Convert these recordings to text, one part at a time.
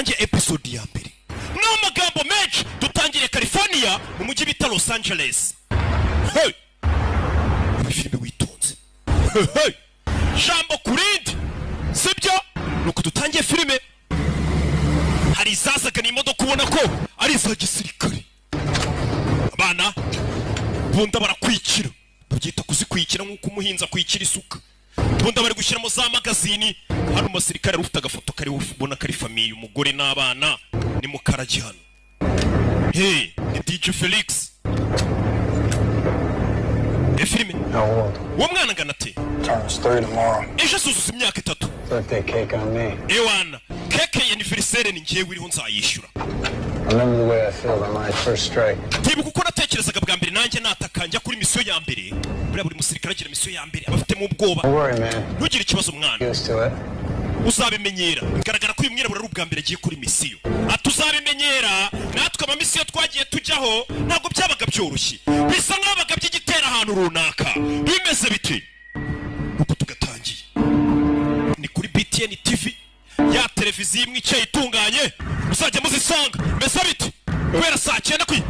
dutangiye episode ya mbere no magambo menshi dutangire California mu mujyi bita Los Angeles. Hey filime witonze. Hey jambo kurindi sibyo nuko dutangiye filime hari zazaga n'imodoka ubona ko ari za gisirikare. Abana bunda barakwikira babyita kuzikwikira nk'uko umuhinza kwikira isuka. Bunda bari gushyiramo za magazini. Hano umusirikare ufite agafoto kari ubona kari famiye umugore n'abana ni mukaragi hano. Hey ni DJ Felix. Filime uwo mwana ngana ate turns 3 tomorrow. Ejo asuzuza imyaka 3. Birthday cake on me. Ewana keke ya anniversaire ni ngiye wiriho nzayishyura. Remember the way I felt on my first strike. Tibuka uko natekerezaga bwa mbere nanjye natakanja kuri misiyo ya mbere. Buri musirikare agira misiyo ya mbere abafitemo ubwoba. Don't worry man. Ntugire ikibazo mwana. Used to it. Uzabimenyera. Bigaragara ko uyu mwirabura ari ubwa mbere agiye kuri misiyo. Atuzabimenyera natwe ama misiyo twagiye tujyaho ntabwo byabaga byoroshye. Bisa nk'abaga by'igitera ahantu runaka. Bimeze biti. Uko tugatangiye. Ni kuri BTN TV ya televiziyo imwe icyayi itunganye. Uzajya muzisanga. Mbese biti. Kubera saa 9 kwi.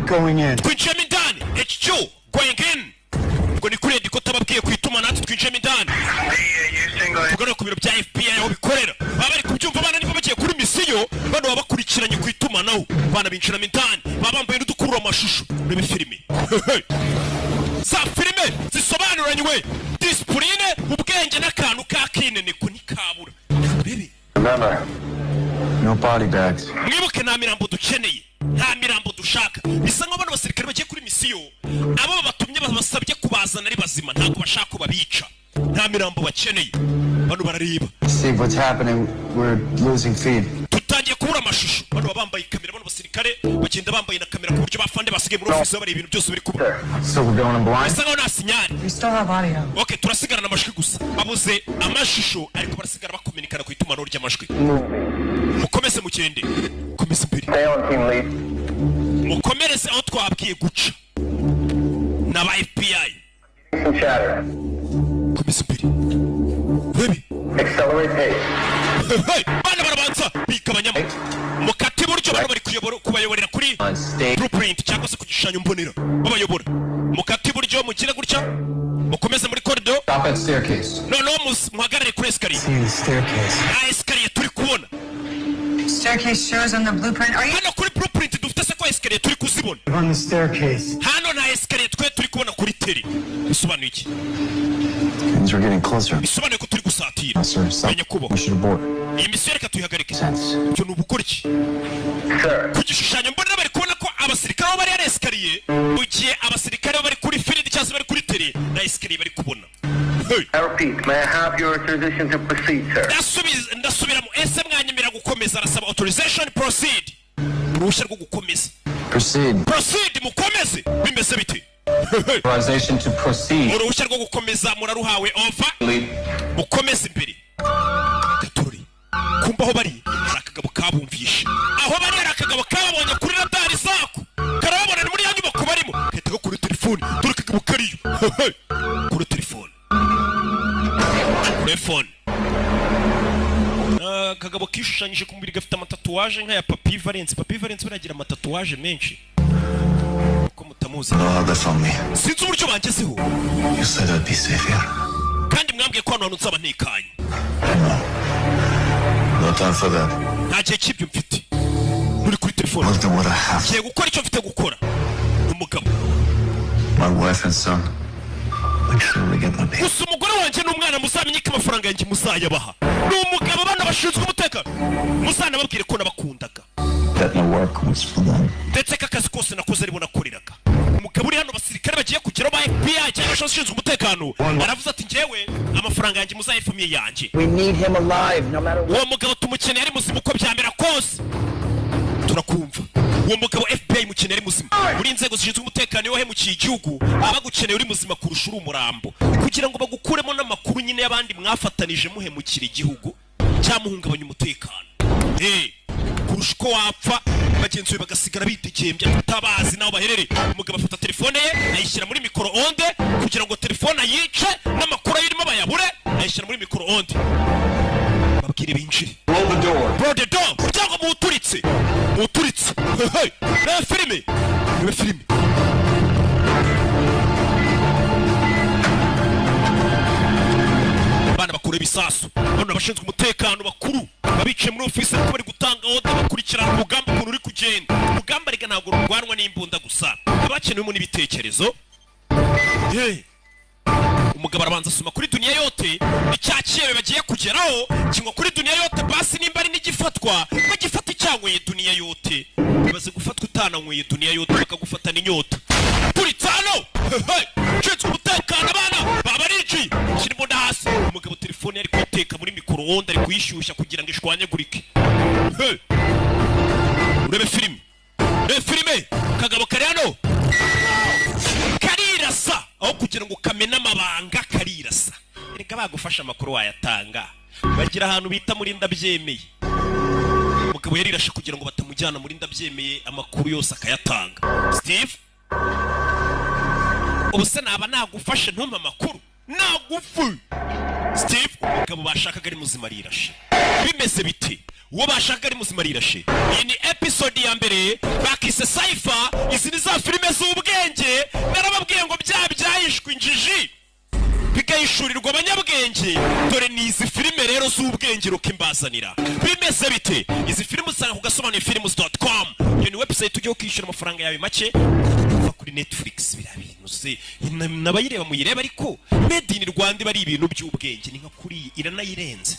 Going in. Twinjiyemo indani. HQ going in. Ubwo ni kuri ediko tababwiye kwituma natwe twinjiyemo indani. Tugana ku biro bya FBI aho bikorera. Baba bari kubyumva abana niba bagiye kuri misiyo bano baba bakurikiranye kwituma naho. Bana binjiramo indani. Baba bambaye n'udukurura amashusho. Rebe filime. Za filime zisobanuranywe. Discipline ubwenge n'akantu ka kinene ko nikabura. Bebe. Remember, no body bags. Mwibuke nta mirambo dukeneye. Nta mirambo dushaka. Bisa nk'abana basirikare bagiye kuri misiyo. Abo batumye babasabye kubazana ari bazima ntabwo bashaka babica. Nta mirambo bakeneye. Bano barareba. See what's happening. We're losing feed. Tutangiye kubura amashusho. Bano bambaye kamera bano basirikare bagenda bambaye na kamera ku buryo bafande basigaye muri office bari ibintu byose biri kuba. So we're going blind. Bisa nk'aho nta sinyari. We still have audio. Okay, turasigarana amashwi gusa. Babuze amashusho ariko barasigara bakominikana ku itumanaho ry'amashwi. Mukomeze mukende. Komeza imbere. Stay on team lead. Mukomereze aho twabwiye guca. N'aba FBI. Some chatter. Komeza imbere. Baby. Accelerate pace. Hey, bana barabanza bikabanyamo. Mukati buryo bano bari kubayoborera kuri blueprint cyangwa se ku gishushanyo mbonera. Babayobora. Mukati buryo mukire gutya. Mukomeze muri corridor. Stop at staircase. No muhagarare kuri escalier. See the staircase. Escalier turi kubona. Staircase shows on the blueprint. Are you? Hano kuri blueprint dufite se ko escalier turi kuzibona. On the staircase. Hano na escalier turi kubona kuri teri. Bisobanuye iki? Things are getting closer. Bisobanuye ko turi gusatira. Menya kubo. We should abort. Iyi misiyo reka tuyihagarike. Sense. Cyo nubukora iki? Ku gishushanyo mbonera bari kubona ko abasirikare bari ari escalier mu gihe abasirikare bari kuri field cyangwa bari kuri teri na escalier bari kubona. Hey. I repeat, may I have your authorization to proceed, sir? Ndasubira mu ese mwanyemera gukomeza arasaba authorization proceed. Uruhushya rwo gukomeza. Proceed mukomeze. Bimeze bite? Authorization to proceed. Uruhushya rwo gukomeza muraruhawe over. Mukomeze imbere. Gatori. Kumba aho bari akagabo kabumvisha. Aho bari akagabo kababonye kuri radar zako. Karababona ni muri yanyu bakubarimo. Kete ko kuri telefone. Dore akagabo kariyo. Kuri telefone. Kagabo kishushanyije ku mubiri gafite amatatuwaje nk'aya Papi Valence. Papi Valence baragira amatatuwaje menshi. Uko mutamuzi. Sinzi uburyo bangezeho. You said I'd be safe here. Kandi mwambwiye ko hano hantu nzaba ntekanye. No time for that. Nta gihe cy'ibyo mfite. Uri kuri telefone. I'll do what I have. Ngiye gukora icyo mfite gukora. Umugabo. My wife and son. Make sure we get my pay. Gusa umugore wanjye n'umwana muzamenye ko amafaranga yanjye muzayabaha. Ni umugabo abana bashinzwe umutekano. Muzanababwire ko nabakundaga. That no work was for them. Ndetse kakazi kose nakoze aribo nakoreraga. Umugabo uri hano basirikare bagiye kugera ba FBI cyangwa abashinzwe umutekano. Aravuze ati njyewe amafaranga yanjye muzaye famiye yanjye. We need him alive, no matter what. Uwo mugabo tumukeneye ari muzima uko byambera kose. Turakumva. Uwo mugabo FBI mukeneye ari muzima. Muri inzego zishinzwe umutekano yo hemukiye igihugu abagukeneye uri muzima kurusha uri umurambo. Kugira ngo bagukuremo n'amakuru nyine y'abandi mwafatanije muhemukira igihugu cyamuhungabanya umutekano. Kurusha ko wapfa bagenzi be bagasigara bitegembya tutabazi naho baherere. Umugabo afata telefone ye ayishyira muri micro onde kugira ngo telefone ayice n'amakuru ayirimo bayabure ayishyira muri micro onde. Babwire binjire. Roll the door. Bro the door. Cyangwa uturitse hey reba filime abana bakuru ibisasu bano abashinzwe umutekano bakuru babicaye muri ofisi ariko bari gutanga oda bakurikirana urugamba ukuntu uri kugenda urugamba rega ntabwo rurwanwa n'imbunda gusa abakenewemo n'ibitekerezo umugabo arabanza asoma kuri duniya yote icyakiyewe bagiye kugeraho kingwa kuri duniya yote basi nimba ari n'igifatwa bagifata icyanyweye duniya yote bibaze gufatwa utananyweye duniya yote bakagufata n'inyota puritano nshinzwe umutekano abana babariji kirimo hasi umugabo telefone yari kuyiteka muri mikoroonde ari kuyishyushya kugira ngo ishwanyagurike urebe filime kagabo kari hano karirasa aho kugira ngo kamena amabanga karirasa reka bagufasha amakuru wayatanga bagira ahantu bita muri ndabyemeye umugabo yarirashe kugira ngo batamujyana muri ndabyemeye amakuru yose akayatanga Steve ubuse naba nagufashe ntumpa amakuru nagufu Steve umugabo bashakaga ari muzima rirashe bimeze biti uwo bashaka ari muzima rirashe iyi ni episode ya mbere bakise Cypher izi ni za filime z'ubwenge narababwiye ngo byayishwe injiji bigayishurirwa abanyabwenge dore ni izi filime rero z'ubwenge rukimbazanira bimeze bite izi filime usanga ku gasobanurifilms.com iyo ni website ujye ukishyura amafaranga yawe make uva kuri Netflix birabintu se nabayireba muyireba ariko made in Rwanda bari ibintu by'ubwenge ni nka kuri iranayirenze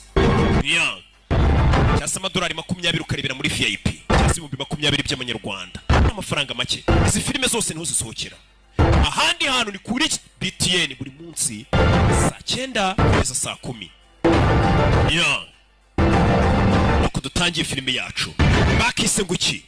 cyase amadolari 20 ukarebera muri VIP cyase 20 by'amanyarwanda n'amafaranga make izi filime zose niho zisohokera ahandi hantu ni kuri BTN buri munsi saa 9 kugeza saa 10 nuko dutangiye filime yacu bakise nguki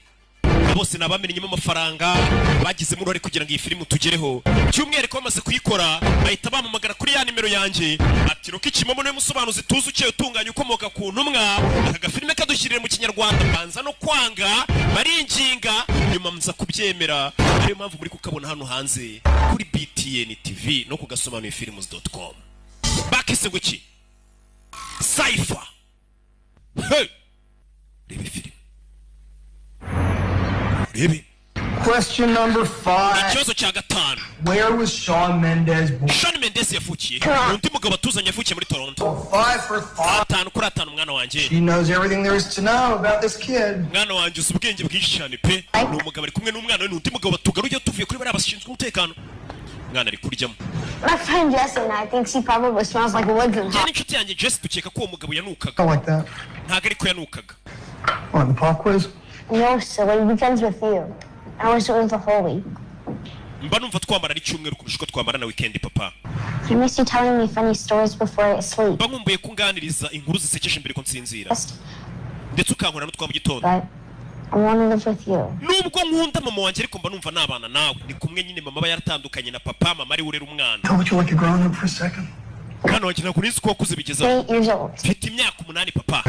bose nabamenyemo amafaranga bagize mu rore kugira ngo iyi filime tugereho cyumwereko bamaze kuyikora bahita bamamagara kuri ya nimero yanjye ati roki kimomo no musobanuzi tuzukiye utunganya ukomoka ku ntumwa aka filime kadushyirire mu kinyarwanda banza no kwanga baringinga nyuma mza kubyemera ariyo mpamvu muri kukabona hano hanze kuri BTN TV no kugasobanurifilms.com bakise nguki Cypher rebe filime Rebe. Question number 5. Ikibazo cya gatanu. Where was Shawn Mendes born? Shawn Mendes yavukiye. Undi mugabo atuzanye yavukiye muri Toronto. 5 for 5. 5 kuri 5 mwana wanje. She knows everything there is to know about this kid. Mwana wanje usubwenge bwinshi cyane pe. Ni umugabo ari kumwe n'umwana we n'undi mugabo batugaruye tuvuye kuri bari abashinzwe umutekano. Mwana ari kuryamo. My friend Jess and I think she probably smells like woods and hot. Inshuti yanjye Jess dukeka ko uwo mugabo yanukaga. I like that. Ntago ariko yanukaga. On the pop quiz? No, silly. Weekends with you. I was doing the whole week. Mba numva twamara ari cyumweru kurusha ko twamara na weekend papa. I miss you telling me funny stories before I sleep. Mba nkumbuye kunganiriza inkuru zisekeje imbere ko nsinzira. Ndetse ukankora no twa mu gitondo. But I want to live with you. Nubwo nkunda mama wanjye ariko mba numva nabana nawe. Ni kumwe nyine mama yaratandukanye na papa mama ari urera umwana. Don't you like a grown up for a second? Mwana wanjye nakurizi ko wakuze bigeza. 8 years old. Mfite imyaka 8 papa.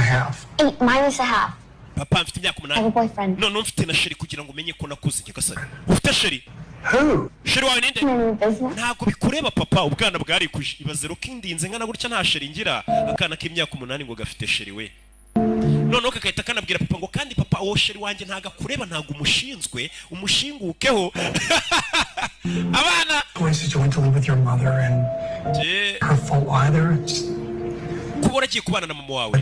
8 minus a half. Papa mfite imyaka I have a 8. boyfriend. No mfite na sheri kugira ngo umenye ko nakuze nyagasani. Ufite sheri? Who? Sheri wawe ninde? I'm in your business. Ntabwo bikureba papa ubwana bwari kuje. Ibaze ro kindinze ngana gutya nta sheri ngira akana k'imyaka 8 ngo gafite sheri we. None ukakahita kanabwira papa ngo kandi papa uwo sheri wanjye ntaga kureba ntago umushinzwe umushingukeho. Abana Choices you went to live with your mother and her fault either. kubora giye kubana na mama wawe.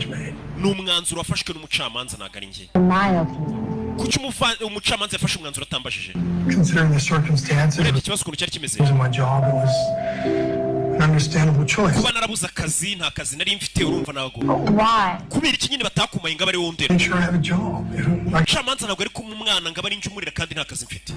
N'umwanzuro wafashwe n'umucamanza nagari ngiye. My opinion. Kuki umucamanza yafashe umwanzuro atambajije? Considering the circumstances, Urebye it ikibazo ukuntu cyari kimeze. was my job. It was an understandable choice. Kuba narabuze akazi nta kazi nari mfite urumva nago. Why? Kubera iki nyine batakumaye ngo abari wondera. Make sure I have a job. Like, Umucamanza ntabwo ari kumwe umwana ngo abari njumurira kandi nta kazi mfite.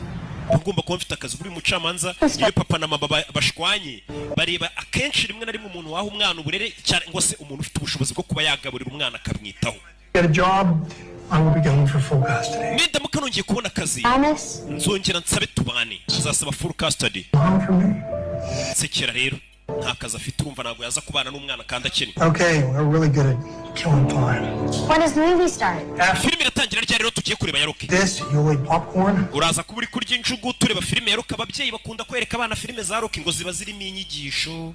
Ngomba kuba mfite akazi buri mucamanza iyo papa na mama bashwanye bareba akenshi rimwe na rimwe umuntu waho umwana uburere cyane ngo se umuntu ufite ubushobozi bwo kuba yagaburira umwana akamwitaho. get a job, I will be going for full custody. Nenda mukanongeye kubona akazi Promise? nzongera nsabe tubane uzasaba full custody. Mom for me? Sekera rero nta kazi afite urumva ntabwo yaza kubana n'umwana kandi akennye. Okay, we're really good at killing time. When does the movie start? Filime iratangira ryari rero tugiye kureba ya Rocky. This, you'll eat popcorn. Uraza kuba uri kurya injugu tureba filime ya Rocky. Ababyeyi bakunda kwereka abana filime za Rocky ngo ziba zirimo inyigisho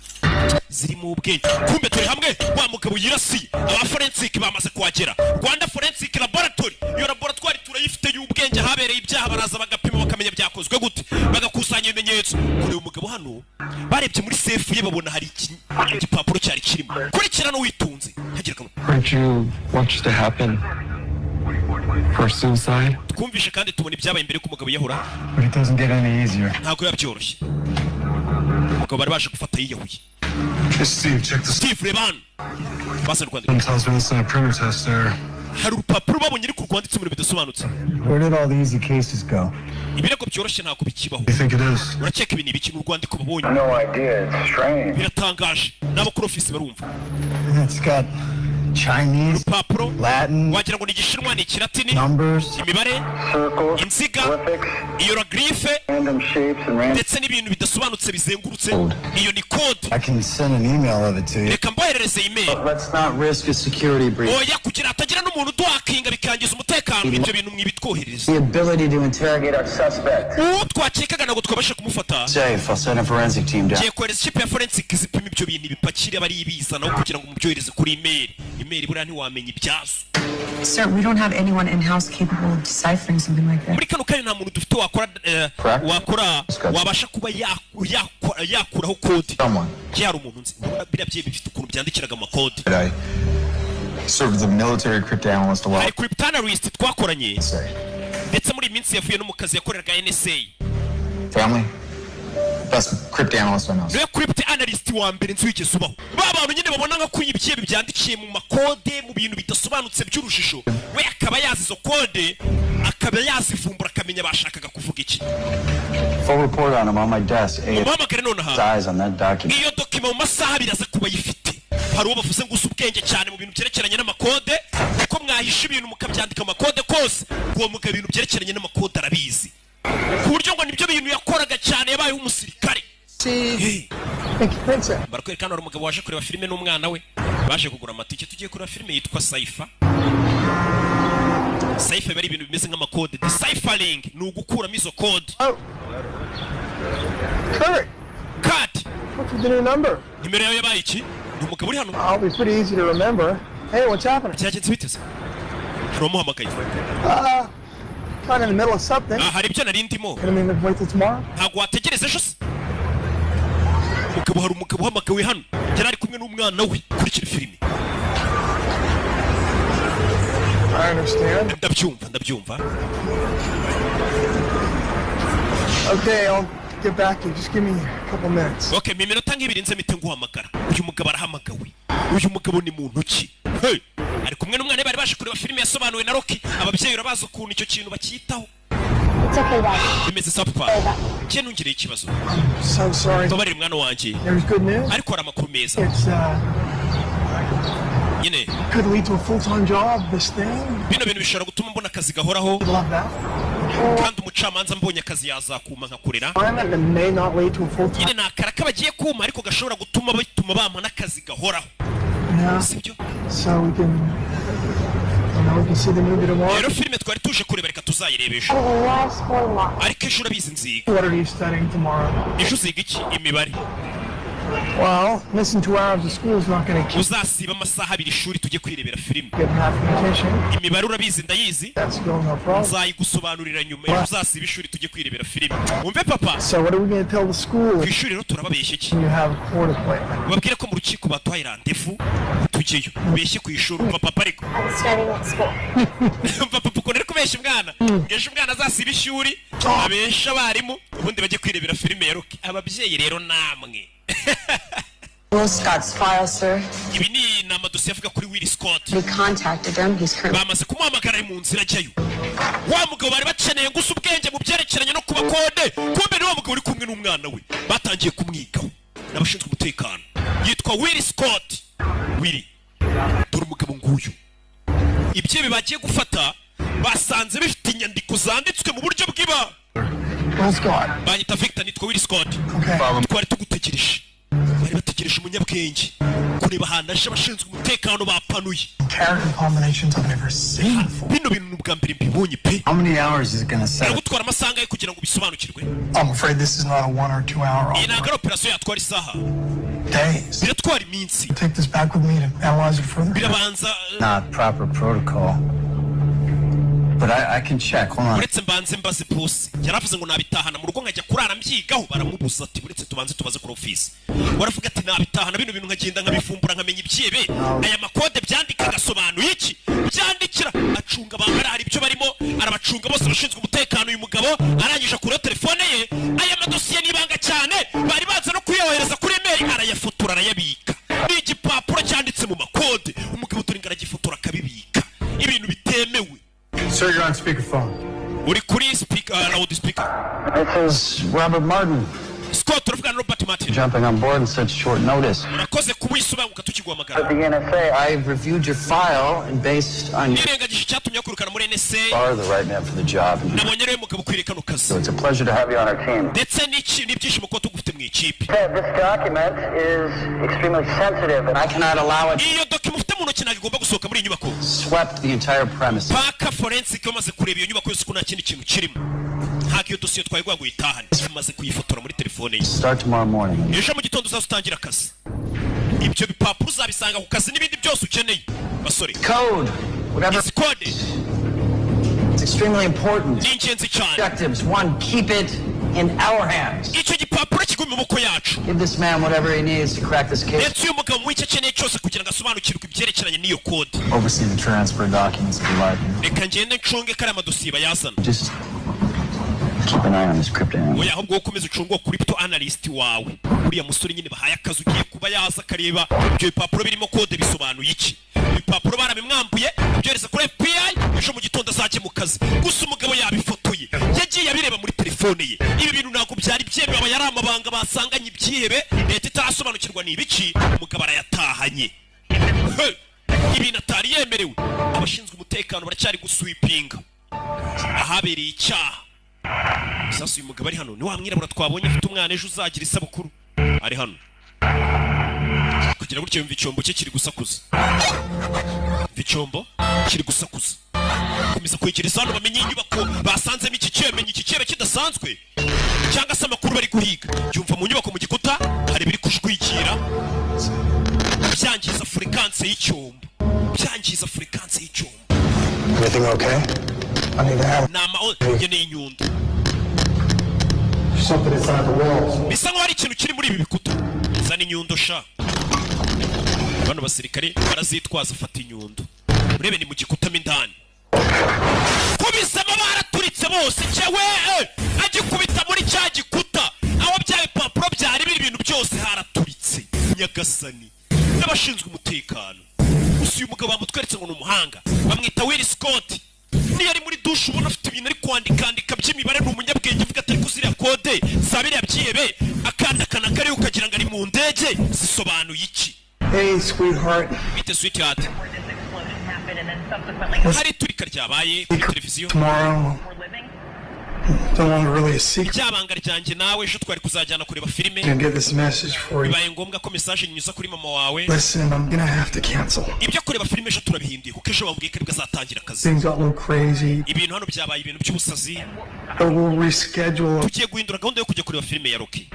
zirimo ubwenge. Kumbe turi hamwe wa mugabo yirasi aba forensic bamaze kuhagera. Rwanda Forensic Laboratory iyo bagiye babona hari igipapuro cyari kirimo kurikirana witunze hagira kamwe. Heard you want to happen for suicide? Twumvishe kandi tubona ibyabaye imbere k'umugabo yahura. But it doesn't get any easier. Ntabwo yabyoroshye. Umugabo bari baje gufata yiyahuye. Steve, check this. Steve Reban. Basa Rwanda. Tells me it's a printer test there. Hari urupapuro babonye ariko rwanditse mu bintu bidasobanutse. Where did all the easy cases go? Ibirego byoroshye ntabwo bikibaho. You think it is? Urakeka ibi ni ibiki n'urwandiko babonye? No idea. It's strange. Biratangaje. N'abakuru ofisi barumva. It's got Chinese, Urupapuro. Latin, Wagira ngo ni igishinwa ni ikilatini. numbers, Imibare. Circles, Inziga. prefix, Hieroglyphe. random shapes, and random. Ndetse n'ibintu bidasobanutse bizengurutse. Iyo ni code. I can send an email of it to you. Reka mboherereze email. Let's not risk a security breach. Oya kugira hatagira n'umuntu duhakinga bikangiza umutekano ibyo bintu mwibitwohereza. The ability to interrogate our Suspect. Uwo twakekaga ntabwo twabasha kumufata. safe. I'll send a forensic team down. Ngiye kohereza ikipe ya forensic zipima ibyo bintu bipakire bari ibizanaho kugira ngo mubyohereze kuri email. Email buriya ntiwamenya ibyazo. Sir, we don't have anyone in-house capable of deciphering something like that. Muri kano kanya nta muntu dufite wakora wabasha kuba yakuraho code. Hari umuntu nzi biriya bye bifite ukuntu byandikiraga amakode. I served as a military cryptanalyst a while. Hari cryptanalyst twakoranye ndetse muri minsi yavuye no mu kazi yakoreraga NSA. Family? Best cryptanalyst I know. Niwe cryptanalyst wa mbere nzi wigeze ubaho. Ba bantu nyine babona nka kunyibye byandikiye mu makode mu bintu bidasobanutse by'urujijo. We akaba yazi izo kode akaba yazivumbura akamenya bashakaga kuvuga iki. Full report on him on my desk. Muhamagare nonaha. Eyes on that document. Iyo document mu masaha biraza kuba yifite. Hari uwo bavuze ngo usubwenge cyane mu bintu byerekeranye n'amakode kuko mwahisha ibintu mukabyandika amakode kose uwo mugabo ibintu byerekeranye n'amakode arabizi ku buryo ngo nibyo bintu yakoraga cyane yabaye umusirikare. Barakwereka hano hari umugabo waje kureba filime n'umwana we baje kugura amatike tugiye kureba filime yitwa Cypher. Cypher bari ibintu bimeze nk'amakode. Deciphering ni ugukuramo izo code. Kurt, Cut. what's the new number? Nimero yawe yabaye iki? Ni umugabo uri hano. I'll be pretty easy to remember. Hey, what's happening? Cyagenze biteze. Hari umuhamagaye. Kind of in the middle of something. Hari ibyo nari ndimo. Gonna mean to wait till tomorrow? Ntabwo wategereza ejo se. Hari umugabo uhamagawe hano yari ari kumwe n'umwana we kurikira filime. I understand. Ndabyumva. Okay, I'll get back to you. Just give me a couple minutes. Okay, minota nk'ibiri nze mite nguhamagara. Uyu mugabo arahamagawe. Uyu mugabo ni muntu ki? Hey! Ari kumwe n'umwana bari baje kureba filime yasobanuwe na Rocky. Ababyeyi urabaza ukuntu icyo kintu bakitaho. It's okay, Dad. Bimeze sa papa. Cye nungire ikibazo. So sorry. Babarira mwana wanjye. There's good news. Ariko hari amakuru meza. It's Nyine could lead to a full-time job. This thing. bino bintu bishobora gutuma mbona akazi gahoraho Love that. kandi umucamanza mbonye akazi yazakuma nkakorera. Assignment that may not lead to a full-time. Nyine ni akara kabagiye kuma ariko gashobora gutuma bampa n'akazi gahoraho. Yeah. Sibyo? So we can see the movie tomorrow. Rero filime twari tuje kureba reka tuzayireba ejo. What's going on? Ariko ejo urabizi nziga. What are you studying tomorrow? Ejo uziga iki? Imibare. Well, missing 2 hours of school is not going to keep Uzasiba amasaha abiri ishuri tujye kwirebera filime. getting mathematician. Imibare urabizi ndayizi. That's still no problem. Nzayigusobanurira nyuma. Ejo uzasiba ishuri tujye kwirebera filime. Umve papa. So what are we going to tell the school Ku if ishuri rero turababeshye iki? you have a court appointment? Babwire ko mu rukiko baduhaye randevu tujyeyo. Ubeshye ku ishuri umva papa ariko. I'm studying at school. Umva papa ukuntu ari kubeshya umwana. Ejo umwana azasiba ishuri abesha abarimu ubundi bajye kwirebera filime ya Rocky. Ababyeyi rero namwe. Will Scott's file, sir. Ibi ni amadosiye avuga kuri Will Scott. We contacted him. He's currently. Bamaze kumuhamagara ari mu nzira ajyayo. Wa mugabo bari bakeneye gusa ubwenge mu byerekeranye no kuba kode kumbe ni wa mugabo uri kumwe n'umwana we batangiye kumwigaho n'abashinzwe umutekano yitwa Will Scott. Will dore umugabo nguyu ibyo bagiye gufata basanze bifite inyandiko zanditswe mu buryo bw'iba. Will Scott. Banyita Victor nitwa Will Scott. Okay. Twari tugutegereje bari bategereje umunyabwenge kureba ahantu aje abashinzwe umutekano bapanuye. Character combinations I've never seen before. Bino bintu n'ubwa mbere mbibonye pe. How many hours is it gonna set? Gutwara amasaha ye kugira ngo bisobanukirwe. I'm afraid this is not a 1 or 2 hour Iyi ntabwo operation. ari operasiyo yatwara isaha Days. biratwara iminsi Take this back with me to analyze it further. birabanza Not proper protocol. But I can check. Hold on. uretse mbanze mbaze pusi yaravuze ngo nabitahana mu rugo nkajya kurara mbyigaho baramubuza ati uretse tubanze tubaze kuri office waravuga ati nabitahana bino bintu nkagenda nkabifumbura nkamenya ibyebe aya makode byandika gasobanuye iki byandikira acunga bangara hari ibyo barimo arabacunga bose bashinzwe umutekano uyu mugabo arangije kuri telefone ye aya madosiye nibanga cyane bari baza no kuyohereza kuri email arayafotora arayabika igipapuro cyanditse mu makode umugabo turingara gifotora akabibika ibintu bitemewe. Sir, you're on speakerphone. Uri kuri speaker loudspeaker. This is Robert Martin. Scott uravuga Robert Martin. Jumping on board in such short notice. Urakoze kubisubira ukatukigwa magara. The NSA, I've reviewed your file and based on your irengagije cyatumye kurukana muri NSA. are the right man for the job. Nabonye rero mugabo kwireka no kazi. So it's a pleasure to have you on our team. Ndetse n'ibyishimo ko tugufite mu ikipe. This document is extremely sensitive and I cannot allow it Iyo document ufite mu ntoki nagomba gusohoka muri nyubako. swept the entire premise. Paka forensic bamaze kureba iyo nyubako yose ko nta kindi kintu kirimo. Ntabwo iyo dosiye twayigwa ngo itahane. Tumaze kuyifotora muri telefone ye. Start tomorrow morning. Ejo mu gitondo uzatangira akazi. Ibyo bipapuro uzabisanga ku kazi n'ibindi byose ukeneye. Basore. Code. Whatever. It's code. It's extremely important. Ni ingenzi cyane. Objectives. One, keep it in our hands. Icyo gipapuro kigwa mu maboko yacu. Give this man whatever he needs to crack this case. Ndetse uyu mugabo mu icyo akeneye cyose kugira ngo asobanukirwe ibyerekeranye n'iyo code. Oversee the transfer documents if you like. Reka ngende ncunge kari amadosiye bayazana. Just keep an eye on this crypto analyst. Oya ahubwo ukomeze ucunge crypto analyst wawe. Uriya musore nyine bahaye akazi ugiye kuba yaza akareba ibyo bipapuro birimo code bisobanuye iki. Ibipapuro barabimwambuye byoreza kuri FBI ejo mu gitondo azajye mu kazi. Gusa umugabo yabifotoye yagiye abireba muri telefone ye. Ibi bintu ntabwo byari byebe aba yari amabanga basanganye ibyihebe leta itarasobanukirwa ni ibiki umugabo arayatahanye. Ibintu atari yemerewe abashinzwe umutekano baracyari guswipinga ahabereye icyaha. Sasa uyu mugabo ari hano ni wa mwirabura twabonye afite umwana ejo uzagira isabukuru ari hano kugira gutyo yumva icyombo cye kiri gusakuza. Icyombo kiri gusakuza komeza kwikiriza hano bamenye inyubako basanzemo iki cyebe kidasanzwe cyangwa se amakuru bari guhiga. Yumva mu nyubako mu gikuta hari biri kushwikira byangiza frequency y'icyombo. Everything okay? I need to have Nama yene inyundo something inside the walls. bisa nkaho hari ikintu kiri muri ibi bikuta. Zana inyundo sha. Bano basirikare barazitwaza afata inyundo. Urebe ni mu gikuta mindani. Kubisaba baraturitse bose cyewe agikubita muri cya gikuta. Aho byaye papuro byari biri ibintu byose haraturitse. Nyagasani n'abashinzwe umutekano. Gusa uyu mugabo bamutweretse ngo ni umuhanga. Bamwita Will Scott. Niyo ari muri dushe ubona afite ibintu ari kwandika by'imibare ni umunyabwenge uvuga atari kuziriya kode zabiriya byihebe akandakana kariho ukagira ngo ari mu ndege zisobanuye iki. Hey, sweetheart. Bite sweetheart. Hari turika ryabaye kuri televiziyo. Tomorrow. Don't want to really a secret. Icyabanga ryanjye nawe ejo twari kuzajyana kureba filime. Can get this message for you. Bibaye ngombwa ko message nyuza kuri mama wawe. Listen, I'm gonna have to cancel. Ibyo kureba filime ejo turabihinduye kuko ejo bambwiye ko aribwo azatangira akazi. Things got a little crazy. Ibintu hano byabaye ibintu by'ubusazi. But we'll reschedule. Tugiye guhindura gahunda yo kujya kureba filime ya Rocky.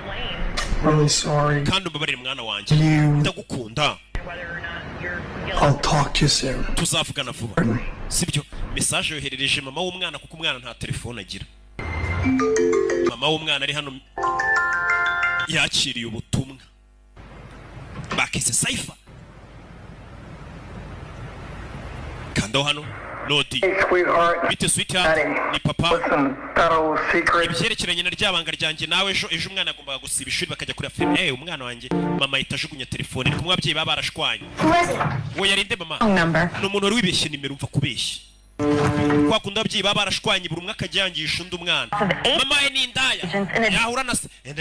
Really sorry. Kandi umbabarire mwana wanjye. You. Ndagukunda. I'll talk to you soon. Tuzavugana vuba. Sibyo message yoherereje mama w'umwana kuko umwana nta telefone agira. Mama w'umwana ari hano yakiriye ubutumwa. Bakise Saifa. Kando hano Lodi. Bite sweetheart ni papa. Ibyerekeranye na ryabanga ryanjye nawe ejo umwana agomba gusiba ishuri bakajya kuri filime. Umwana wanjye mama yitajugunya telefone ni kumwe ababyeyi baba barashwanye. Wo yarinde mama. No muntu wari wibeshye nimero umva kubeshya. Kwa kunda ababyeyi baba barashwanye buri umwe akajyangisha undi umwana. Mama ye ni indaya. Yahura na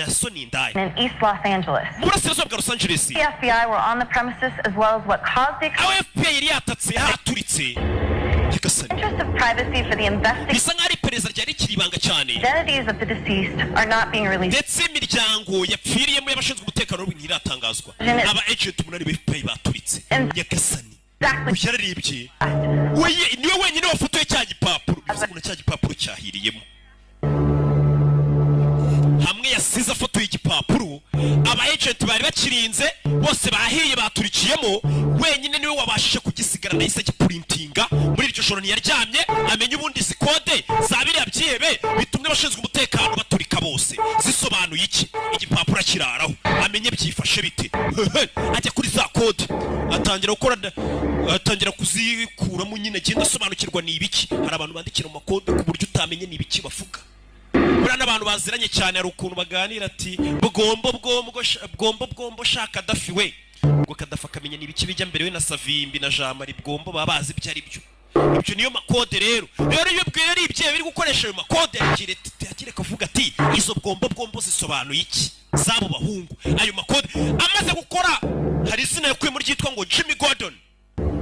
so ni indaya. In East Los Angeles. Murasirazuba bwa Los Angeles. The FBI were on the premises as well as what caused the FBI yari yatatse haturitse. interest of privacy for the investigation. Bisa nk'ari pereza ryari kiribanga cyane. Identities of the deceased are not being released. Ndetse imiryango yapfiriyemo y'abashinzwe umutekano w'ibintu iratangazwa. Aba agent umunani b'FBI baturitse. Nyagasani. Ushyarebye. Weye niwe wenyine wafotoye cya gipapuro. Umuntu cya gipapuro cyahiriyemo. Hamwe yasize afotoye igipapuro. Aba agent bari bakirinze bose bahiye baturikiyemo. Wenyine niwe wabashije kugisigara nahise giprintinga muri iryo joro ntiyaryamye amenye ubundi n'abashinzwe umutekano baturika bose zisobanuye iki igipapuro kiraraho amenye byifashe bite ajya kuri za kode atangira kuzikuramo nyine agenda asobanukirwa ni ibiki hari abantu bandikira mu makode ku buryo utamenye ni ibiki bavuga buriya n'abantu baziranye cyane hari ukuntu baganira ati bwombo shaka Kadafi we ngo Kadafi akamenya ni ibiki bijya mbere we na Savimbi na Jean Marie Bwombo baba bazi ibyo ari byo ibyo niyo makode rero iyo bwira ari ibye biri gukoresha ayo makode yakire kuvuga ati izo bwombo zisobanuye iki zabo bahungu ayo makode amaze gukora hari izina yakuye muri ryitwa ngo Jimmy Gordon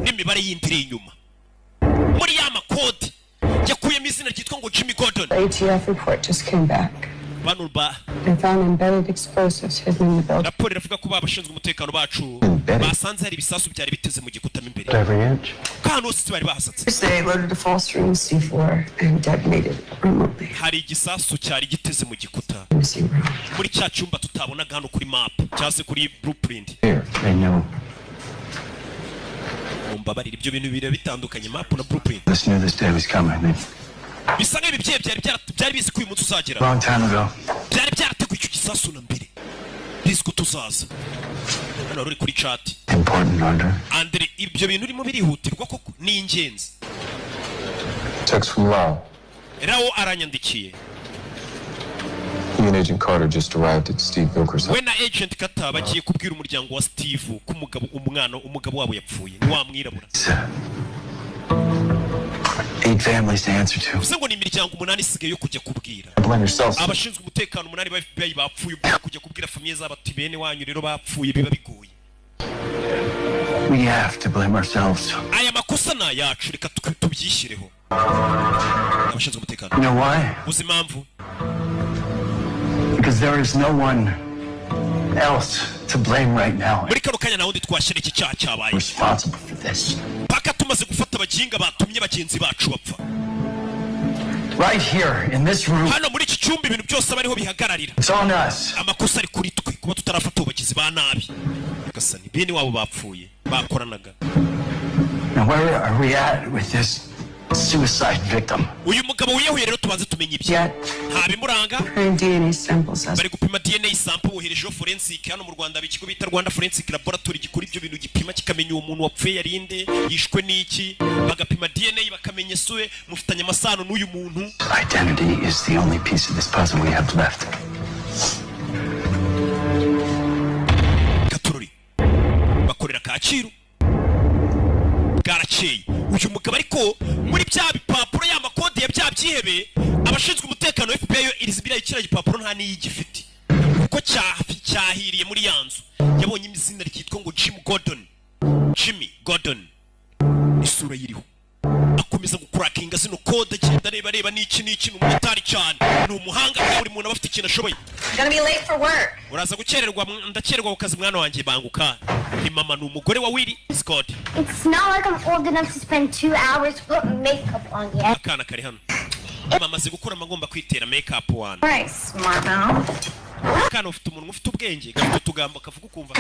n'imibare yindiri inyuma muri ya makode yakuyemo izina ryitwa ngo Jimmy Gordon. The ATF report just came back. They found embedded explosives hidden in the building. Raporo iravuga ko babashinzwe umutekano bacu basanze hari ibisasu byari biteze mu gikutamo imbere. Kandi hose bari bahasatse. They loaded a false room C4 and detonated it remotely. Hari igisasu cyari giteze mu gikuta muri cya cyumba tutabonaga hano kuri map cyase kuri blueprint. I know. Mbabarira ibyo bintu bire bitandukanye map na blueprint. This knew this day was coming. Bisa nk'ibibye byari bizi ko uyu munsi uzagera. Long time ago. Byari byarateguye icyo gisasu na mbere. Bizi ko tuzaza. Hano ruri kuri chat. Important order. Andre ibyo bintu urimo birihutirwa koko ni ingenzi. Text from Lau. Rao aranyandikiye. He and Agent Carter just arrived at Steve Vilker's house. We na Agent Carter bagiye kubwira umuryango wa Steve ko umugabo wabo yapfuye. Ni wa mwirabura. 8 families to answer to. Usengo ni imiryango 8 isigaye yo kujya kubwira. Abashinzwe umutekano 8 ba FBI bapfuye kujya kubwira famiye z'abati bene wanyu rero bapfuye biba bigoye. We have to blame ourselves. Aya makosa na yacu reka tubyishyireho. Abashinzwe umutekano. You know why? Uzi impamvu? Because there is no one else to blame right now. Muri kano kanya naho twashyira iki cyaha cyabaye. Responsible for this. Paka tumaze gufata abaginga batumye bagenzi bacu bapfa. Right here in this room. Hano muri iki cyumba ibintu byose bariho bihagararira. It's on us. Amakosa ari kuri twe kuba tutarafata ubagizi ba nabi. Gasani bene wabo bapfuye bakoranaga. Now where are we at with this suicide victim? Uyu mugabo wiyahuye rero tubanze tumenye ibye. Nta bimuranga. DNA samples. Bari gupima DNA sample woherejeho forensic hano mu Rwanda bikigo bita Rwanda Forensic Laboratory gikora ibyo bintu gipima kikamenya uwo muntu wapfuye yarinde yishwe n'iki bagapima DNA bakamenya suwe mufitanye amasano n'uyu muntu. Identity is the only piece of this puzzle we have left. Katururi bakorera Kacyiru bwarakeye uyu mugabo ariko muri bya bipapuro ya makode ya bya byihebe abashinzwe umutekano FBI yo irizibira ikira gipapuro nta n'iyigifite uko cyahiriye muri yanzu yabonye imizina ryitwa ngo Jimmy Gordon isura yiriho akomeza gukurakinga zino code agenda reba n'iki n'umutari cyane ni umuhanga buri muntu abafite ikintu ashoboye. Gonna be late for work. Uraza gukererwa ndakererwa ku kazi mwana wanjye banguka ni mama ni umugore wa Willie Scott. It's not like I'm old enough to spend 2 hours putting makeup on yet. Akana kari hano mama azi gukora amagomba kwitera makeup one. Right, smart now. Kana ufite umuntu ufite ubwenge gafite tugambo kavuga ukumva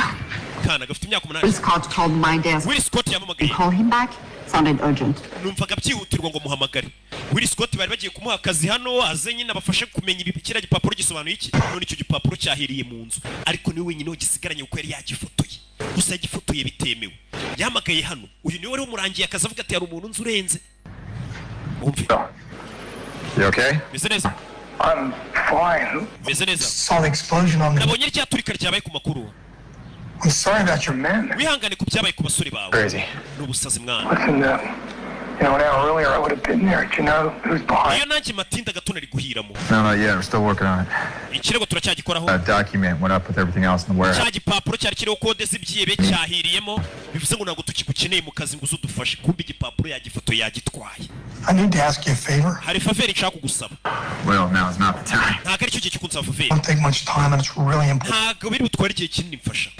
kana gafite imyaka 8. Willie Scott called my desk. Willie Scott yamamagaye. Call him back. Sounded urgent. Numvaga byihutirwa ngo muhamagare. Willie Scott bari bagiye kumuha akazi hano aze nyine abafashe kumenya ibikira gipapuro gisobanuye iki. None icyo gipapuro cyahiriye mu nzu ariko niwe wenyine ugisigaranye uko yari yagifotoye. Gusa yagifotoye bitemewe. Yamagaye hano. Uyu niwe wari umurangiye akazi avuga ati hari umuntu nzu urenze. Umve. You okay? Meze neza. I'm fine. Meze neza. Saw the explosion on the... Nabonye ryaturika ryabaye ku makuru. I'm sorry about your men. Wihangane ku byabaye ku basore bawe. Crazy. N'ubusazi mwana. Listen, you know, an hour earlier I would have been there. Do you know who's behind? Iyo nanjye matinda gato nari guhiramo. No, not yet. We're still working on it. Ikirego turacyagikoraho. That document went up with everything else in the warehouse. Cya gipapuro cyari kiriho kode z'ibyihebe cyahiriyemo bivuze ngo ntabwo tukigukeneye mu kazi ngo uzudufashe kumbi igipapuro yagifoto yagitwaye. I need to ask you a favor. Hari faveri nshaka kugusaba. Well, now is not the time. Ntabwo aricyo gihe cyo kunsaba faveri. Don't take much time and it's really important. Ntabwo biri butware igihe kinini mfasha.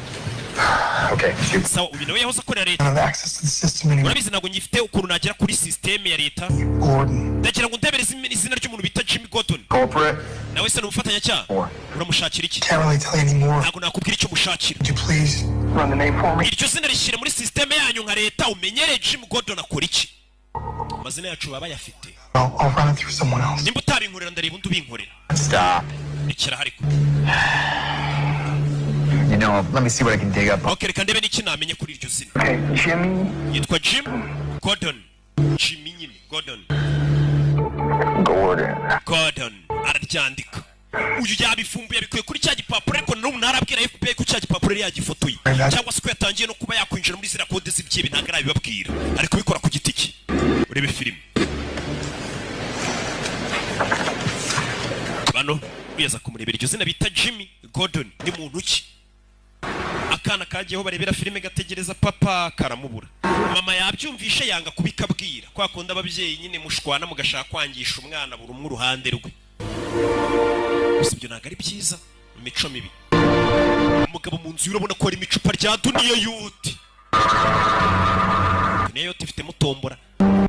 Okay, shoot. Sawa uyu nawe yahoze akorera I leta. don't have access to the system anymore. Urabizi ntabwo ngifite ukuntu nagera kuri systeme ya leta. Gordon. Ndagira ngo ndebere izina ry'umuntu bita Jimmy Gordon. Corporate. Nawe se n'umufatanyacyaha. Uramushakira iki? Can't really tell you anymore. Ntabwo nakubwira icyo mushakira. Would you please run the name for me? Iryo zina rishyire muri systeme yanyu nka leta umenyere Jimmy Gordon akora iki. Amazina yacu baba bayafite. I'll run it through someone else. nimba utabinkorera ndareba undi ubinkorera. Stop. Ikira hariko. You know, let me see what I can dig up. Okay, reka ndebe n'iki namenye kuri iryo zina. Okay, Jimmy. Yitwa Jim Gordon. Jimmy nyine Gordon. Gordon araryandika. Uyu yabifumbuye bikuye kuri cya gipapuro ariko n'ubu narabwira FBI ko cya gipapuro yagifotoye. Cyangwa se ko yatangiye no kuba yakwinjira muri zira code z'ibyibe ntago arabibabwira. Ariko bikora ku giti cye. Urebe filime. Bano uyaza kumurebera iryo zina bita Jimmy Gordon ni muntu ki? Akana kagiyeho barebera filime gategereza papa karamubura. Mama yabyumvishe yanga kubikabwira kwa konda ababyeyi nyine mushwana mugashaka kwangisha umwana buri umwe uruhande rwe. Usibyo naga ari byiza imico mibi. Umugabo mu nzu urabona ko ari imicupa rya Duniya yote. Duniya yote ifite mutombora.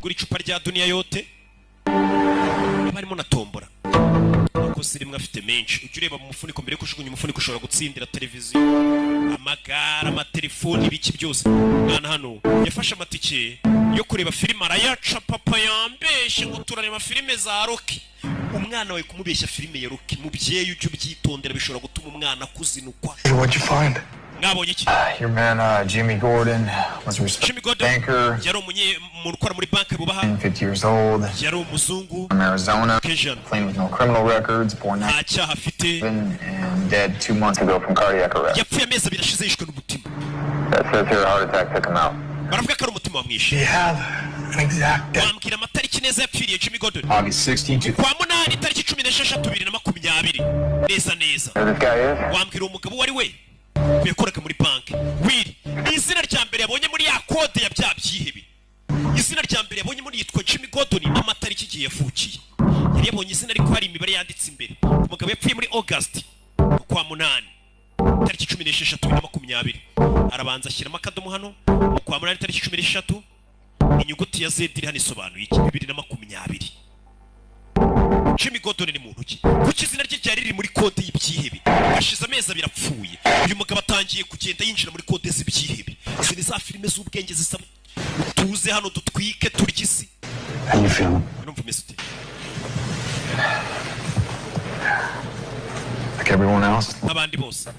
Guri icupa rya Duniya yote. Barimo na tombora. Uko sirimwe afite menshi. Ujye ureba mu mufuniko mbere kujugunya umufuniko ushobora gutsindira televiziyo. Amagara, amatelefoni biki byose. Mwana hano yafashe amatike yo kureba filime arayaca papa yambeshe ngo turareba filime za Rocky. Umwana wawe kumubeshya filime ya Rocky mubyeyi ujye ubyitondera bishobora gutuma umwana kuzinukwa. What'd you find? Mwabonye iki? Your man, Jimmy Gordon, was a respected banker. Yari umuntu ukora muri banki bubaha. 50 years old. Yari umuzungu. From Arizona. Cajun. Clean with no criminal records. Born nta cyaha afite. And dead 2 months ago from cardiac arrest. Yapfuye amezi abiri ashize yishwe n'umutima. That says here a heart attack took him out. Baravuga ko ari umutima wamwishe. You have an exact date. Wambwira amatariki neza yapfiriye Jimmy Gordon. August 16th. Kwa munani tariki 16 2020. Neza neza. Wambwira umugabo wari we. Yakoraga muri banki. Wiri. Izina rya mbere yabonye muri ya code ya bya byihebe. Izina rya mbere yabonye muri yitwa Jimmy Gordon n'amatariki igihe yafukiye. Yari yabonye izina ariko hari imibare yanditse imbere. Umugabo yapfuye muri August kwa munani. Tariki 16 2020. Arabanza ashyiramo akadomo hano. Kwa munani tariki 16. Inyuguti ya Z iri hano isobanuye iki 2020. Jimmy Gordon ni muntu ki? Kuki izina rye ryari riri muri code y'ibyihebe? Ashize amezi abiri apfuye. Uyu mugabo atangiye kugenda yinjira muri code z'ibyihebe. Izi ni za filime z'ubwenge zisaba tuze hano dutwike turigisi. How you feeling? Numva mesute. Like everyone else? Abandi bose.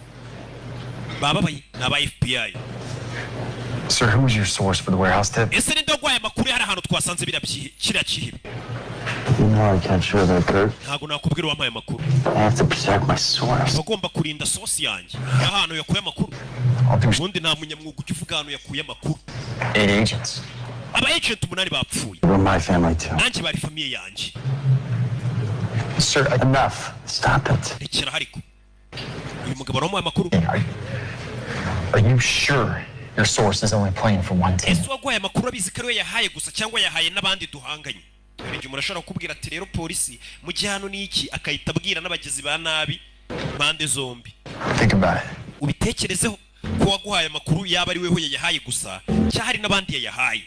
Bababaye n'aba FBI. Sir, who was your source for the warehouse tip? Ese ni ndogwaye makuru hari ahantu twasanze kiriya cyihebe. You know I can't share that, Kurt. Ntago nakubwira wampaye amakuru. I have to protect my source. Bagomba kurinda source yanjye. Ahantu yakuye amakuru. Ubundi nta munyamwuga ukivuga ahantu yakuye amakuru. 8 agents. Aba agent 8 bapfuye. They were my family too. Nanjye bari famiye yanjye. Sir, enough. Stop it. Rekera hariko. Uyu mugabo aramuhaye amakuru. Are you sure your source is only playing for one team? Ese wagwaye amakuru abizi ko ariwe yahaye gusa cyangwa yahaye n'abandi duhanganye? Hari igihe umuntu ashobora kukubwira ati rero polisi mu gihe hano ni iki akahita abwira n'abagizi ba nabi mpande zombi. Think about it. Ubitekerezeho ko waguhaye amakuru yaba ari weho yayahaye gusa cyangwa hari n'abandi yayahaye.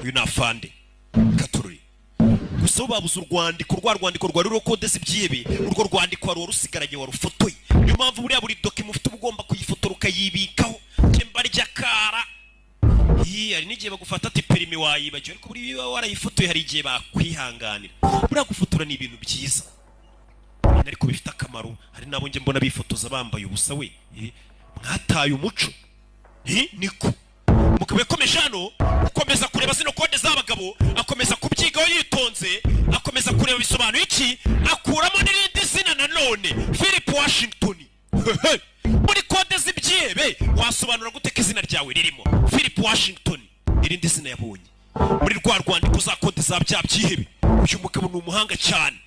Uyu ni afande Katururi. Gusa babuze urwandiko rwari ruro code z'ibyihebe. Urwo rwandiko wari rusigaranye warufotoye. Niyo mpamvu buriya buri document ufite ugomba kuyifotora ukayibikaho. Kemba ryakara. Hari n'igihe bagufata ati perimi wayibagiwe ariko buri warayifotoye hari igihe bakwihanganira. Buriya gufotora ni ibintu byiza. Ariko bifite akamaro. Hari nabo nge mbona bifotoza bambaye ubusa we. Mwataye umuco. Niko. Umugabo yakomeje hano akomeza kureba zino kode z'abagabo, akomeza kubyigaho yitonze, akomeza kureba bisobanuye iki, akuramo n'irindi zina nanone Philip Washington. Muri kode z'ibyihebe wasobanura gute ko izina ryawe ririmo Philip Washington irindi zina yabonye muri rwa rwandiko za kode za bya byihebe. Uyu mugabo ni umuhanga cyane.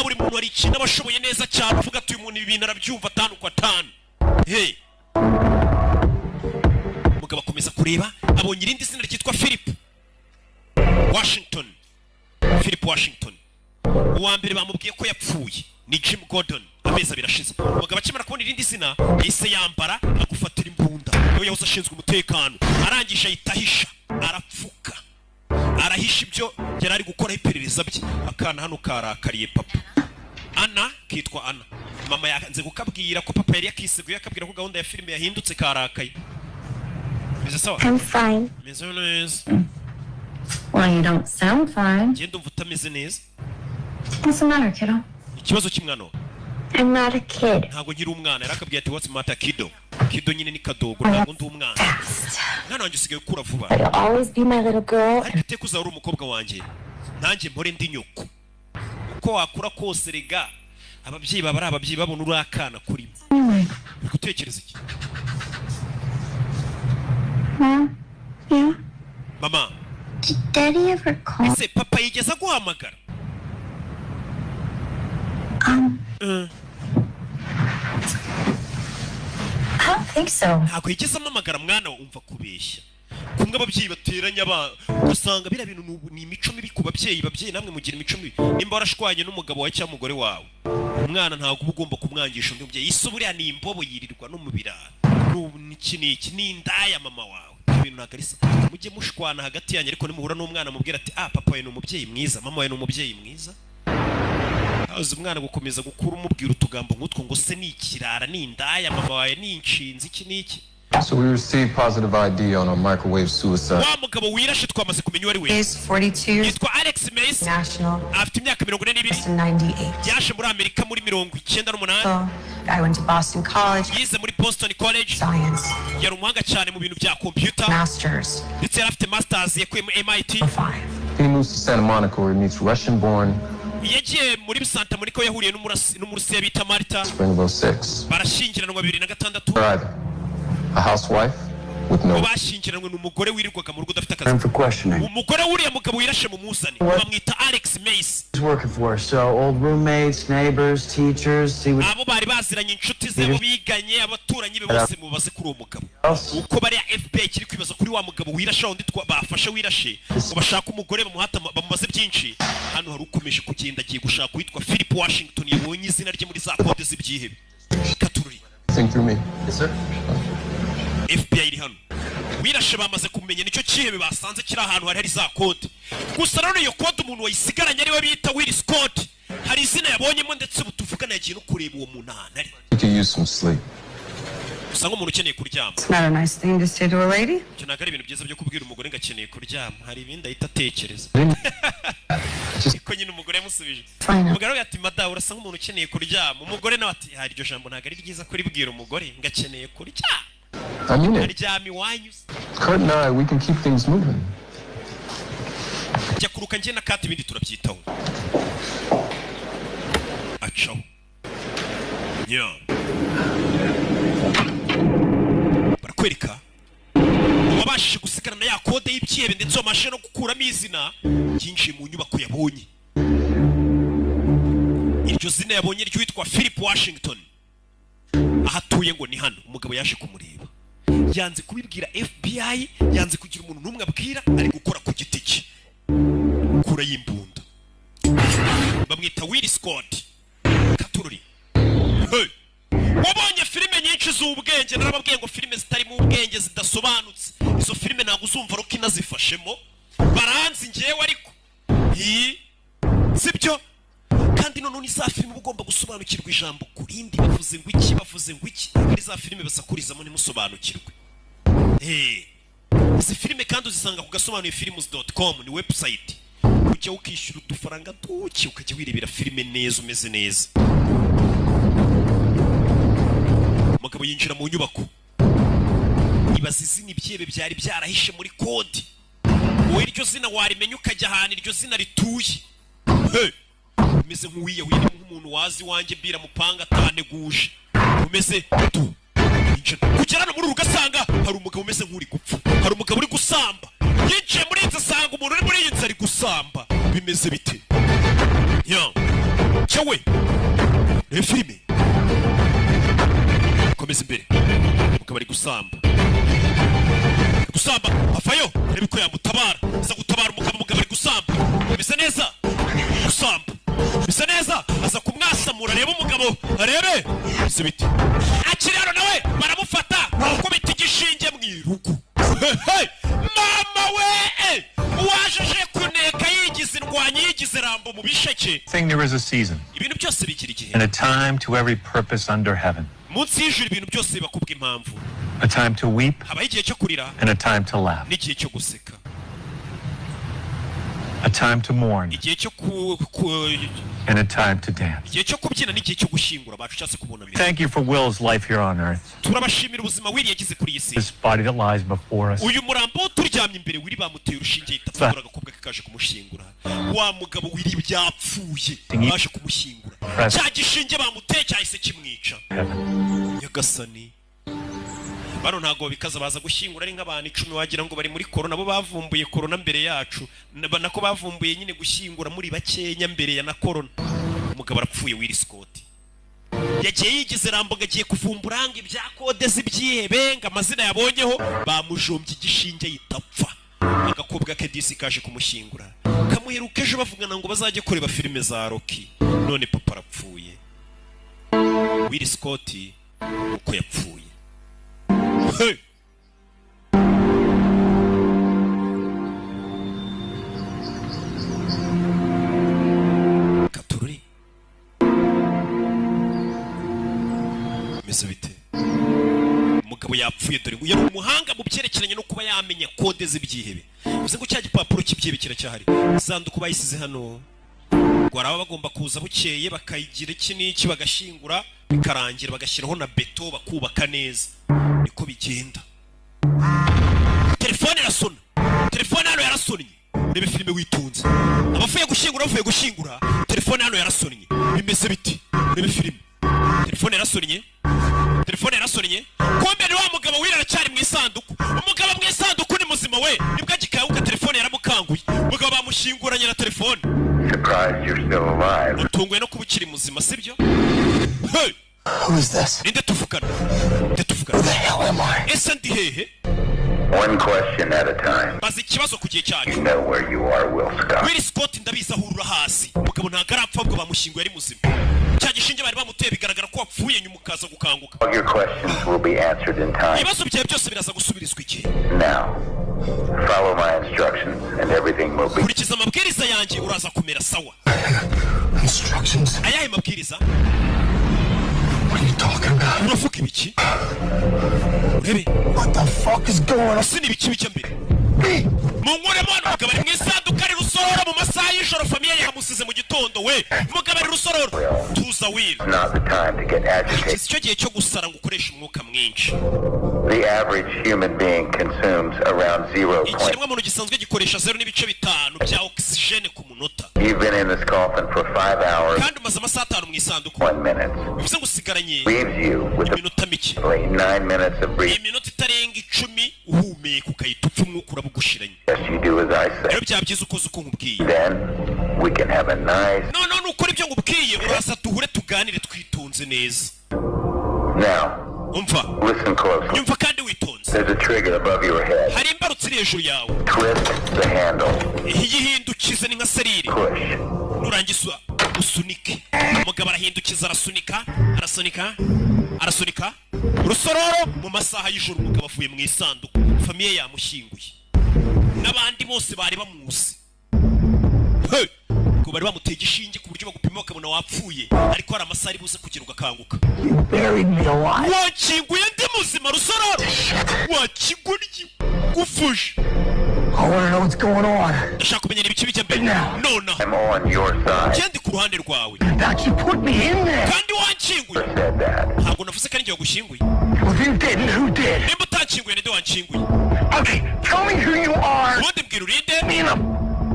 Buri muntu ari ikintu abashoboye neza cyane uvuga ati uyu muntu ibintu arabyumva 5 kwa 5. Umugabo akomeza kureba abonye irindi zina ryitwa Philip Washington. Philip Washington. Uwa mbere bamubwiye ko yapfuye ni Jim Gordon. Amezi abiri ashize. Umugabo akimara kubona irindi zina yahise yambara agufatira imbunda. Yo yahoze ashinzwe umutekano. Arangije ayitahisha. Arapfuka. Arahisha ibyo yari ari gukora iperereza bye. Akana hano karakariye papa. Ana kitwa Ana. Mama yanze gukabwira ko papa yari yakisiguye akabwira ko gahunda ya filime yahindutse karakaye. I'm fine. Miss Well, you don't sound fine. Ngenda umva utameze neza. What's the matter, kiddo? Ikibazo cy'umwana we. I'm not a kid. Ntabwo nkiri umwana, yarakabwiye ati what's the matter kiddo? Kiddo nyine ni kadogo, ntabwo ndi umwana. Mwana wanjye usigaye ukura vuba. You'll always be my little girl. Ariko iteka uzaba uri umukobwa wanjye. Nanjye mpore ndi nyoko. Uko wakura kose rega. Ababyeyi baba ari ababyeyi babona uri akana kurimo. Uri gutekereza iki? Yeah. Mama. Did Daddy ever call? Ese papa yigeze guhamagara? I don't think so. Ntabwo yigeze amamagara mwana umva kubeshya. Kumwe ababyeyi bateranya usanga bira bintu ni imico mibi ku babyeyi namwe mugira imico mibi. Nimba warashwanye n'umugabo wawe cyangwa umugore wawe. Umwana ntabwo uba ugomba kumwangisha undi mubyeyi. Ise buriya ni imbobo yirirwa no mu birara. N'iki ni indaya mama wawe. Ibintu ntabwo ari sawa. Mujye mushwana hagati yanyu ariko nimuhura n'umwana mubwira ati papa wawe ni umubyeyi mwiza, mama wawe ni umubyeyi mwiza. Azi umwana gukomeza gukura umubwira utugambo ngutwo ngo se ni ikirara ni indaya mama wawe ni inshinzi iki niki. So we received positive ID on a microwave suicide. Wa mugabo wirashe twamaze kumenya ari we. He's 42. Yitwa Alex Mace. National. Afite imyaka 42. 98. Yaje muri Amerika muri 98. So, I went to Boston College. Yize muri Boston College. Science. Yari umuhanga cyane mu bintu bya computer. Masters. Ndetse yari afite masters yakuye mu MIT. 5. He moves to Santa Monica where he meets Russian-born. Yagiye muri Santa Monica yahuriye n'umurusiya bita Marta. Springville 6. Barashyingiranwa 2006. A housewife with no. Bashyingiranwe n'umugore wirirwaga mu rugo udafite akazi. Time for questioning. Umugore wuriye mugabo wirashe mu muzane. Bamwita Alex Mace. He's working for us. So old roommates, neighbors, teachers. He would. Abo bari baziranye inshuti ze abo biganye abaturanyi be bose mubaze kuri uwo mugabo. Uko bari FBI kiri kwibaza kuri wa mugabo wirashe undi bafashe wirashe. Ubashaka umugore bamuhata bamubaze byinshi. Hano hari ukomeje kugenda agiye gushaka witwa Philip Washington yabonye izina rye muri za kode z'ibyihebe. Katururi. Think through me. Yes, sir. FBI iri hano. Wirashe bamaze kumenya nicyo cyihebe basanze kiri ahantu hari za kode. Gusa rero iyo kode umuntu wayisigaranye ari we bita Will Scott. Hari izina yabonyemo ndetse butuvugana yagiye no kureba uwo muntu ahantu ari. You can use some sleep. Usanga umuntu ukeneye kuryama. It's not a nice thing to say to a lady. Cyo ntabwo ari ibintu byiza byo kubwira umugore ngo akeneye kuryama. Hari ibindi ahita atekereza. Iko nyine umugore yamusubije. Umugore ati madamu urasa nk'umuntu ukeneye kuryama. Umugore nawe ati hari iryo jambo ntabwo ari ryiza kuribwira umugore ngo akeneye kuryama. I mean it. Aryama iwanyu. Kurt and I, we can keep things moving. Jya kuruka njye na Kate ibindi turabyitaho. Acaho. Yeah. Barakwereka wabashije gusigarana ya kode y'ibyihebe ndetse wamashije no gukuramo izina byinshi mu nyubako yabonye. Iryo zina yabonye ryitwa Philip Washington. Ahatuye ngo ni hano umugabo yaje kumureba. Yanze kubibwira FBI, yanze kugira umuntu n'umwe abwira, ari gukora ku giti cye. Kura y'imbunda. Bamwita Will Scott. Katururi. Hey. Wabonye filime nyinshi z'ubwenge narababwiye ngo filime zitarimo ubwenge zidasobanutse. Izo filime ntabwo uzumva ruko inazifashemo. Baranzi ngewe ariko. Sibyo? Kandi none ni za filime ugomba gusobanukirwa ijambo kurindi bavuze ngo iki. Ari za filime basakurizamo ntimusobanukirwe. Izi filime kandi uzisanga ku gasobanuyefilms.com ni website. Ujya ukishyura udufaranga duke ukajya wirebera filime neza umeze neza. Umugabo yinjira mu nyubako. Ibaza izina ibyihebe byari byarahishe muri kode. Wowe iryo zina warimenya ukajya ahantu iryo zina rituye. Umeze nk'uwiyahuye nk'umuntu wazi wanjye mbira mupanga ataneguje. Umeze tu. Kugera no muri ugasanga hari umugabo umeze nk'uri gupfa. Hari umugabo uri gusamba. Yinjiye muri inzu asanga umuntu uri muri inzu ari gusamba. Bimeze bite? Ya. Cyawe. Ni filime. Komeza imbere. Umugabo ari gusamba. Gusamba avayo reba ko yamutabara. Aza gutabara umugabo ari gusamba. Bimeze neza. Gusamba. Bisa neza aza kumwasamura reba umugabo arebe sibiti akiraro nawe baramufata bakubita igishinge mu irugu. Mama we wajeje kuneka yigize indwanyi yigize rambo mu bisheke. There is a season Ibintu byose bigira igihe. and a time to every purpose under heaven. Munsi y'ijuru ibintu byose bakubwa impamvu. A time to weep Habaho igihe cyo kurira and a time to laugh. n'igihe cyo guseka. A time to mourn. igihe cyo And a time to dance. igihe cyo kubyina n'igihe cyo gushyingura bashatse kubunamira. Thank you for Will's life here on earth. turabashimira ubuzima Will yagize kuri iyi si. This body that lies before us. uyu murambo turyamye imbere Will bamuteye urushinge yitapfura agakobwa kaje kumushyingura. wa mugabo Will byapfuye baje kumushyingura. cya gishinge bamuteye cyahise kimwica. Nyagasani bano ntago bikaza baza gushyingura ari nk'abantu 10 wagira ngo bari muri corona bo bavumbuye corona mbere yacu nako bavumbuye nyine gushyingura muri bakenya mbere ya na corona. umugabo arapfuye Will Scott yagiye yigize ramboga agiye kuvumbura ngo ibya kode z'ibyihebe ngo amazina yabonyeho bamujombye igishinge yitapfa. agakobwa ke disi kaje kumushyingura kamuheruka ejo bavugana ngo bazajye kureba filime za Rocky. none papa arapfuye. Will Scott uko yapfuye. Hey. Katururi meze bite? umugabo yapfuye dore yari umuhanga mu byerekeranye no kuba yamenya kode z'ibyihebe. bivuze ngo cya gipapuro cy'ibyihebe kiracyahari. isanduku bayisize hano ngo araba bagomba kuza bukeye bakayigira iki n'iki bagashyingura bikarangira bagashyiraho na beto bakubaka neza. niko bigenda. telefone irasona. telefone hano yarasonnye. urebe filime witunze. abavuye gushyingura telefone hano yarasonnye. bimeze biti. urebe filime. telefone yarasonnye. kumbe ni wa mugabo Will aracyari mu isanduku. umugabo mu isanduku ni muzima we. nibwo agikayuka telefone yaramukanguye. umugabo bamushyinguranye na telefone. Surprised you're still alive. utunguwe no kuba ukiri muzima sibyo? Hey! Who is this? Ninde tuvugana? Who the hell am I? ese ndi hehe? One question at a time. bazi ikibazo ku gihe cyacu. You know where you are, Will Scott. Will Scott ndabizi ahurura hasi. umugabo ntabwo arapfa ahubwo bamushyinguye ari muzima. cya gishinge bari bamuteye bigaragara ko wapfuye nyuma ukaza gukanguka. All your questions will be answered in time. ibibazo byawe byose biraza gusubirizwa igihe. Now, follow my instructions and everything will be... kurikiza amabwiriza yanjye uraza kumera sawa. Instructions? ayahe mabwiriza? What are you talking about? uravuga ibiki? urebe. What the fuck is going on? ese ni ibiki bijya mbere? munkuremo hano. umugabo ari mu isanduku ari rusororo mu masaha y'ijoro. famiye yamusize mu gitondo we. umugabo ari rusororo. tuza Will. Not the time to get agitated. icyo gihe cyo gusara ngo ukoreshe umwuka mwinshi. The average human being consumes around 0. ikiremwa muntu gisanzwe gikoresha 0.5 bya oxygene ku munota. You've been in this coffin for 5 hours. kandi umaze amasaha 5 mu isanduku. 1 minute. bivuze ngo usigaranye Leaves you with iminota mike. 9 minutes of breathing. iminota itarenga 10 uhumeka ukahita upfa umwuka urabugushiranye. Yes, you do as I say. rero byabyiza ukoze uko nkubwiye. Then we can have a nice... none nukora ibyo ngubwiye uraza duhure tuganire twitonze neza. Now, umva. listen closely. nyumva kandi witonze. There's a trigger above your head. hari imbarutso iri hejuru yawe. Twist the handle. iyihindukize ni nka serire. Push. nurangiza usunike. umugabo arahindukiza arasunika rusororo. mu masaha y'ijoro umugabo avuye mu isanduku. famiye yamushyinguye n'abandi bose bari bamuzi. ngo bari bamuteye igishinge ku buryo bagupima bakabona wapfuye. ariko hari amasaha ari buze kugira ugakanguka. wakinguye ndi muzima rusororo. wakigoryi gufushe. I want to know what's going on. ndashaka kumenya ibiki bijya mbere. nona I'm on your side. kandi ku ruhande rwawe. That you put me in there. kandi wankinguye. Said that. ntabwo navuze ko ari njye wagushyinguye. Well, if you didn't, who did? nimba utanshyinguye ninde wanshyinguye? Okay, tell me who you are. ubundi mbwira urinde. Me in a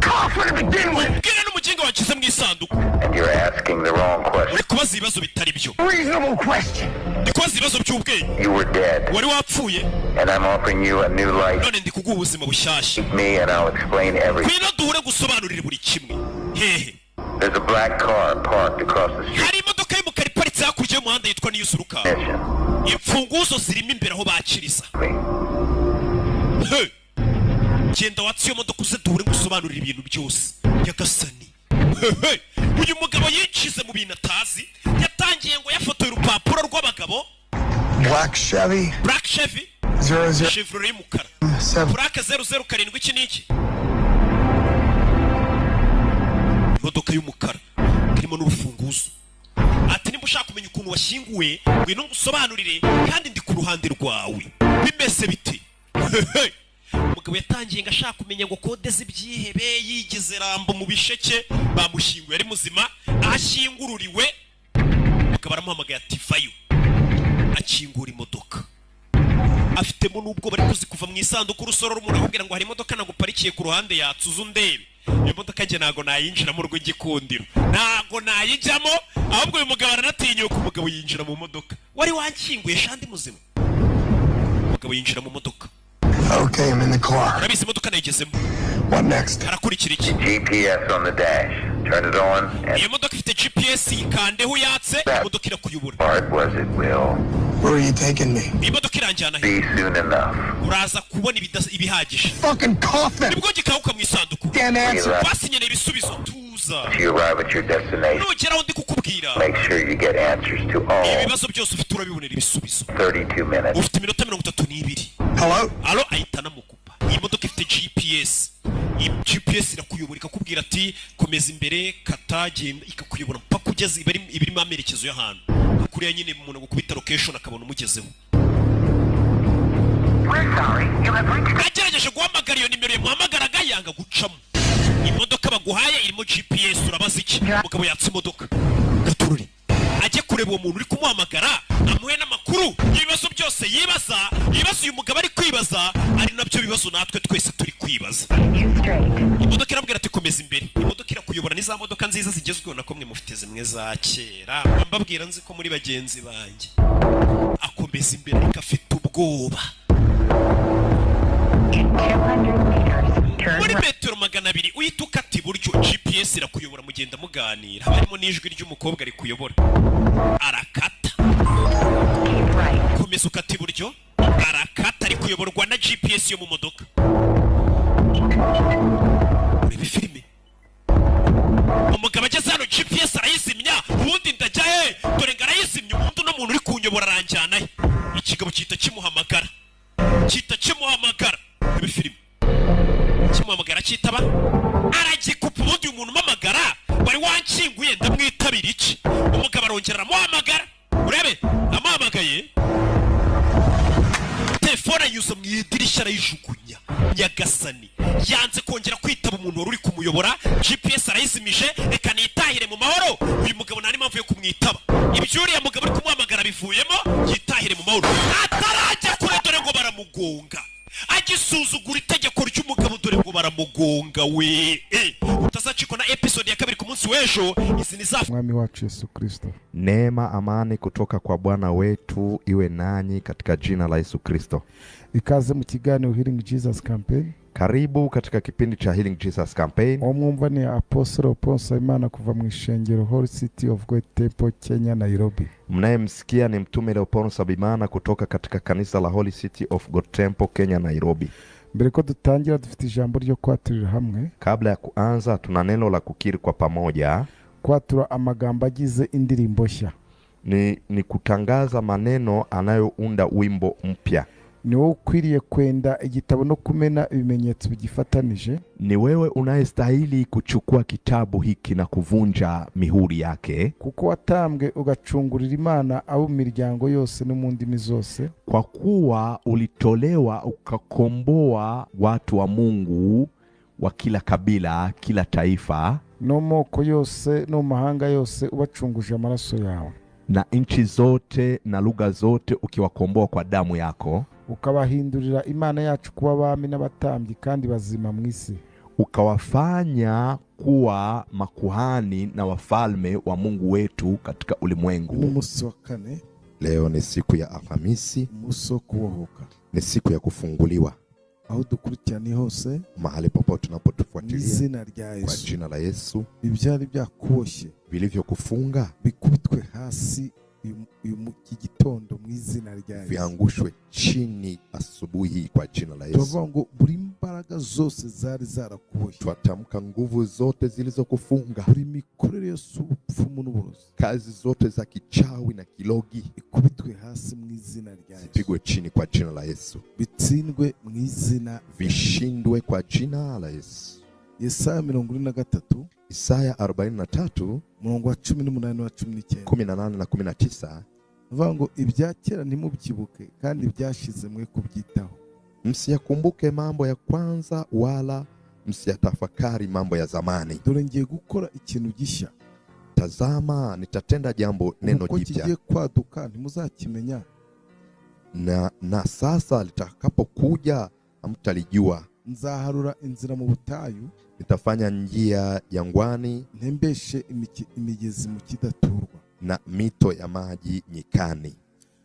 coffin to begin with. mbwira n'umuginga wakize mu isanduku. And you're asking the wrong question. uri kubaza ibibazo bitari byo. Reasonable question. ndi kubaza ibibazo by'ubwenge. You were dead. wari wapfuye. And I'm offering you a new life. none ndi kuguha ubuzima bushyashya. Meet me and I'll explain everything. ngwino duhure gusobanurira buri kimwe. hehe. There's a black car parked across the street. hari imodoka y'umukara iparitse hakurya y'umuhanda yitwa niyusuruka. Mission. imfunguzo zirimo imbere aho bakiriza. genda watse iyo modoka uze duhure gusobanurira ibintu byose. nyagasani. uyu mugabo yinjize mu bintu atazi. yatangiye ngo yafotoye urupapuro rw'abagabo. Black Chevy. Black Chevy. 00. Chevrolet y'umukara. 7. Black 007 iki niki. imodoka y'umukara irimo n'urufunguzo. ati nimba ushaka kumenya ukuntu washyinguwe ngwino ngusobanurire kandi ndi ku ruhande rwawe. bimeze bite? umugabo yatangiye ngashaka kumenya ngo kode z'ibyihebe, yigize rambo mu bisheke, bamushyinguye ari muzima, ashyingururiwe akaba aramuhamagaye ati vayo. Akingura imodoka, afitemo n'ubwo bari kuzi kuva mu isanduku rusoro rumuntu akubwira ngo hari imodoka naguparikiye ku ruhande yatsuza undebe. Iyo modoka nge ntago nayinjira mu rugo igikundiro, ntago nayijyamo, ahubwo uyu mugabo aranatinyuka. Umugabo yinjira mu modoka, wari wankinguye shandi muzima. Umugabo yinjira mu modoka. Okay, I'm in the car. Nabise imodoka nayigezemo. What next? Arakurikira iki? GPS on the dash. Turn it on. Iyo modoka ifite GPS, ikandeho yatse, imodoka irakuyobora. Hard was it, Will? Where are you taking me? Imodoka iranjyana he? Be soon enough. Uraza kubona ibihagije. Fucking coffin! Nibwo gikawuka mu isanduku. Damn answer! Basinyene ibisubizo. Tuza. You arrive at your destination. Nugeraho ndi kukubwira. Make sure you get answers to all. Ibibazo byose ufite urabibonera ibisubizo. 32 minutes. Ufite iminota 32. Hello? Alo, ahita namukupa. Iyi modoka ifite GPS. Iyi GPS irakuyobora ikakubwira ati komeza imbere, kata, genda, ikakuyobora mpaka ugeze ibirimo amerekezo y'ahantu. Kuriya nyine umuntu gukubita location akabona umugezeho. Agerageje guhamagara iyo nimero yamuhamagaraga yanga gucamo. Imodoka baguhaye irimo GPS, urabaza iki? Umugabo yatse imodoka. Gatururi ajye kureba uwo muntu uri kumuhamagara, amuhe n'amakuru ibibazo byose yibaza. Ibibazo uyu mugabo ari kwibaza ari nabyo bibazo natwe twese turi kwibaza. Imodoka irabwira ati komeza imbere. Imodoka irakuyobora n'iza modoka nziza zigezweho na komwe mufite zimwe za kera. Mbabwira nzi ko muri bagenzi banjye. Akomeza imbere ariko afite ubwoba. Muri metero 200 uhita ukata iburyo, GPS irakuyobora mugenda muganira. Harimo n'ijwi ry'umukobwa ari kuyobora. Arakata. Komeza ukata iburyo. Arakata ari kuyoborwa na GPS yo mu modoka. Urebe filime. Umugabo ageze hano GPS arayizimya, ubundi ndajya he? Dore ngarayizimya, ubundi no muntu uri kunyobora aranjyana he. Ikigabo cyita kimuhamagara. Urebe filime. Kimuhamagara cyitaba. Aragikupa, ubundi uyu muntu umamagara wari wankinguye ndamwitabira iki? Umugabo arongera amuhamagara. Urebe, amuhamagaye. Telefone yuza mu idirishya arayijugunya. Nyagasani yanze kongera kwitaba umuntu wari uri kumuyobora. GPS arayizimije, reka nitahire mu mahoro. Uyu mugabo nta n'impamvu yo kumwitaba. Ibyo uriya mugabo uri kumuhamagara bivuyemo, yitahire mu mahoro. Atarajya kure dore ngo baramugonga. Agisuzugura itegeko ry'umugabo dore ngo baramugonga we. Utazacikwa na episode ya 2 ku munsi w'ejo. Izi ni za Mwami wacu Yesu Kristo. Neema, amani kutoka kwa Bwana wetu iwe nanyi katika jina la Yesu Kristo. Ikaze mu kiganiro Healing Jesus Campaign. Karibu katika kipindi cha Healing Jesus Campaign. Omwumva ni Apostle Ponsa Imana kuva mu ishengero Holy City of God Temple, Kenya, Nairobi. Mnayemsikia ni mtume Leopold Sabimana kutoka katika kanisa la Holy City of God Temple, Kenya, Nairobi. Mbere ko dutangira dufite ijambo ryo kwaturira hamwe. Kabla ya kuanza tuna neno la kukiri kwa pamoja. Kwatura amagambo agize indirimbo nshya. Ni kutangaza maneno anayounda wimbo mpya. Ni wewe ukwiriye kwenda igitabo no kumena ibimenyetso bigifatanije. Ni wewe unayestahili kuchukua kitabu hiki na kuvunja mihuri yake. Kuko watambwe ugacungurira Imana abo miryango yose no mu ndimi zose. Kwa kuwa ulitolewa ukakomboa watu wa Mungu wa kila kabila, kila taifa, no moko yose no mahanga yose ubacunguje amaraso yawe. Na nchi zote na lugha zote ukiwakomboa kwa damu yako. Ukabahindurira Imana yacu kuba abami n'abatambyi kandi bazima mu isi. Ukawafanya kuwa makuhani na wafalme wa Mungu wetu katika ulimwengu. Umunsi wa kane. Leo ni siku ya Alhamisi. Umunsi wo kubohoka. Ni siku ya kufunguliwa. Aho dukurikirana hose, mahali popote tunapotufuatilia, kwa jina la Yesu, ibyari byakuboshye vilivyokufunga bikubitwe hasi igitondo mu izina rya Yesu, viangushwe chini asubuhi kwa jina la Yesu. Tuvuga buri imbaraga zose zari zarakuboshye, twatamka nguvu zote zilizokufunga, buri mikorere yose ubupfumu n'uburozi, kazi zote za kichawi na kilogi ikubitwe hasi mu izina rya Yesu, zipigwe chini kwa jina la Yesu, bitsindwe mu izina, vishindwe kwa jina la Yesu. Yesaya 43, Isaya 43 murongo wa 18 na 19, 18 na 19, vuga ngo ibyakera ntimubyibuke kandi byashize mwe kubyitaho. Msiyakumbuke mambo ya kwanza wala msiyatafakari mambo ya zamani. Dore ngiye gukora ikintu gishya. Tazama nitatenda jambo neno Uko jipya. kigiye kwaduka ntimuzakimenya. Na sasa litakapokuja hamtalijua. Nzaharura inzira mu butayu. Nitafanya njia jangwani. Ntembeshe imigezi mu kidaturwa. Na mito ya maji nyikani.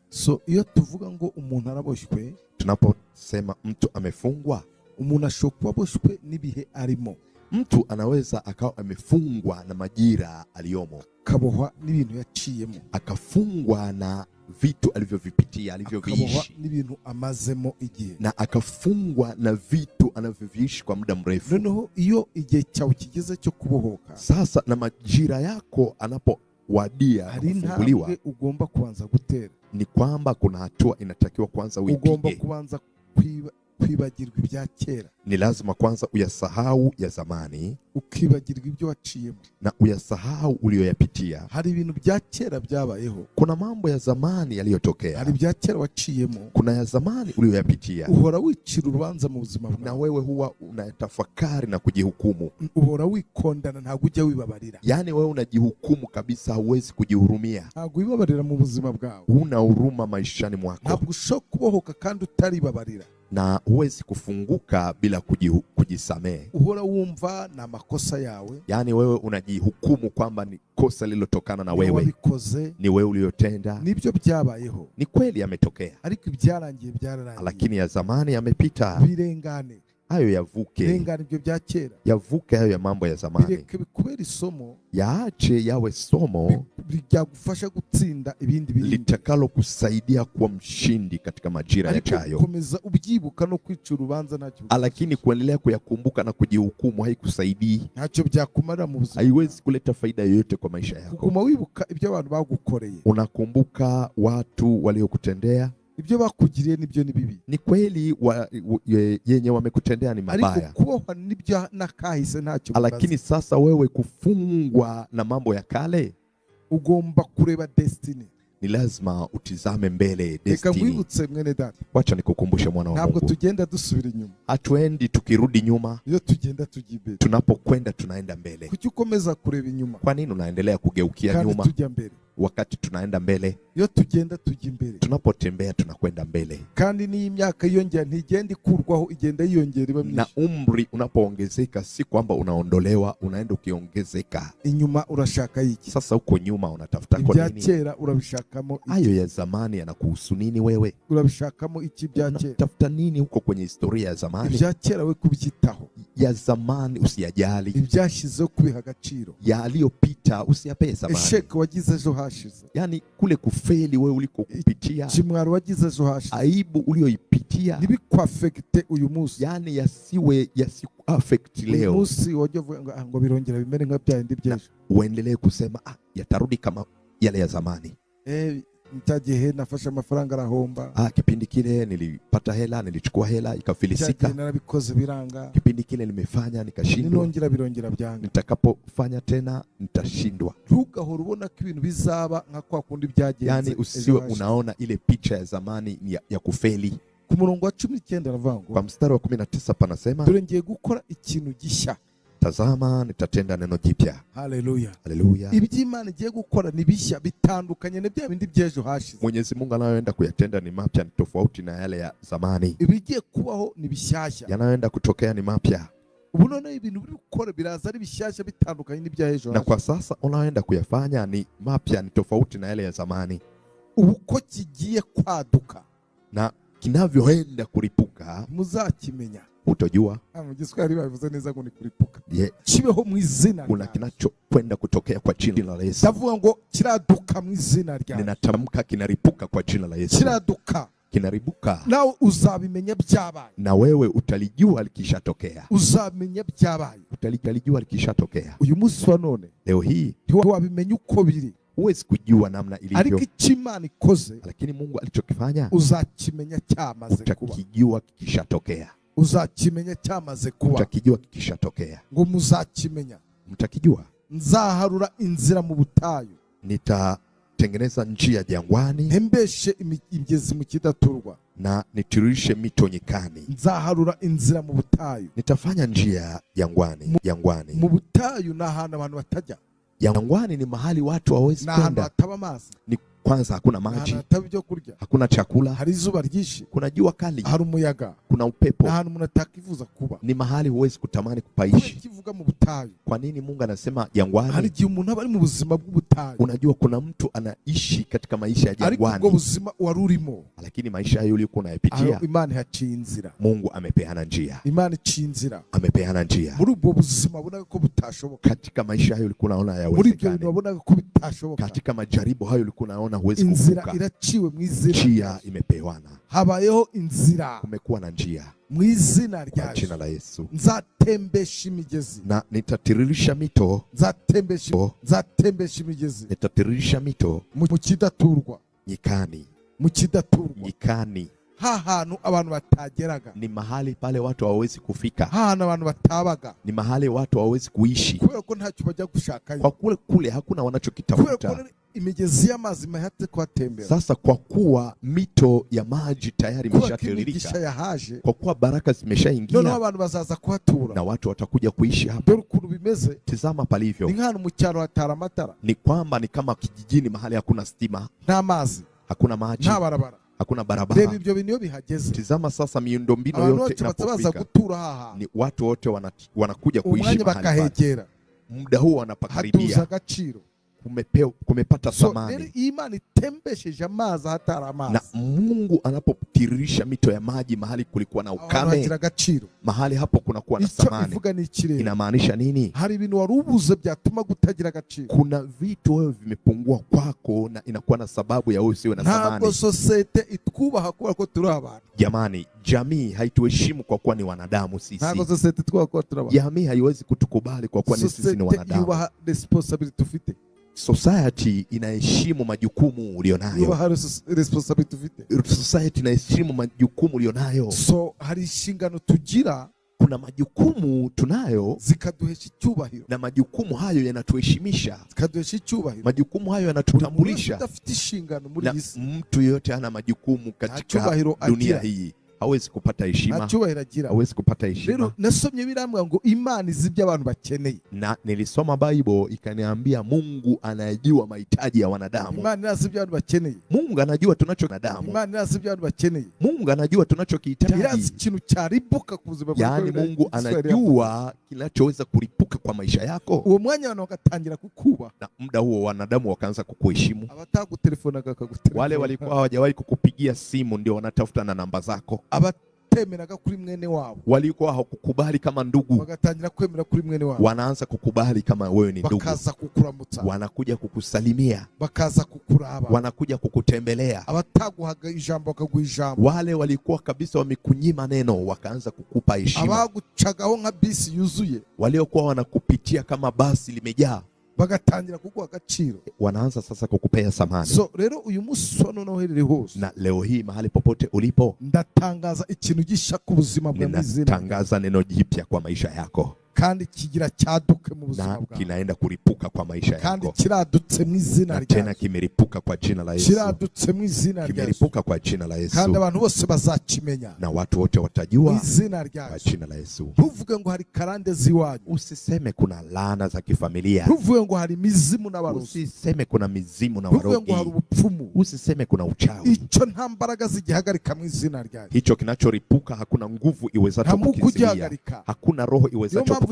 So iyo tuvuga ngo umuntu araboshywe, tunaposema mtu amefungwa, umuntu ashobora kuboshwe n'ibihe arimo. Mtu anaweza akawa amefungwa na majira aliyomo, akabohwa n'ibintu yaciyemo, akafungwa na vitu alivyovipitia, alivyoviishi, akabohwa n'ibintu amazemo igihe, na akafungwa na vitu anavyoviishi kwa muda mrefu. Noneho iyo igihe cyawe kigeze cyo kubohoka, sasa na majira yako anapowadia kufunguliwa, ugomba kuanza gutera. Ni kwamba kuna hatua inatakiwa kwanza uipige. Ugomba kuanza kwibagirwa ibya kera. Ni lazima kwanza uyasahau ya zamani, ukibagirwa ibyo waciyemo, na uyasahau uliyoyapitia. Hari ibintu bya kera byabayeho. Kuna mambo ya zamani yaliyotokea. Hari bya kera waciyemo. Kuna ya zamani uliyoyapitia. Uhora wicira urubanza mu buzima bwawe. Na wewe huwa unatafakari na kujihukumu. Uhora wikondana, ntabwo ujya wibabarira. Yani wewe unajihukumu kabisa, huwezi kujihurumia. Ntabwo wibabarira mu buzima bwawe. Huna huruma maishani mwako. Ntabwo ushobora kubohoka kandi utaribabarira. Na huwezi kufunguka bila kujisamehe. Uhora wumva na makosa yawe. Yani wewe unajihukumu kwamba ni kosa lililotokana na wewe. Ni wewe uliyotenda. Nibyo byabayeho. Ni kweli yametokea. Ariko ibyarangiye byararangiye. Lakini ya zamani yamepita. Birengane. Hayo yavuke. Birengane ibyo bya kera. Yavuke hayo ya mambo ya zamani. Bireke bikubera isomo. Yaache yawe somo. Byagufasha gutsinda ibindi bintu. Litakalo kusaidia kuwa mshindi katika majira yajayo. Komeza ubyibuka no kwica urubanza ntacyo. Lakini kuendelea kuyakumbuka na kujihukumu haikusaidii. Ntacyo byakumara mu buzima. Haiwezi kuleta faida yoyote kwa maisha yako. Kuguma wibuka ibyo abantu bagukoreye. Unakumbuka watu waliokutendea. Ibyo bakugiriye nibyo ni bibi. Ni kweli yenye wamekutendea ni mabaya. Ariko kubohwa nibyo nakahise ntacyo. Lakini sasa wewe kufungwa na mambo ya kale, ugomba kureba destiny. Ni lazima utizame mbele destiny. Eka wibutse mwene data. Wacha nikukumbushe mwana wa Mungu. Ntabwo tugenda dusubira inyuma. Hatuendi tukirudi nyuma. Iyo tugenda tujimbere. Tunapokwenda tunaenda mbele. Kuki ukomeza kureba inyuma? Kwa nini unaendelea kugeukia kandi nyuma? Tujya mbele. Wakati tunaenda mbele. Iyo tugenda tujya imbere. Tunapotembea tunakwenda mbele. Kandi ni imyaka yiyongera, ntigenda ikurwaho, igenda yiyongera iba myinshi. Na umri unapoongezeka si kwamba unaondolewa, unaenda ukiongezeka. Inyuma urashaka iki? Sasa huko nyuma unatafuta kwa nini? Ibya kera urabishakamo iki? Hayo ya zamani yanakuhusu nini wewe? Urabishakamo iki bya kera? Unatafuta nini huko kwenye historia ya zamani? Ibya kera we kubyitaho. Ya zamani usiyajali. Ibyashizeho kubiha agaciro. Yaliyopita usiyapee zamani. Esheke wagize ejo hashize. Yani kule kufeli wewe uliko kupitia. Kimwaro wagize ejo hashize. Aibu ulioipitia. Nibikuafekte uyu munsi. Yani yasiku-affect leo. Uyu munsi wajya uvuga ngo birongera bimere nka byandi by'ejo. Uendelee kusema yatarudi kama yale ya zamani. Mtagihe nafasha amafaranga arahomba. Kipindi kile nilipata hela, nilichukua hela ikafilisika. Narabikoze biranga. Kipindi kile nimefanya nikashindwa. Ninongera birongera byanga. Nitakapofanya tena nitashindwa. Ntugahora ubona ko ibintu bizaba nka kwa kundi byagenze. Yani usiwe unaona ile picha ya zamani ya kufeli. Ku murongo wa 19 aravango. Kwa mstari wa 19 panasema, dore ngiye gukora ikintu gishya. Tazama nitatenda neno jipya. Haleluya. Haleluya. Iby'Imana igiye gukora ni bishya, bitandukanye na bya bindi by'ejo hashize. Mwenyezi Mungu anayoenda kuyatenda ni mapya, ni tofauti na yale ya zamani. Ibigiye kubaho ni bishyashya. Yanayoenda kutokea ni mapya. Ubu none ibintu biri gukora biraza ari bishyashya, bitandukanye n'ibya ejo. Na kwa sasa unayoenda kuyafanya ni mapya, ni tofauti na yale ya zamani. Uko kigiye kwaduka na kinavyoenda kuripuka muzakimenya. Utojua. Mu Giswahili bavuze neza ngo ni kuripuka. Kibeho mu izina. Kuna kinachokwenda kutokea kwa jina la Yesu. Ndavuga ngo kiraduka mu izina ryawe. Ninatamka kinaripuka kwa jina la Yesu. Kiraduka. Kinaribuka. Nawe uzabimenya byabaye. Na wewe utalijua likishatokea. Uzamenya byabaye. Utalijua likishatokea. Uyu munsi wa none. Leo hii. Wabimenya uko biri. Huwezi kujua namna ilivyo. Ariko Imana ikoze. Lakini Mungu alichokifanya. Uzakimenya cyamaze kuba. Utakijua kikishatokea. Uzakimenya cyamaze kuba. Utakijua kikishatokea. Ngo muzakimenya. Mtakijua. Nzaharura inzira mu butayu. nitatengeneza njia jangwani, ntembeshe imigezi mu kidaturwa, na nitiririshe mito nyikani. Nzaharura inzira mu butayu. Nitafanya njia jangwani. Mu butayu na ahantu abantu batajya. Jangwani ni mahali watu hawezi kwenda. Na ahantu hataba amazi. Ni kwanza hakuna maji, hakuna chakula, hari izuba ryinshi, kuna jua kali, hari umuyaga, kuna upepo, na ahantu umuntu atakifuza kuba. Ni mahali huwezi kutamani kupaishi. Kivuga mu butayu. Kwa nini Mungu anasema jangwani? Hari igihe umuntu aba ari mu buzima bw'ubutayu. Unajua kuna mtu anaishi katika maisha ya jangwani. Ariko buzima warurimo. Lakini maisha hayo ulikuwa unayapitia, Imana yaciye inzira. Mungu amepeana njia. Imana iciye inzira. Amepeana njia. Muri ubwo buzima ubona ko butashoboka. Katika maisha hayo ulikuwa unaona hayawezekani. Muri ibyo bintu ubona ko bitashoboka. Katika majaribu hayo ulikuwa unaona huwezi kuvuka. Iraciwe mu izina. Njia imepewana. Habayeho inzira. Kumekuwa na njia. Mu izina rya Kwa jina la Yesu. Nzatembesha imigezi. Na nitatiririsha mito. Nzatembesha imigezi. Nitatiririsha mito. Mu kidaturwa. Nyikani. Mu kidaturwa. Nyikani. Hantu abantu batageraga. Ni mahali pale watu hawawezi kufika. Hantu abantu batabaga. Ni mahali watu hawawezi kuishi. Kubera ko ntacyo bajya gushakayo. Kwa kule hakuna wanachokitafuta. Kubera ko imigezi y'amazi mahate kuhatembera. Sasa kwa kuwa mito ya maji tayari imeshatiririka, kwa kuwa baraka zimeshaingia, ndio abantu bazaza kuhatura, na watu watakuja kuishi hapa. Dore ukuntu bimeze. Tazama palivyo. Ni nk'ahantu mu cyaro hatara amatara. Ni kwamba ni kama kijijini mahali hakuna stima, nta mazi, hakuna maji, nta barabara, hakuna barabara. Reba ibyo bintu bihageze. Tazama sasa miundombinu yote inapofika, ni watu wote wanakuja kuishi mahali pale. Muda huo wanapakaribia, kumepata thamani. Imani itembesheje amazi hatari amazi. Na Mungu anapotiririsha mito ya maji mahali kulikuwa na ukame, mahali hapo kunakuwa na thamani. Inamaanisha nini? Hari ibintu warubuze byatuma gutagira agaciro. Kuna vitu wewe vimepungua kwako na inakuwa na sababu ya wewe usiwe na thamani. Ntabwo societe itwubaha kuba ko turi abantu. Jamani, jamii haituheshimu kwa kuwa ni wanadamu sisi. Ntabwo societe itwubaha kwa turi abantu. Jamii haiwezi kutukubali kwa kuwa sisi ni wanadamu. Yubaha responsibility tufite. Society inaheshimu majukumu ulionayo. Society inaheshimu majukumu ulionayo. So hari inshingano tugira, kuna majukumu tunayo zikaduhesha icyubahiro, na majukumu hayo yanatuheshimisha, zikaduhesha icyubahiro. Majukumu hayo yanatutambulisha. Udafite inshingano muri isi, mtu yote ana majukumu katika dunia hii, hawezi kupata heshima, hawezi kupata heshima. Rero nasomye birambwa ngo Imana izibye abantu bakeneye. Na nilisoma Bible ikaniambia Mungu anajua mahitaji ya wanadamu. Imana izibye abantu bakeneye. Mungu anajua tunachokihitaji. Imana izibye abantu bakeneye. Mungu anajua tunachokihitaji. Irazi ikintu cyaribuka ku buzima bwawe. Yaani Mungu anajua kinachoweza kuripuka kwa maisha yako. Uwo mwanya abantu bakatangira kukuba. Na muda huo wanadamu wakaanza kukuheshimu. Abatagutelefona akagutelefona. Wale walikuwa hawajawahi kukupigia simu ndio wanatafuta na namba zako. Abatemeraga kuri mwene wabo, walikuwa hawakukubali kama ndugu, wagatangira kwemera kuri mwene wabo, wanaanza kukubali kama wewe ni ndugu, bakaza kukuramutsa, wanakuja kukusalimia, bakaza kukuraba, wanakuja kukutembelea. Abataguhaga ijambo bakaguha ijambo. Wale walikuwa kabisa wamekunyima neno wakaanza kukupa heshima. Abagucagaho nka bisi yuzuye, waliokuwa wanakupitia kama basi limejaa, bagatangira kuguha agaciro, wanaanza sasa kukupea thamani. So rero uyu munsi noneho uherereye hose, na leo hii mahali popote ulipo, ndatangaza ikintu gisha ku buzima bwawe. Ninatangaza neno jipya kwa maisha yako, kandi kigira cyaduke mu buzima bwawe, kinaenda kuripuka kwa maisha yako, kandi kiradutse mu izina rya Yesu, tena kimeripuka kwa jina la Yesu, kiradutse mu izina rya Yesu, kimeripuka kwa jina la Yesu, kandi abantu bose bazakimenya, na watu wote watajua mu izina rya Yesu, kwa jina la Yesu. Ntuvuge ngo hari karande ziwanyu, usiseme kuna laana za kifamilia, ntuvuge ngo hari mizimu na barozi, usiseme kuna mizimu na warogi, ntuvuge ngo hari ubupfumu, usiseme kuna uchawi. Icyo nta mbaraga zigihagarika mu izina rya Yesu, hicho kinachoripuka hakuna nguvu iwezacho kukizuia, hakuna roho iwezacho kukizuia.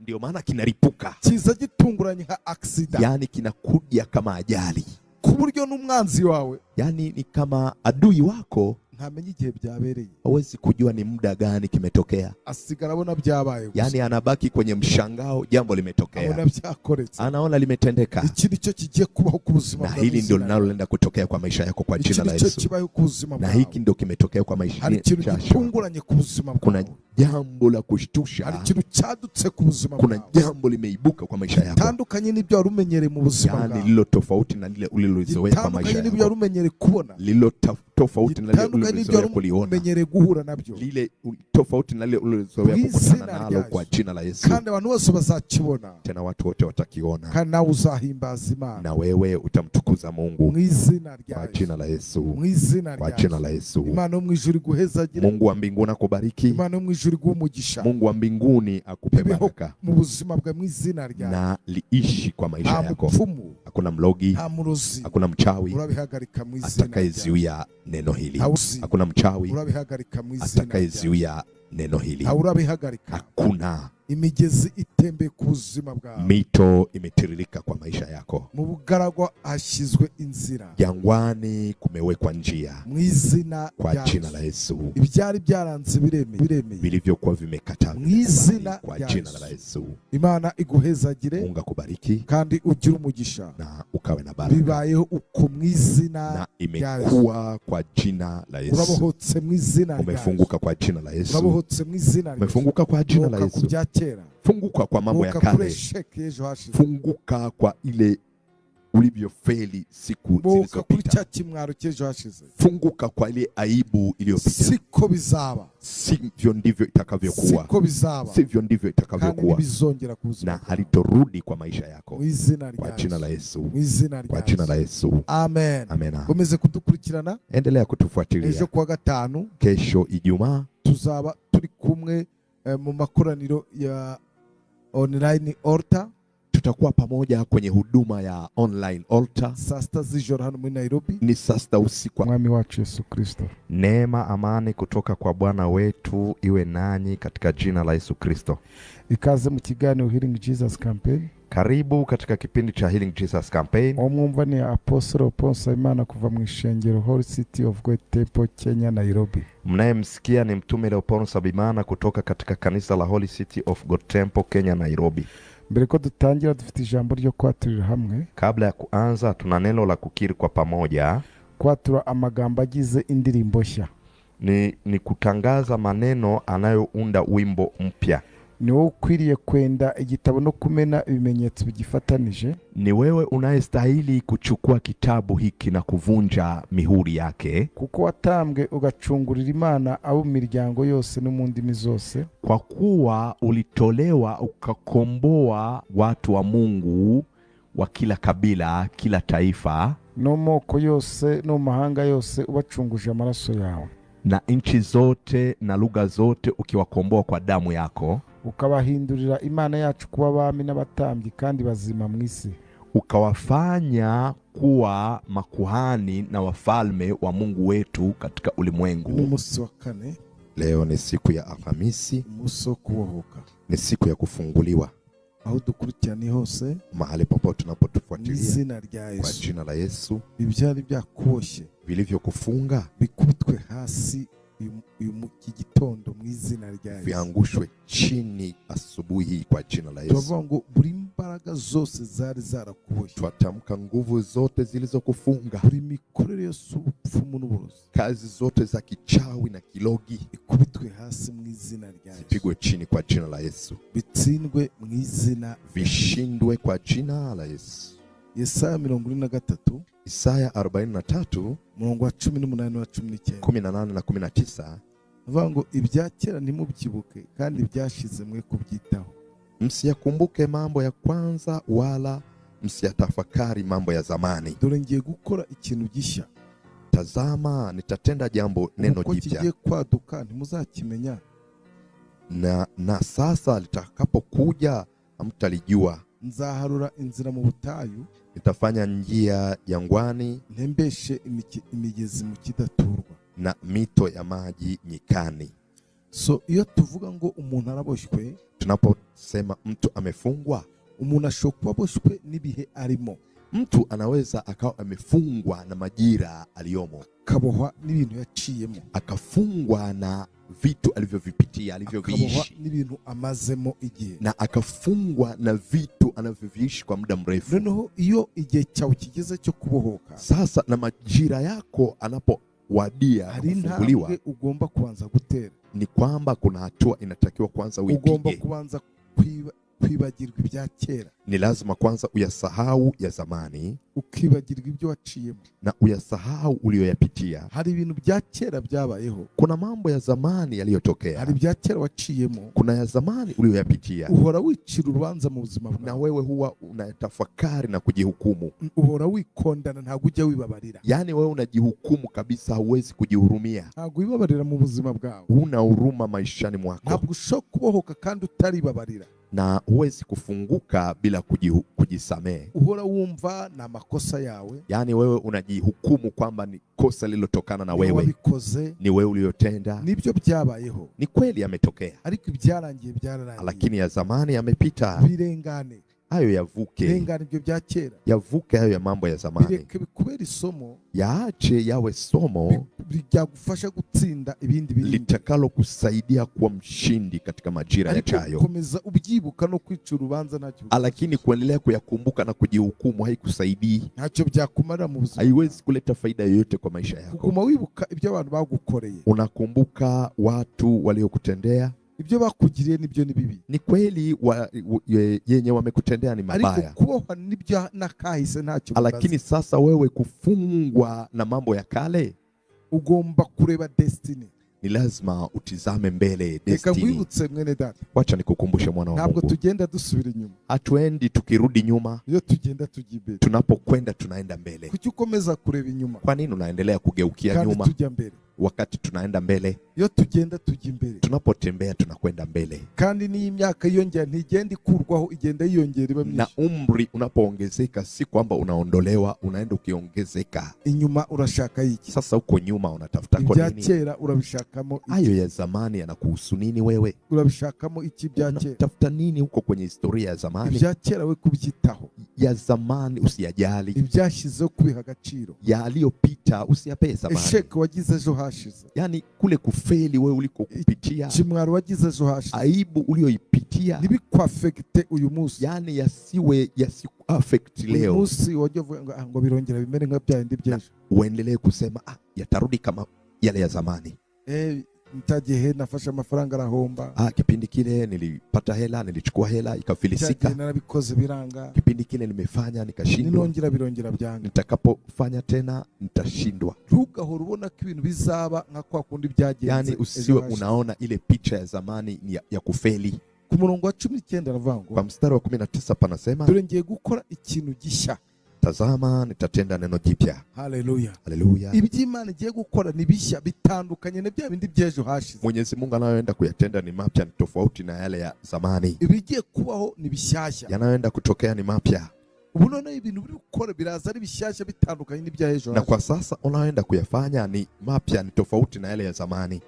Ndio maana kinaripuka, kiza gitunguranye nka accident, yani kinakuja kama ajali, ku buryo n'umwanzi wawe, yani ni kama adui wako, ntamenye igihe byabereye, hawezi kujua ni muda gani kimetokea, asigara abona byabaye, yani anabaki kwenye mshangao, jambo limetokea, abona byakoretse, anaona limetendeka. Iki cyo kigiye kubaho ku buzima bwawe, na hili ndio linaloenda kutokea kwa maisha yako kwa jina la Yesu, na hiki ndio kimetokea kwa maisha yako. Hari ikintu gitunguranye ku buzima bwawe, kuna jambo la kushtusha, hari ikintu cyadutse ku buzima bwawe, kuna jambo limeibuka kwa maisha yako, tandukanye n'ibyo wari umenyereye mu buzima bwawe, yani lilo tofauti na lile ulilozoea kwa maisha yako, tandukanye n'ibyo wari umenyereye kubona, lilo tofauti na lile ulizoea kuliona, lile tofauti na lile ulizoea kukutana nalo, kwa jina la Yesu. Tena watu wote watakiona, na wewe utamtukuza Mungu kwa jina la Yesu, kwa jina la Yesu. Mungu wa mbinguni akubariki, Mungu wa mbinguni akupe baraka, na liishi kwa maisha yako. Hakuna mlogi, hakuna mchawi atakayezuia neno hili. Hakuna mchawi atakayezuia neno hili. Hakuna imigezi itembe ku buzima bwawe. Mito imetiririka kwa maisha yako. Mu bugaragwa hashizwe inzira. Jangwani kumewekwa njia. Mwizina kwa jina la Yesu. Ibyari byaranze bireme. Vilivyokuwa vimekataa mwizina kwa jina la Yesu. Imana iguhezagire. Mungu akubariki kandi ugira umugisha. Na ukawe na baraka. Bibayeho uko mwizina na imekuwa kwa jina la Yesu. Urabohotse mwizina. Umefunguka kwa jina la Yesu. Urabohotse mwizina. Umefunguka kwa jina la Yesu. Funguka kwa mambo ya kale. Funguka kwa ile ulivyofeli siku zilizopita. Funguka kwa ile aibu iliyopita. Siko bizaba. Sivyo ndivyo itakavyokuwa. Siko bizaba. Sivyo ndivyo itakavyokuwa. Na halitorudi kwa maisha yako. Kwa jina la Yesu. Kwa jina la Yesu. Amen. Amen. Komeze kudukurikirana. Endelea kutufuatilia. Ejo kuwa gatanu. Kesho Ijumaa. Tuzaba turi kumwe mu makoraniro ya online altar. Tutakuwa pamoja kwenye huduma ya online altar. Saa 6 z'ijoro hano muri Nairobi. Ni saa 6 usiku. Mwami wacu Yesu Kristo. Neema, amani kutoka kwa Bwana wetu iwe nanyi katika jina la Yesu Kristo. Ikaze mu kiganiro Healing Jesus Campaign. Karibu katika kipindi cha Healing Jesus Campaign. Omwumva ni Apostle Ponsa Imana kuva mu ishengero Holy City of God Temple Kenya Nairobi. Mnayemsikia ni mtume Leopold Sabimana kutoka katika kanisa la Holy City of God Temple Kenya Nairobi. Mbere ko dutangira dufite ijambo ryo kwaturira hamwe. Kabla ya kuanza tuna neno la kukiri kwa pamoja. Kwatura amagambo agize indirimbo nshya. Ni kutangaza maneno anayounda wimbo mpya. Ni wewe ukwiriye kwenda igitabo no kumena ibimenyetso bigifatanije. Ni wewe unayestahili kuchukua kitabu hiki na kuvunja mihuri yake. Kuko watambwe ugacungurira Imana abo miryango yose no mu ndimi zose. Kwa kuwa ulitolewa ukakomboa watu wa Mungu wa kila kabila, kila taifa, no moko yose no mahanga yose ubacunguje amaraso yawe. Na nchi zote na lugha zote ukiwakomboa kwa damu yako. Ukabahindurira Imana yacu kuba abami n'abatambyi kandi bazima mu isi. Ukawafanya kuwa makuhani na wafalme wa Mungu wetu katika ulimwengu. Umunsi wa kane. Leo ni siku ya Alhamisi. Umunsi wo kubohoka. Ni siku ya kufunguliwa. Aho dukurikirana hose, mahali popote tunapotufuatilia, kwa jina la Yesu. Ibyari byakuboshye, vilivyokufunga bikubitwe hasi iki gitondo mu izina rya Yesu. Viangushwe chini asubuhi kwa jina la Yesu. Tuvuga buri mbaraga zose zari zarakuboshye. Twatamka nguvu zote zilizokufunga. Buri mikorere yose ubupfumu n'uburozi. Kazi zote za kichawi na kilogi ikubitwe hasi mu izina rya Yesu. Zipigwe chini kwa jina la Yesu. Bitsindwe mu izina, vishindwe kwa jina la Yesu. Yesaya 43. Isaya 43 murongo wa 18 na 19. 18 na 19. Vango ibyakera nimubyibuke kandi byashize mwe kubyitaho. Msiyakumbuke mambo ya kwanza wala msiyatafakari mambo ya zamani. Dore ngiye gukora ikintu gishya. Tazama nitatenda jambo neno jipya. Kigiye kwaduka ntimuzakimenya. Na sasa litakapokuja hamtalijua. Nzaharura inzira mu butayu. Nitafanya njia jangwani. Ntembeshe imigezi mu kidaturwa. Na mito ya maji nyikani. So iyo tuvuga ngo umuntu araboshywe, tunaposema mtu amefungwa, umuntu ashobora kuboshwe nibihe arimo. Mtu anaweza akawa amefungwa na majira aliyomo, akabohwa n'ibintu yaciyemo, akafungwa na vitu alivyovipitia, alivyoviishi, akabohwa n'ibintu amazemo igihe, na akafungwa na vitu anavyoviishi kwa muda mrefu. Noneho iyo igihe cyawe kigeze cyo kubohoka, sasa na majira yako anapowadia kufunguliwa, ugomba kuanza gutera. Ni kwamba kuna hatua inatakiwa kwanza uipige. Ugomba kuanza kwibagirwa ibya kera. Ni lazima kwanza uyasahau ya zamani, ukibagirwa ibyo waciyemo, na uyasahau uliyoyapitia. Hari ibintu bya kera byabayeho. Kuna mambo ya zamani yaliyotokea. Hari bya kera waciyemo. Kuna ya zamani uliyoyapitia. Uhora wicira urubanza mu buzima bwawe. Na wewe huwa unatafakari na kujihukumu. Uhora wikondana ntabwo ujya wibabarira. Yani wewe unajihukumu kabisa, huwezi kujihurumia. Ntabwo wibabarira mu buzima bwawe. Una huruma maishani mwako. Ntabwo ushobora kubohoka kandi utaribabarira. Na huwezi kufunguka bila kujisamehe. Uhora wumva na makosa yawe. Yani wewe unajihukumu kwamba ni kosa lililotokana na wewe. Wabikoze. Ni wewe uliyotenda. Nibyo byabayeho. Ni kweli yametokea. Ariko ibyarangiye byararangiye. Lakini ya zamani yamepita. Birengane. Hayo yavuke. Birengane ibyo bya kera. Yavuke hayo ya mambo ya zamani. Bireke bikubera isomo. Yaache yawe somo. Byagufasha gutsinda ibindi bindi. Litakalo kusaidia kuwa mshindi katika majira yajayo. Komeza ubyibuka no kwica urubanza ntacyo. Lakini kuendelea kuyakumbuka na kujihukumu haikusaidii. Ntacyo byakumara mu buzima. Haiwezi kuleta faida yoyote kwa maisha yako. Kuguma wibuka ibyo abantu bagukoreye. Unakumbuka watu waliokutendea. Ibyo bakugiriye nibyo ni bibi. Ni kweli yenye wamekutendea ni mabaya. Ariko kubohwa nibyo nakahise ntacyo. Lakini sasa wewe kufungwa na mambo ya kale, ugomba kureba destiny. Ni lazima utizame mbele destiny. Eka wibutse mwene data. Wacha nikukumbushe mwana wa Mungu. Ntabwo tugenda dusubira inyuma. Hatuendi tukirudi nyuma. Iyo tugenda tujimbere. Tunapokwenda tunaenda mbele. Kuki ukomeza kureba inyuma? Kwa nini unaendelea kugeukia nyuma? Kandi tujya mbele. Wakati tunaenda mbele. Iyo tugenda tujya imbere. Tunapotembea tunakwenda mbele. Kandi ni imyaka yongera ntigenda ikurwaho, igenda yiyongera iba myinshi. Na umri unapoongezeka si kwamba unaondolewa, unaenda ukiongezeka. Inyuma urashaka iki? Sasa uko nyuma unatafuta kwa nini? Ibya kera urabishakamo iki? Hayo ya zamani yanakuhusu nini wewe? Urabishakamo iki bya kera? Unatafuta nini huko kwenye historia ya zamani? Ibya kera we kubyitaho. Ya zamani usiyajali. Ibyashizeho kubiha agaciro. Yaliyopita usiyapee zamani. Esheke wagize ejo hashize. Yani kule kufeli wewe uliko kupitia. Kimwaro wagize ejo hashize. Aibu ulioipitia. Nibikuafekte uyu munsi. Yani yasiku-affect leo. Uyu munsi wajya ngo birongera bimere nka bya bindi by'ejo. Uendelee kusema yatarudi kama yale ya zamani. Ntagihe nafashe amafaranga arahomba. Kipindi kile nilipata hela, nilichukua hela ikafilisika. Narabikoze biranga. Kipindi kile nimefanya nikashindwa. Ninongera birongera byanga. Nitakapofanya tena nitashindwa. Ntugahora ubona ko ibintu bizaba nka kwa kundi byagenze. Yani usiwe unaona ile picha ya zamani ya kufeli. Ku murongo wa 19 aravuga ngo, kwa mstari wa 19 panasema, dore ngiye gukora ikintu gishya. Tazama nitatenda neno jipya. Haleluya. Haleluya. Iby'Imana igiye gukora ni bishya bitandukanye na bya bindi by'ejo hashize. Mwenyezi Mungu anayoenda kuyatenda ni mapya, ni tofauti na yale ya zamani. Ibigiye kubaho ni bishyashya. Yanayoenda kutokea ni mapya. Ubu none ibintu biri gukora biraza ari bishyashya bitandukanye n'ibya ejo. Na kwa sasa unayoenda kuyafanya ni mapya, ni tofauti na yale ya zamani.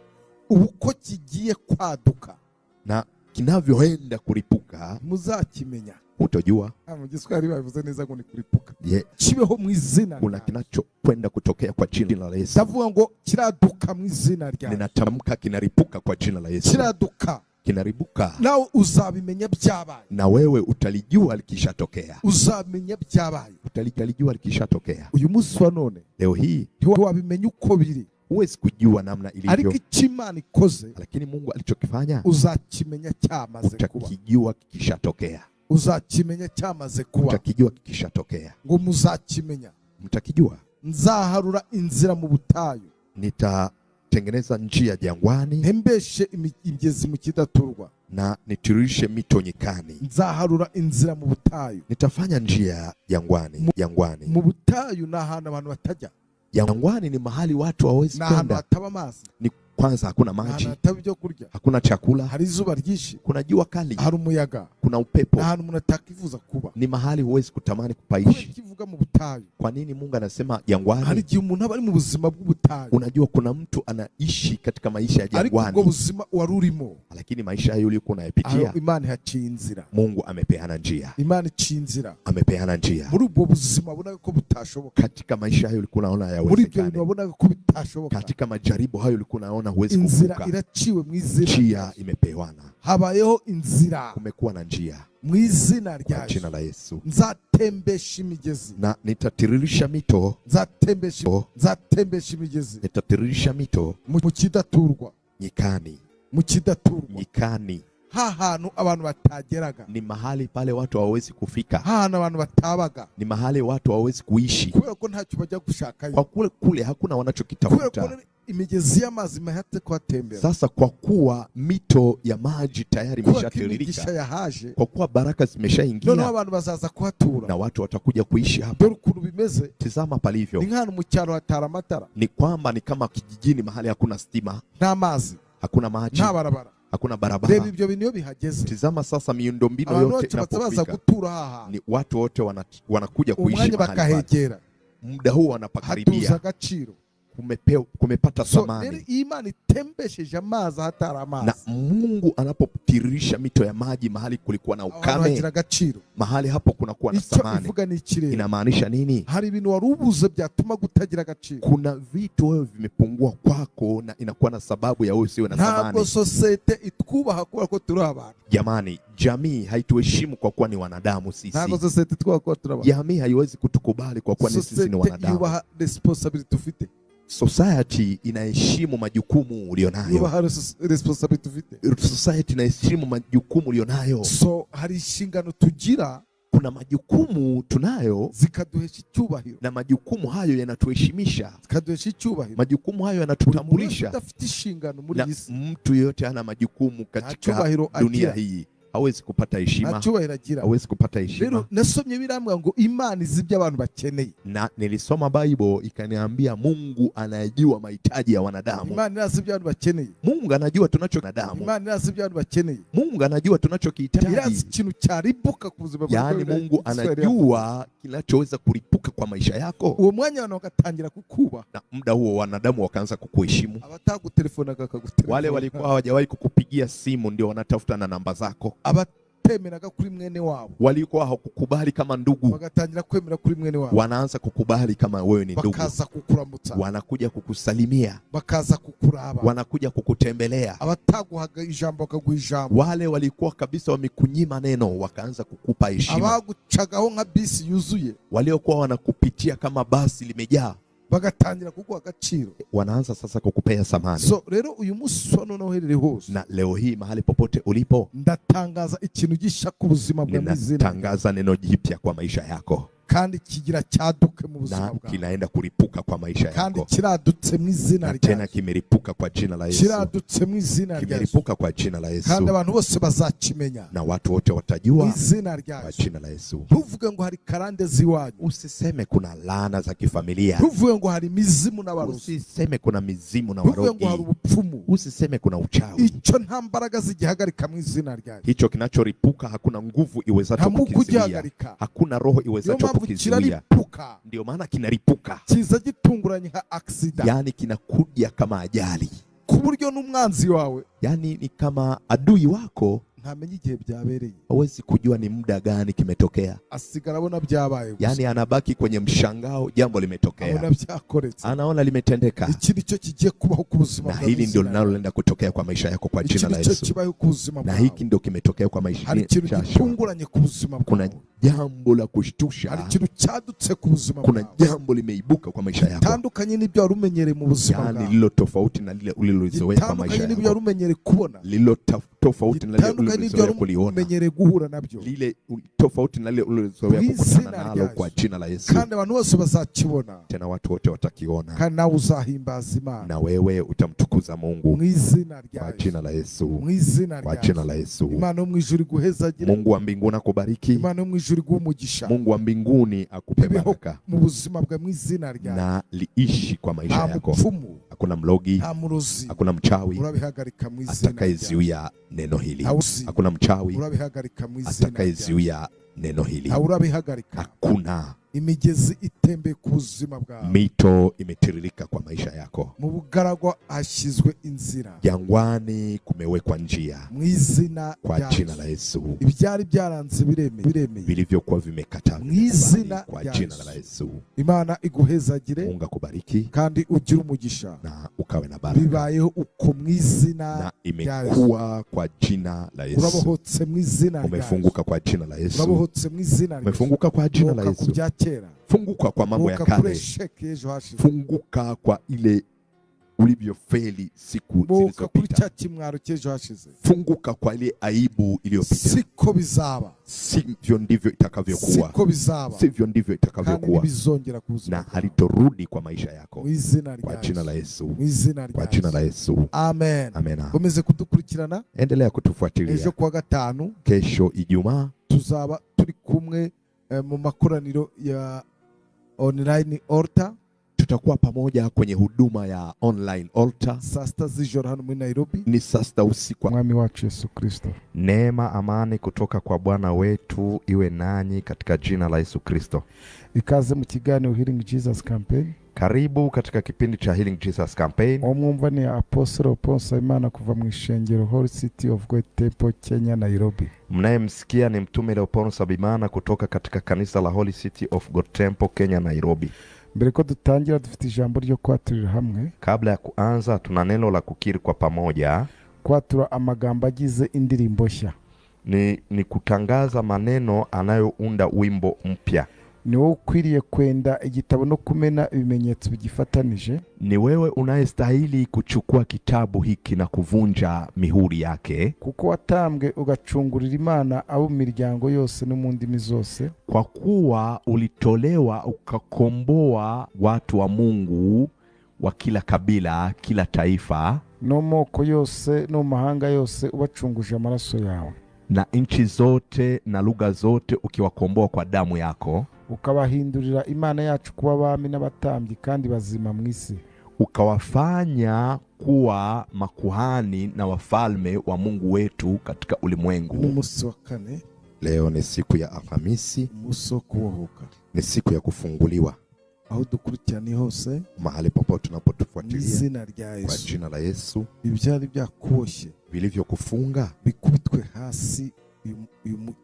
Uko kigiye kwaduka na kinavyoenda kuripuka muzakimenya. Utojua. Mujiswahili bavuze neza ngo ni kuripuka. Yeah. Kibeho mu izina. Kuna kinachokwenda kutokea kwa jina la Yesu. Tavuga ngo kiraduka mu izina rya. Ninatamka kinaripuka kwa jina la Yesu. Kiraduka. Kinaribuka. Nao uzabimenya byabaye. Na wewe utalijua likishatokea. Uzamenya byabaye. Utalijua likishatokea. Uyu munsi wa none. Leo hii wabimenya uko biri. Huwezi kujua namna ilivyo. Ariko Imana ikoze. Lakini Mungu alichokifanya uzakimenya cyamaze kuba. Utakijua kikishatokea. Uzakimenya cyamaze kuba. Utakijua kikishatokea. Ngo muzakimenya. Mtakijua. Nzaharura inzira mu butayu. Nitatengeneza njia jangwani. Ntembeshe imigezi mu kidaturwa. Na nitiririshe mito nyikani. Nzaharura inzira mu butayu. Nitafanya njia jangwani. Mu butayu na ahantu abantu batajya. Jangwani ni mahali watu hawezi kwenda. Na ahantu hataba amazi. Ni kwanza hakuna maji. Hakuna chakula. Hari izuba ryinshi. Kuna jua kali. Hari umuyaga. Kuna upepo. Na ahantu umuntu atakifuza kuba. Ni mahali huwezi kutamani kupaishi. Kivuga mu butayu. Kwa nini Mungu anasema jangwani? Hari igihe umuntu aba ari mu buzima bw'ubutayu. Unajua kuna mtu anaishi katika maisha ya jangwani. Ariko buzima warurimo. Lakini maisha hayo uliokuwa unayapitia. Imana yaciye inzira. Mungu amepeana njia. Imana iciye inzira. Amepeana njia. Muri ubwo buzima ubona ko butashoboka. Katika maisha hayo ulikuwa unaona hayawezekani. Muri ibyo bintu ubona ko bitashoboka. Katika majaribu hayo ulikuwa unaona huwezi kuvuka. Iraciwe mu izina. Njia imepewana. Habayeho inzira. Kumekuwa na njia. Mu izina rya jina la Yesu. Nzatembesha imigezi. Na nitatiririsha mito. Nzatembesha imigezi. Nitatiririsha mito. Mu kidaturwa. Nyikani. Mu kidaturwa. Nyikani. hantu abantu batageraga, ni mahali pale watu hawawezi kufika, hantu abantu batabaga, ni mahali watu hawawezi kuishi, kubera ko ntacyo bajya gushakayo, kwa kule hakuna wanachokitafuta. Imigezi y'amazi mahate kuhatembera. Sasa kwa kuwa mito ya maji tayari imeshatiririka, kwa kuwa baraka zimeshaingia, none abantu bazaza kuhatura na watu watakuja kuishi hapa. Dore ukuntu bimeze, tazama palivyo. Ni nk'ahantu mu cyaro hatara amatara, ni kwamba ni kama kijijini mahali hakuna stima, nta mazi, hakuna maji, nta barabara, hakuna barabara. Reba ibyo bintu bihageze. Tazama sasa miundombinu yote inapofika, ni watu wote wanakuja kuishi mahali, muda huu wanapakaribia, kumepata thamani. Imani itembesheje amazi hatari amazi, na Mungu anapotiririsha mito ya maji mahali kulikuwa na ukame, mahali hapo kunakuwa na thamani. Inamaanisha nini? Hari ibintu warubuze byatuma gutagira agaciro. Kuna vitu wewe vimepungua kwako na inakuwa na sababu ya wewe usiwe na thamani. Ntabwo societe itwubaha kuba ko turi abantu. Jamani, jamii haituheshimu kwa kuwa ni wanadamu sisi. Ntabwo societe itwubaha kwa turi abantu. Jamii haiwezi kutukubali kwa kuwa sisi ni wanadamu. Yubaha responsibility ufite. Society inaheshimu majukumu ulionayo. Society inaheshimu majukumu ulionayo. So hari inshingano tugira, kuna majukumu tunayo zikaduhesha icyubahiro, na majukumu hayo yanatuheshimisha, zikaduhesha icyubahiro. Majukumu hayo yanatutambulisha. Na mtu yote ana majukumu katika dunia hii, hawezi kupata heshima, hawezi kupata heshima. Rero nasomye birambwa ngo Imana izibye abantu bakeneye, na nilisoma Bible ikaniambia Mungu anajua mahitaji ya wanadamu. Imana inazibye abantu bakeneye, Mungu anajua tunacho wanadamu. Imana inazibye abantu bakeneye, Mungu anajua tunachokihitaji. Irazi ikintu cyaripuka ku buzima bwawe, yani Mungu anajua kinachoweza kuripuka kwa maisha yako. Uwo mwanya abantu bagatangira kukuba, na muda huo wanadamu wakaanza kukuheshimu. Abatagutelefona akagutelefona, wale walikuwa hawajawahi kukupigia simu ndio wanatafuta na namba zako. Abatemeraga kuri mwene wabo, walikuwa hawakukubali kama ndugu, bagatangira kwemera kuri mwene wabo, wanaanza kukubali kama wewe ni ndugu, bakaza kukuramutsa, wanakuja kukusalimia, bakaza kukuraba, wanakuja kukutembelea. Abataguhaga ijambo bakaguha ijambo, wale walikuwa kabisa wamekunyima neno wakaanza kukupa heshima. Abagucagaho nka bisi yuzuye, waliokuwa wanakupitia kama basi limejaa, bagatangira kuguha agaciro, wanaanza sasa kukupea thamani. So rero uyu munsi wano noherere hose, na leo hii mahali popote ulipo, ndatangaza ikintu gisha ku buzima bwa mizina, tangaza neno jipya kwa maisha yako, kandi kigira cyaduke mu buzima bwawe, kinaenda kuripuka kwa maisha yako, kandi kiradutse mu izina ryawe, tena kimeripuka kwa jina la Yesu, kiradutse mu izina ryawe, kimeripuka kwa jina la Yesu, kandi abantu bose bazakimenya, na watu wote watajua mu izina ryawe, kwa jina la Yesu. Ntuvuge ngo hari karande ziwanyu, usiseme kuna laana za kifamilia, ntuvuge ngo hari mizimu na barusi, usiseme kuna mizimu na warogi, ntuvuge ngo hari ubupfumu, usiseme kuna uchawi. Icyo nta mbaraga zigihagarika mu izina ryawe, hicho kinachoripuka hakuna nguvu iwezacho kukizuia, hakuna roho iwezacho kukizuia. Ndio maana kinaripuka, kiza gitunguranye nka accident, yani kinakuja kama ajali, kuburyo n'umwanzi wawe, yani ni kama adui wako ntamenye igihe byabereye, hawezi kujua ni muda gani kimetokea, asigara abona byabaye, yani anabaki kwenye mshangao, jambo limetokea, anaona limetendeka. Iki cyo kigiye kubaho ku buzima, na hili ndio linaloenda kutokea kwa maisha yako kwa jina la Yesu, na hiki ndio kimetokea kwa maisha yako. Kuna jambo la kushtusha, kuna jambo limeibuka kwa maisha yako, tandukanye n'ibyo warumenyere mu buzima bwawe, yani lilo tofauti na lile ulilozoea kwa maisha yako, n'ibyo warumenyere kubona, lilo tofauti na lile ulilozoea kuliona, umenyere guhura nabyo, lile tofauti na lile ulilozoea kukutana nalo kwa jina la Yesu, kandi abantu bose bazakibona, tena watu wote watakiona, kandi nawe uzahimbaza Imana, na wewe utamtukuza Mungu mu izina rya kwa jina la Yesu, mu izina kwa jina la Yesu. Imana mu ijuru guhezagire, Mungu wa mbinguni akubariki, Imana mu ijuru guumugisha, Mungu wa mbinguni akupe baraka mu buzima bwa mu izina rya, na liishi kwa maisha yako. Hakuna mlogi, hakuna mchawi urabihagarika mu izina, atakayezuia neno hili. Hakuna mchawi urabihagarika mu izina, atakayezuia neno hili. Urabihagarika. Hakuna imigezi itembe ku buzima bwawe, mito imetiririka kwa maisha yako, mu bugaragwa hashyizwe inzira, jangwani kumewekwa njia, mu izina kwa jina la Yesu. Ibyari byaranze biremeye, vilivyokuwa vimekataa, mu izina kwa jina la Yesu. Imana iguhezagire, Mungu akubariki, kandi ugire umugisha, na ukawe na baraka. Bibayeho uko mu izina, na imekuwa kwa jina la Yesu. Urabohotse mu izina, umefunguka kwa jina la Yesu. Urabohotse mu izina, umefunguka kwa jina la Yesu. Funguka kwa mambo ya kale, funguka kwa ile ulivyofeli siku zilizopita. Funguka kwa ile aibu iliyopita. Siko bizaba. Sivyo ndivyo itakavyokuwa. Siko bizaba. Sivyo ndivyo itakavyokuwa. Na halitorudi kwa maisha yako. Kwa jina la Yesu. Kwa jina la Yesu. Amen. Amen. Komeze kudukurikirana. Endelea kutufuatilia. Ejo kwa gatanu. Kesho Ijumaa. Tuzaba turi kumwe mu makoraniro ya online altar. Tutakuwa pamoja kwenye huduma ya online altar. Saa 6 z'ijoro hano muri Nairobi. Ni saa 6 usiku. Mwami wacu Yesu Kristo. Neema, amani kutoka kwa Bwana wetu iwe nanyi katika jina la Yesu Kristo. Ikaze mu kiganiro Healing Jesus Campaign. Karibu katika kipindi cha Healing Jesus Campaign. Omwumva ni Apostle Paul Saimana kuva mu ishengero Holy City of God Temple Kenya Nairobi. Mnayemsikia ni mtume Leopold Sabimana kutoka katika kanisa la Holy City of God Temple Kenya Nairobi. Mbere ko dutangira dufite ijambo ryo kwaturira hamwe. Kabla ya kuanza tuna neno la kukiri kwa pamoja. Kwatura amagambo agize indirimbo nshya. Ni kutangaza maneno anayounda wimbo mpya. Ni wewe ukwiriye kwenda igitabo no kumena ibimenyetso bigifatanije. Ni wewe unayestahili kuchukua kitabu hiki na kuvunja mihuri yake. Kuko watambwe ugacungurira Imana abo miryango yose no mu ndimi zose. Kwa kuwa ulitolewa ukakomboa watu wa Mungu wa kila kabila, kila taifa, no moko yose no mahanga yose ubacunguje amaraso yawe. Na nchi zote na lugha zote ukiwakomboa kwa damu yako. Ukabahindurira Imana yacu kuba abami n'abatambyi kandi bazima mu isi. Ukawafanya kuwa makuhani na wafalme wa Mungu wetu katika ulimwengu. Umunsi wa kane. Leo ni siku ya Alhamisi. Ni siku ya kufunguliwa. Aho dukurikirana hose, mahali popote tunapotufuatilia, kwa jina la Yesu, ibyari byakuboshye vilivyokufunga bikubitwe hasi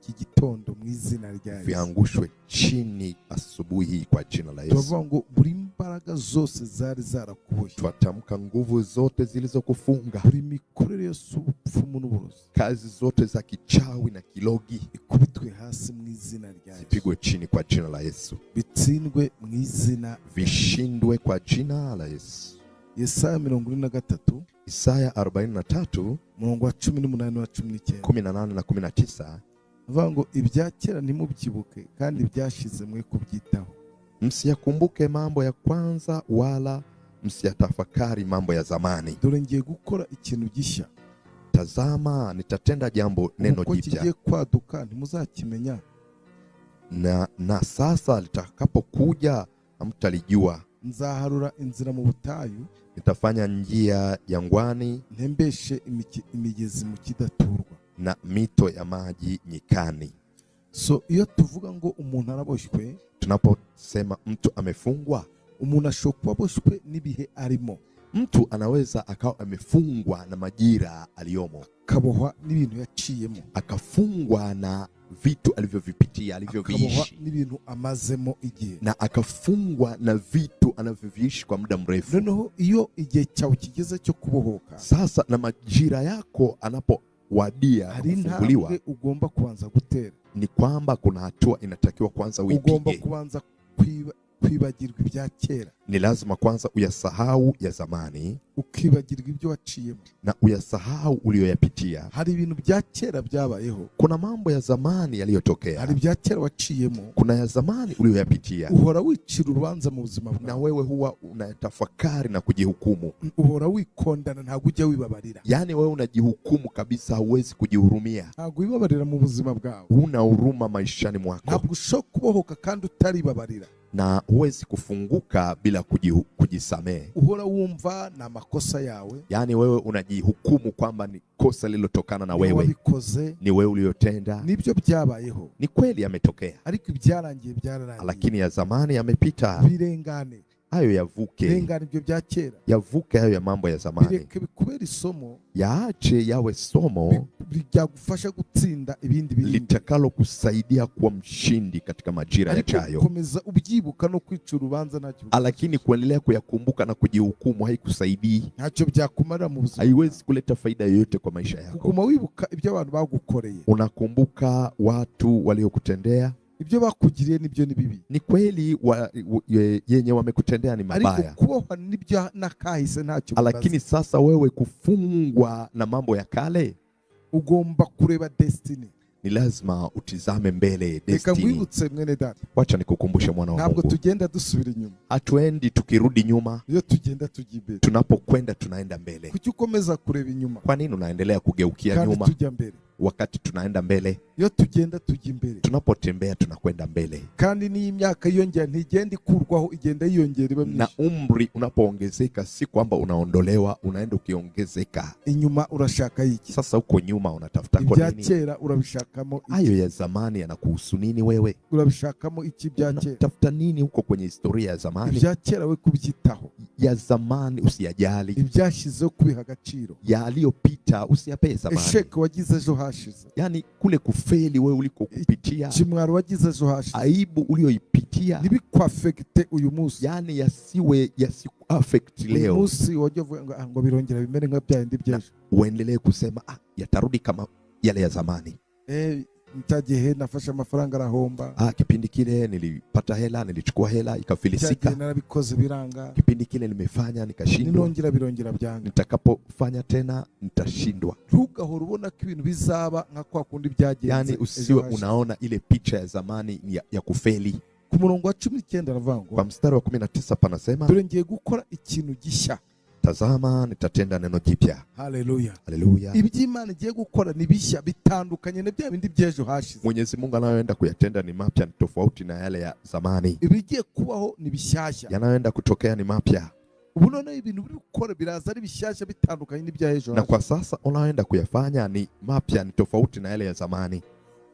igitondo mu izina rya Yesu, viangushwe chini asubuhi kwa jina la Yesu. Tuvuga ngo buri imbaraga zose zari zarakuboshye, twatamka nguvu zote zilizokufunga, buri mikorere yose ubupfumu n'uburozi, kazi zote za kichawi na kilogi ikubitwe hasi mu izina rya Yesu, zipigwe chini kwa jina la Yesu, bitsindwe mu izina, vishindwe kwa jina la Yesu. Yesaya 43, Isaya 43 murongo wa 18 na 19, 18 na 19, avuga ngo ibyakera ntimubyibuke kandi byashize mwe kubyitaho. Msiyakumbuke mambo ya kwanza wala msiyatafakari mambo ya zamani. Dore ngiye gukora ikintu gishya. Tazama nitatenda jambo neno jipya. Kigiye kwaduka ntimuzakimenya. Na sasa litakapokuja hamtalijua. Nzaharura inzira mu butayu, nitafanya njia jangwani, ntembeshe imigezi mu kidaturwa, na mito ya maji nyikani. So iyo tuvuga ngo umuntu araboshwe, tunaposema mtu amefungwa, umuntu ashobora aboshwe nibihe arimo. Mtu anaweza akawa amefungwa na majira aliyomo, akabohwa n'ibintu yaciyemo, akafungwa na vitu alivyovipitia, alivyoviishi, n'ibintu amazemo igihe, na akafungwa na vitu anavyoviishi kwa muda mrefu. Noneho iyo igihe cyawe kigeze cyo kubohoka, sasa na majira yako anapowadia kufunguliwa, ugomba kuanza gutera. Ni kwamba kuna hatua inatakiwa kwanza uipige. Ugomba kuanza kwibagirwa ibya kera. Ni lazima kwanza uyasahau ya zamani, ukibagirwa ibyo waciyemo, na uyasahau uliyoyapitia. Hari ibintu bya kera byabayeho, kuna mambo ya zamani yaliyotokea, hari bya kera waciyemo, kuna ya zamani uliyoyapitia. Uhora wicira urubanza mu buzima bwawe, na wewe huwa unatafakari na kujihukumu. Uhora wikondana, ntago ujya wibabarira. Yani wewe unajihukumu kabisa, huwezi kujihurumia. Ntago wibabarira mu buzima bwawe, una huruma maishani mwako. Ntabwo ushobora kubohoka kandi utaribabarira, na huwezi kufunguka bila kujisamehe. Uhora wumva na makosa yawe, yani wewe unajihukumu kwamba ni kosa lililotokana na wewe, ni wewe uliyotenda. Nibyo byabayeho, ni kweli yametokea, ariko ibyarangiye byararangiye, lakini ya zamani yamepita. Birengane, hayo yavuke. Birengane ibyo bya kera, yavuke hayo ya mambo ya zamani. Bireke bikubera isomo, yaache yawe somo byagufasha gutsinda ibindi bintu, litakalo kusaidia kuwa mshindi katika majira yajayo. Komeza ubyibuka no kwica urubanza ntacyo, lakini kuendelea kuyakumbuka na kujihukumu haikusaidii. Ntacyo byakumarira mu buzima, haiwezi kuleta faida yoyote kwa maisha yako. Kuguma wibuka ibyo abantu bagukoreye, unakumbuka watu waliokutendea, ibyo bakugiriye nibyo ni bibi. Ni kweli yenye wamekutendea ni mabaya. Ariko kubohwa nibyo nakahise ntacyo. Lakini sasa wewe kufungwa na mambo ya kale, ugomba kureba destiny. Ni lazima utizame mbele destiny. Wacha nikukumbushe mwana wa Mungu. Ntabwo tugenda dusubira inyuma. Hatuendi tukirudi nyuma. Iyo tugenda tujimbere. Tunapokwenda tunaenda mbele. Kuki ukomeza kureba inyuma? Kwa nini unaendelea kugeukia nyuma? Tujya mbele. Wakati tunaenda mbele. Iyo tugenda tujya imbere. Tunapotembea tunakwenda mbele. Kandi ni imyaka yiyongera ntigenda ikurwaho, igenda yiyongera iba myinshi. Na umri unapoongezeka si kwamba unaondolewa, unaenda ukiongezeka. Inyuma urashaka iki? Sasa uko nyuma unatafuta kwa nini? Ibya kera urabishakamo iki? Hayo ya zamani yanakuhusu nini wewe? Urabishakamo iki bya kera? Tafuta nini huko kwenye historia ya zamani? Ibya kera we kubyitaho. Ya zamani usiyajali. Ibyashizeho kubiha agaciro. Yaliyopita usiyapee zamani. Esheke wagize ejo hashize. Yani kule kufeli wewe uliko kupitia. Chimwaro wagize ejo hashize. Aibu ulioipitia. Nibikwafekte uyu munsi. Yani yasiku-affect leo. Uyu munsi wajya ngo birongera bimere nka byandi by'ejo. Uendelee kusema yatarudi kama yale ya zamani. Mtaje nafasha amafaranga arahomba. Kipindi kile nilipata hela, nilichukua hela ikafilisika. Narabikoze biranga. Kipindi kile nimefanya nikashindwa. Ninongera birongera byanga. Nitakapofanya tena nitashindwa. Ntugahora ubona ko ibintu bizaba nka kwa kundi byagenze. Yani usiwe unaona ile picha ya zamani ya kufeli. Ku murongo wa 19 aravuga. Kwa mstari wa 19 panasema, dore ngiye gukora ikintu gishya. Tazama nitatenda neno jipya. Haleluya. Haleluya. Iby'Imana igiye gukora ni bishya bitandukanye na bya bindi byejo hashize. Mwenyezi Mungu anayoenda kuyatenda ni mapya, ni tofauti na yale ya zamani. Ibigiye kubaho ni bishyashya. Yanayoenda kutokea ni mapya. Ubu none ibintu biri gukora biraza ari bishyashya bitandukanye n'ibyahejo. Na kwa sasa unayoenda kuyafanya ni mapya, ni tofauti na yale ya zamani.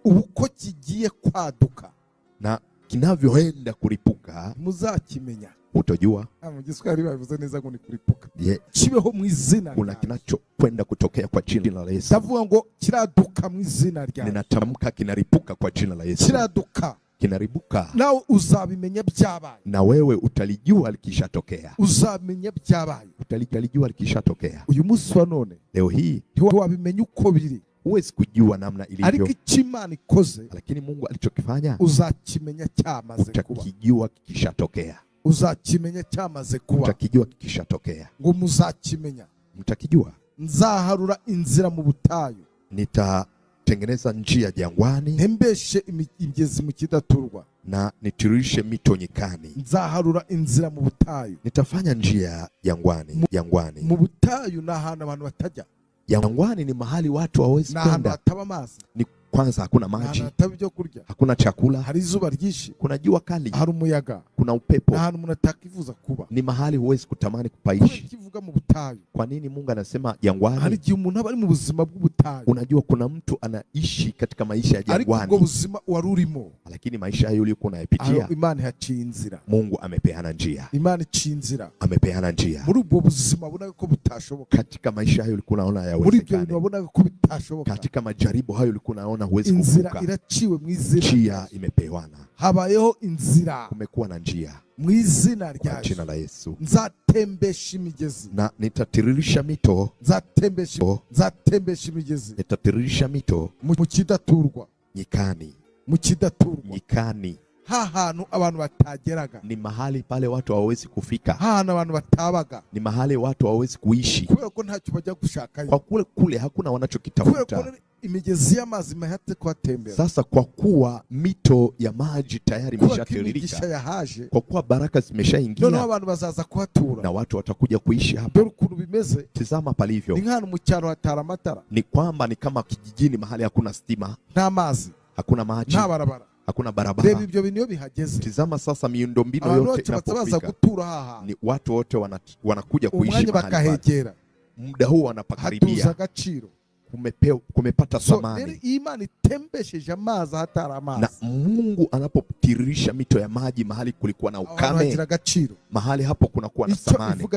Uko kigiye kwaduka na kinavyoenda kuripuka muzakimenya. Utojua. Mugiswahili bavuze neza ngo ni kuripuka. Kibeho mu izina. Kuna kinachokwenda kutokea kwa jina la Yesu. Ndavuga ngo kiraduka mu izina rya. Ninatamka kinaripuka kwa jina la Yesu. Kiraduka. Kinaribuka. Nawe uzabimenya byabaye. Na wewe utalijua likishatokea. Uzamenya byabaye. Utalijua likishatokea. Uyu munsi wa none. Leo hii wabimenya uko biri. Huwezi kujua namna ilivyo. Ariko Imana ikoze. Lakini Mungu alichokifanya uzakimenya cyamaze kuba. Utakijua kikishatokea. Uzakimenya cyamaze kuba. Utakijua kikishatokea. Ngo muzakimenya. Mtakijua. Nzaharura inzira mu butayu. Nitatengeneza njia jangwani. Ntembeshe imigezi mu kidaturwa. Na nitiririshe mito nyikani. Nzaharura inzira mu butayu. Nitafanya njia jangwani. Mu butayu na ahantu abantu batajya. Jangwani ni mahali watu hawezi kwenda. Ni kwanza hakuna maji, hakuna chakula, hari izuba ryinshi, kuna jua kali, hari umuyaga, kuna upepo. Na umuntu atakifuza kuba. Ni mahali huwezi kutamani kupaishi. Kivuga mu butayu. Kwa nini Mungu anasema jangwani? Hari igihe umuntu aba ari mu buzima bw'ubutayu. Unajua kuna mtu anaishi katika maisha ya jangwani. Ariko buzima warurimo. Lakini maisha hayo uliokuwa unayapitia, Imana yaciye inzira. Mungu amepeana njia. Imana iciye inzira. Amepeana njia. Muri ubwo buzima ubona ko butashoboka. Katika maisha hayo ulikuwa unaona yawezekana. Muri ibyo bintu ubona ko bitashoboka. Katika majaribu hayo ulikuwa unaona huwezi kuvuka. Inzira iraciwe mu izina. Njia imepewana. Habayeho inzira. Kumekuwa na njia. Mu izina rya Yesu. Jina la Yesu. Nzatembesha imigezi. Na nitatiririsha mito. Nzatembesha imigezi. Nitatiririsha mito. Mu kidaturwa. Nyikani. Mu kidaturwa. Nyikani. Hantu abantu batageraga. Ni mahali pale watu hawawezi kufika. Hantu abantu batabaga. Ni mahali watu hawawezi kuishi. Kubera ko ntacyo bajya gushaka. Kwa kule hakuna wanachokitafuta. Kubera ko imigezi y'amazi mahate kwatembera. Sasa kwa kuwa mito ya maji tayari imeshatiririka. Kwa kuwa baraka zimeshaingia. None abantu bazaza kuhatura. Na watu watakuja kuishi hapa. Dore ukuntu bimeze. Tazama palivyo. Ni nk'ahantu mu cyaro hatara amatara. Ni kwamba ni kama kijijini mahali hakuna stima. Nta mazi. Hakuna maji. Nta barabara. Hakuna barabara. Reba ibyo bintu bihageze. Tizama sasa miundombinu yote inapofika. Ni watu wote wanakuja kuishi mahali pale. Muda huu wanapakaribia. Kumepata thamani. Imani tembesheje amazi hatara amazi. Na Mungu anapotiririsha mito ya maji mahali kulikuwa na ukame, mahali hapo kunakuwa na thamani.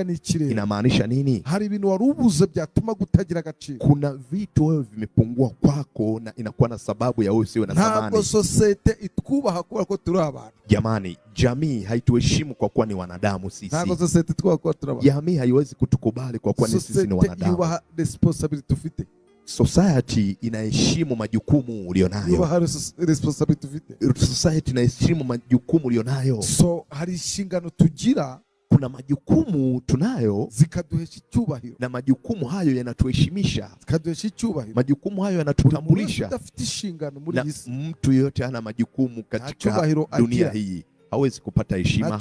Inamaanisha nini? Hari ibintu warubuze byatuma gutagira agaciro. Kuna vitu wewe vimepungua kwako na inakuwa na sababu ya wewe usiwe na thamani. Ntabwo societe itwubaha kuba ko turi abantu. Jamani, jamii haituheshimu kwa kuwa ni wanadamu sisi. Ntabwo societe itwubaha kuba turi abantu. Jamii haiwezi kutukubali kwa kuwa sisi ni wanadamu. Yubaha responsibility ufite. Society inaheshimu majukumu ulionayo. Society inaheshimu majukumu ulionayo. So hari inshingano tugira, kuna majukumu tunayo zikaduhesha icyubahiro, na majukumu hayo yanatuheshimisha, zikaduhesha icyubahiro. Majukumu hayo yanatutambulisha. Na mtu yote ana majukumu katika dunia hii. Hawezi kupata heshima,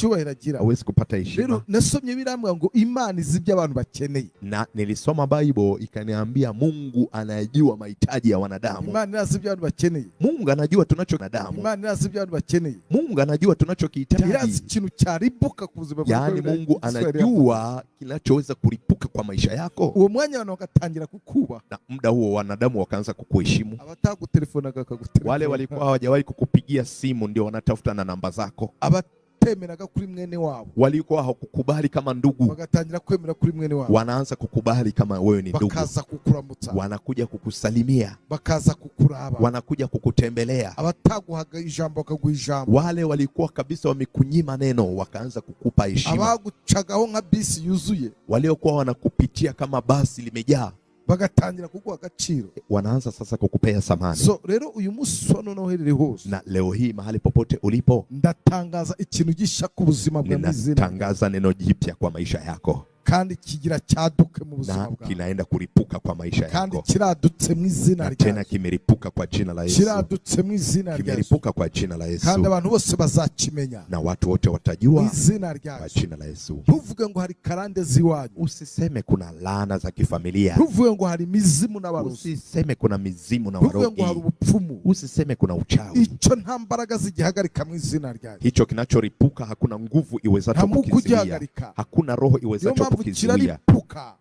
hawezi kupata heshima. Rero nasomye birambwa ngo Imana izibye abantu bakeneye. Na nilisoma Bible ikaniambia Mungu anajua mahitaji ya wanadamu. Imana inazibye abantu bakeneye. Mungu anajua tunachokinadamu. Imana inazibye abantu bakeneye. Mungu anajua tunachokihitaji. Irazi ikintu cyaribuka ku buzima bwawe. Yaani Mungu anajua kinachoweza kuripuka kwa maisha yako. Uwo mwanya abantu bagatangira kukuba. Na muda huo wanadamu wakaanza kukuheshimu. Abatagutelefona gakagutelefona. Wale walikuwa hawajawahi kukupigia simu ndio wanatafuta na namba zako. Abatemeraga kuri mwene wabo, walikuwa hawakukubali kama ndugu, bagatangira kwemera kuri mwene wabo, wanaanza kukubali kama wewe ni ndugu. Bakaza kukuramutsa, wanakuja kukusalimia, bakaza kukuraba, wanakuja kukutembelea. Abataguhaga ijambo bakaguha ijambo. Wale walikuwa kabisa wamekunyima neno wakaanza kukupa heshima. Abagucagaho nka bisi yuzuye, waliokuwa wanakupitia kama basi limejaa, bagatangira kuguha agaciro, wanaanza sasa kukupea samani. So rero uyu musi wano herere hose, na leo hii mahali popote ulipo, ndatangaza ikintu gisha ku buzima bwa mizina. Ninatangaza neno jipya kwa maisha yako. Kandi kigira cyaduke mu buzima bwawe. Kinaenda kuripuka kwa maisha yako. Kandi kiradutse mu izina ryawe. Tena kimeripuka kwa jina la Yesu. Kiradutse mu izina ryawe. Kimeripuka kwa jina la Yesu. Kandi abantu bose bazakimenya. Na watu wote watajua mu izina ryawe. Kwa jina la Yesu. Ntuvuge ngo hari karande ziwanyu. Usiseme kuna laana za kifamilia. Ntuvuge ngo hari mizimu n'abarozi. Usiseme kuna mizimu na warogi. Ntuvuge ngo hari ubupfumu. Usiseme kuna uchawi. Ico nta mbaraga zigihagarika mu izina ryawe. Hicho kinachoripuka hakuna nguvu iwezacho kukizuia. Hakuna roho iwezacho kukizuia.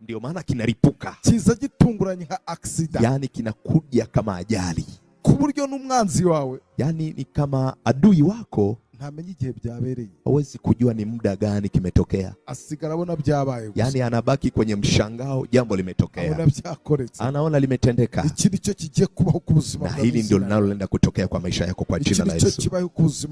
Ndio maana kinaripuka. Kiza gitunguranye nka accident. Yani kinakuja kama ajali. Ku buryo n'umwanzi wawe, yani ni kama adui wako, ntamenye igihe byabereye. Hawezi kujua ni muda gani kimetokea. Asigara abona byabaye. Yani anabaki kwenye mshangao, jambo limetokea. Anaona byakoretse. Anaona limetendeka. Ikindi cyo kigiye kubaho ku buzima bwawe. Na hili ndio linaloenda kutokea kwa maisha yako kwa jina la Yesu.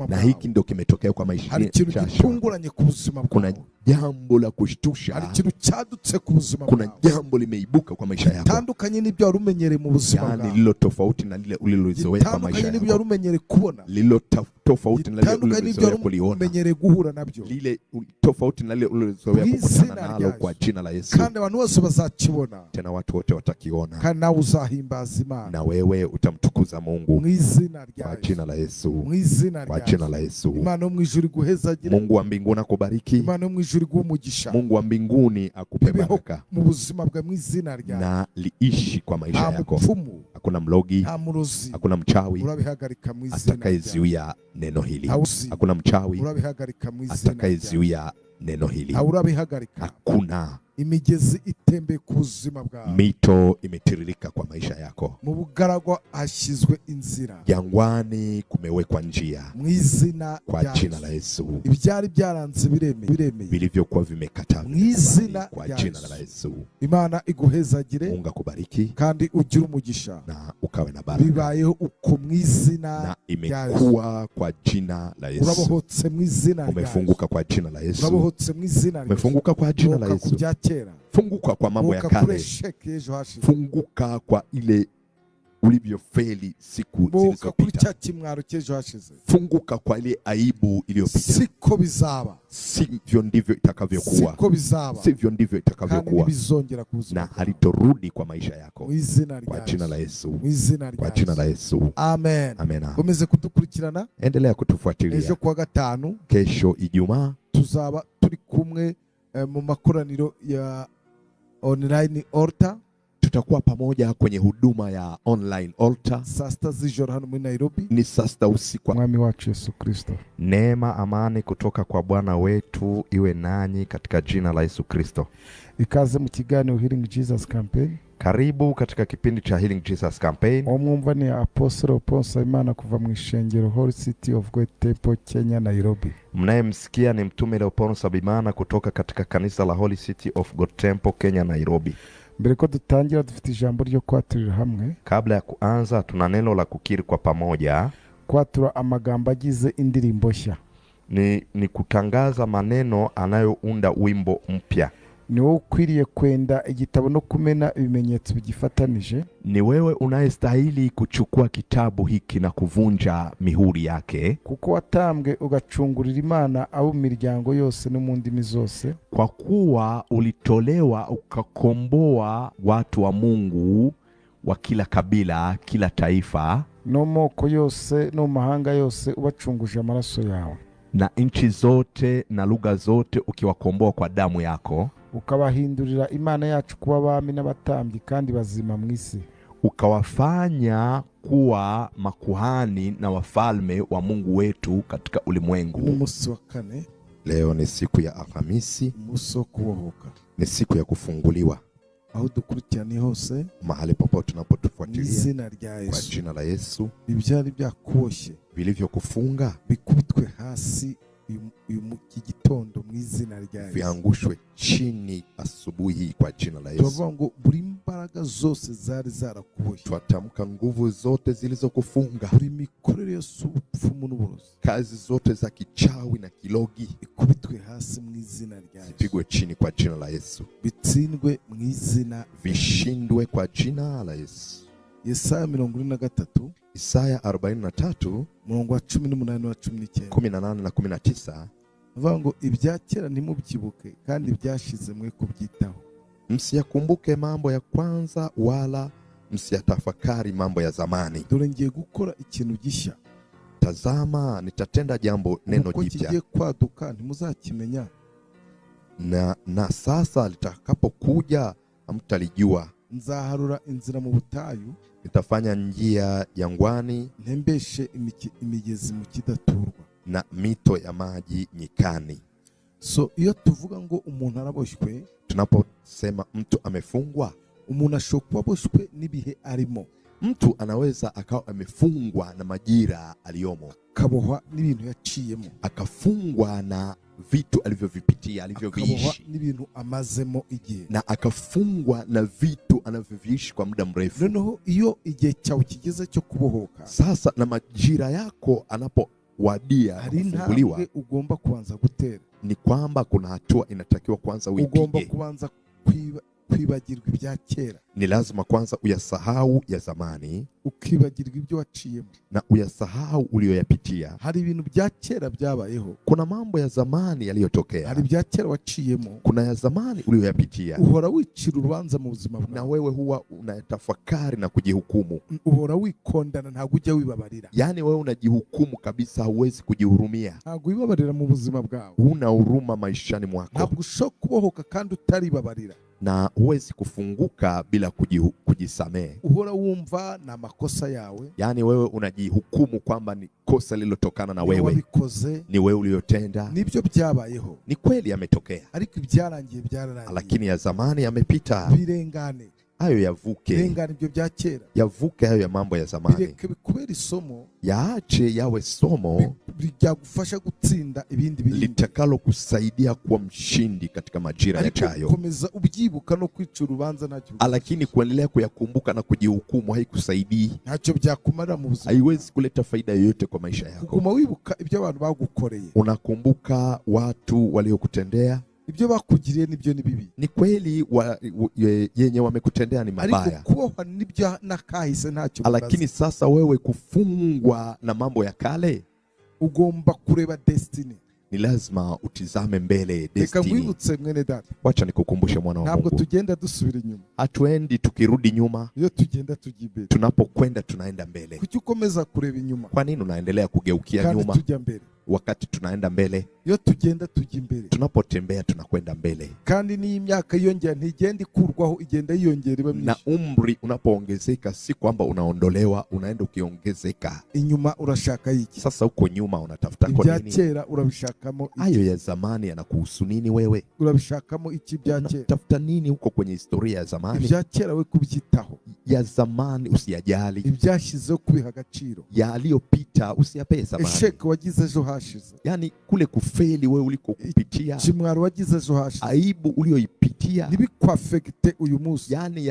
Na hiki ndio kimetokea kwa maisha yako. Gitunguranye ku buzima bwawe. Kuna jambo la kushtusha. Hari ikintu cyadutse ku buzima bwawe. Kuna jambo limeibuka kwa maisha yako. Tandukanye n'ibyo wari umenyereye mu buzima bwawe. Yani lilo tofauti na lile ulilozoea kwa maisha yako. Tandukanye n'ibyo wari umenyereye kubona. Lilo tofauti na lile ulilozoea kuliona. Umenyereye guhura nabyo. Lile tofauti na lile ulilozoea kukutana nalo kwa jina la Yesu. Kandi abantu bose bazakibona. Tena watu wote watakiona. Kandi nawe uzahimbaza Imana. Na wewe utamtukuza Mungu. Mu izina ryawe. Kwa jina la Yesu. Mu izina ryawe. Kwa jina la Yesu. Imana yo mu ijuru iguhezagire. Mungu wa mbinguni akubariki. Imana yo mu ijuru iguhumugisha. Mungu wa mbinguni akupe baraka. Mu buzima bwa mu izina ryawe. Na liishi kwa maisha yako. Hakuna mlogi. Hakuna mchawi. Urabihagarika mu izina. Atakayezuia neno hili. Hakuna mchawi. Urabihagarika mu izina. Atakayezuia neno hili. Urabihagarika. Hakuna. Imigezi itembe ku buzima bwawe. Mito imetiririka kwa maisha yako. Mu bugaragwa hashyizwe inzira. Jangwani kumewekwa njia. Mu izina kwa jina la Yesu. Ibyari byaranze biremeye. Vilivyokuwa vimekataa. Mu izina kwa jina la Yesu. Imana iguhezagire. Mungu akubariki. Kandi ugire umugisha. Na ukawe na baraka. Bibayeho uko mu izina. Na imekuwa kwa jina la Yesu. Urabohotse mu izina. Umefunguka kwa jina la Yesu. Urabohotse mu izina. Umefunguka kwa jina la Yesu. Funguka kwa mambo ya kale. Funguka kwa ile ulivyofeli siku zilizopita. Funguka kwa ile aibu iliyopita. Siko bizaba. Sivyo ndivyo itakavyokuwa. Siko bizaba. Sivyo ndivyo itakavyokuwa. Na halitorudi kwa maisha yako. Kwa jina la Yesu. Kwa jina la Yesu. Amen. Amen. Umeze kudukurikirana. Endelea kutufuatilia. Ejo kwa gatanu. Kesho Ijumaa. Tuzaba turi kumwe mu makoraniro ya online altar. Tutakuwa pamoja kwenye huduma ya online altar. Saa sita z'ijoro hano muri Nairobi. Ni saa sita usiku. Mwami wacu Yesu Kristo. Neema, amani kutoka kwa Bwana wetu iwe nanyi katika jina la Yesu Kristo. Ikaze mu kiganiro Healing Jesus Campaign. Karibu katika kipindi cha Healing Jesus Campaign. Omwumva ni Apostle Paul Simon kuva mu ishengero Holy City of God Temple Kenya Nairobi. Mnayemsikia ni mtume Leopold Sabimana kutoka katika kanisa la Holy City of God Temple Kenya Nairobi. Mbere ko dutangira dufite ijambo ryo kwaturira hamwe. Kabla ya kuanza tuna neno la kukiri kwa pamoja. Kwatura amagambo agize indirimbo nshya. Ni kutangaza maneno anayounda wimbo mpya. Ni wewe ukwiriye kwenda igitabo no kumena ibimenyetso bigifatanije. Ni wewe unayestahili kuchukua kitabu hiki na kuvunja mihuri yake. Kuko watambwe ugacungurira Imana abo miryango yose no mu ndimi zose. Kwa kuwa ulitolewa ukakomboa watu wa Mungu wa kila kabila, kila taifa, no moko yose no mahanga yose ubacunguje amaraso yawe. Na nchi zote na lugha zote ukiwakomboa kwa damu yako. Ukabahindurira Imana yacu kuba abami n'abatambyi kandi bazima mu isi. Ukawafanya kuwa makuhani na wafalme wa Mungu wetu katika ulimwengu. Umunsi wa kane. Leo ni siku ya Alhamisi. Ni siku ya kufunguliwa. Aho dukurikirani hose, mahali popote tunapotufuatilia, kwa jina la Yesu, ibyari byakuboshye vilivyokufunga bikubitwe hasi iki gitondo mu izina rya Yesu, viangushwe chini asubuhi kwa jina la Yesu. Tuvuga ngo buri imbaraga zose zari zarakuboshye, twatamka nguvu zote zilizokufunga, buri mikorere yose ubupfumu n'uburozi, kazi zote za kichawi na kilogi ikubitwe hasi mu izina rya Yesu, zipigwe chini kwa jina la Yesu, bitsindwe mu izina, vishindwe kwa jina la Yesu. Yesaya 43, Isaya 43 murongo wa 18 na 19, 18 na 19, avuga ngo ibyakera ntimubyibuke kandi byashize mwe kubyitaho. Msiyakumbuke mambo ya kwanza wala msiyatafakari mambo ya zamani. Dore ngiye gukora ikintu gishya. Tazama nitatenda jambo neno jipya. Kigiye kwaduka ntimuzakimenya. Na sasa litakapokuja hamtalijua. Nzaharura inzira mu butayu, nitafanya njia jangwani, ntembeshe imigezi mu kidaturwa, na mito ya maji nyikani. So iyo tuvuga ngo umuntu araboshywe, tunaposema mtu amefungwa, umuntu ashobora kuboshwe nibihe arimo. Mtu anaweza akawa amefungwa na majira aliyomo, akabohwa n'ibintu yaciyemo, akafungwa na vitu alivyovipitia, alivyoviishi, n'ibintu amazemo igihe, na akafungwa na vitu anavyoviishi kwa muda mrefu. Noneho iyo igihe cyawe kigeze cyo kubohoka, sasa na majira yako anapowadia kufunguliwa, ugomba kuanza gutera. Ni kwamba kuna hatua inatakiwa kwanza uipige. Ugomba kuanza kwibagirwa ibya kera. Ni lazima kwanza uyasahau ya zamani, ukibagirwa ibyo waciyemo, na uyasahau uliyoyapitia. Hari ibintu bya kera byabayeho, kuna mambo ya zamani yaliyotokea. Hari bya kera waciyemo, kuna ya zamani uliyoyapitia. Uhora wicira urubanza mu buzima bwawe, na wewe huwa unatafakari na kujihukumu. Uhora wikondana, ntabwo ujya wibabarira. Yani wewe unajihukumu kabisa, huwezi kujihurumia. Ntabwo wibabarira mu buzima bwawe, huna huruma maishani mwako. Ntabwo ushobora kubohoka kandi utaribabarira, na huwezi kufunguka bila kujisamehe. Uhora wumva na makosa yawe, yani wewe unajihukumu kwamba ni kosa lililotokana na wewe, ni wewe uliyotenda. Nibyo byabayeho, ni kweli yametokea, ariko ibyarangiye byararangiye, lakini ya zamani yamepita. Birengane, hayo yavuke. Birengane ibyo bya kera, yavuke hayo ya mambo ya zamani. Bireke bikubera isomo, yaache yawe somo byagufasha gutsinda ibindi bintu, litakalo kusaidia kuwa mshindi katika majira yajayo. Komeza ubyibuka no kwica urubanza ntacyo, lakini kuendelea kuyakumbuka na kujihukumu haikusaidii. Ntacyo byakumarira mu buzima, haiwezi kuleta faida yoyote kwa maisha yako. Kuguma wibuka ibyo abantu bagukoreye, unakumbuka watu waliokutendea, ibyo bakugiriye nibyo ni bibi. Ni kweli yenye wamekutendea ni mabaya, ariko kubohwa nibyo nakahise ntacyo. Lakini sasa wewe kufungwa na mambo ya kale, ugomba kureba destiny. Ni lazima utizame mbele destiny. Reka mwibutse mwene data, wacha nikukumbushe mwana wa Mungu, ntabwo tugenda dusubira inyuma. Hatuendi tukirudi nyuma, iyo tugenda tujimbere. Tunapokwenda tunaenda mbele. Kuki ukomeza kureba inyuma? Kwa nini unaendelea kugeukia nyuma tujya mbele wakati tunaenda mbele? Iyo tugenda tujya imbere, tunapotembea tunakwenda mbele. Kandi ni imyaka yiyongera, ntigenda ikurwaho, igenda yiyongera iba myinshi. Na umri unapoongezeka, si kwamba unaondolewa, unaenda ukiongezeka. Inyuma urashaka iki? Sasa uko nyuma unatafuta kwa nini? Ibya kera urabishakamo iki? Hayo ya zamani yanakuhusu nini wewe? Urabishakamo iki bya kera? Unatafuta nini huko kwenye historia ya zamani? Ibya kera we kubyitaho. Ya zamani usiyajali. Ibyashizeho kubiha agaciro. Yaliyopita usiyapee zamani. Esheke wagize ejo hashize, yani kule kufeli wewe uliko kupitia, chimwaro wagize ejo hashize, aibu ulioipitia nibikwaffecte uyu munsi, yani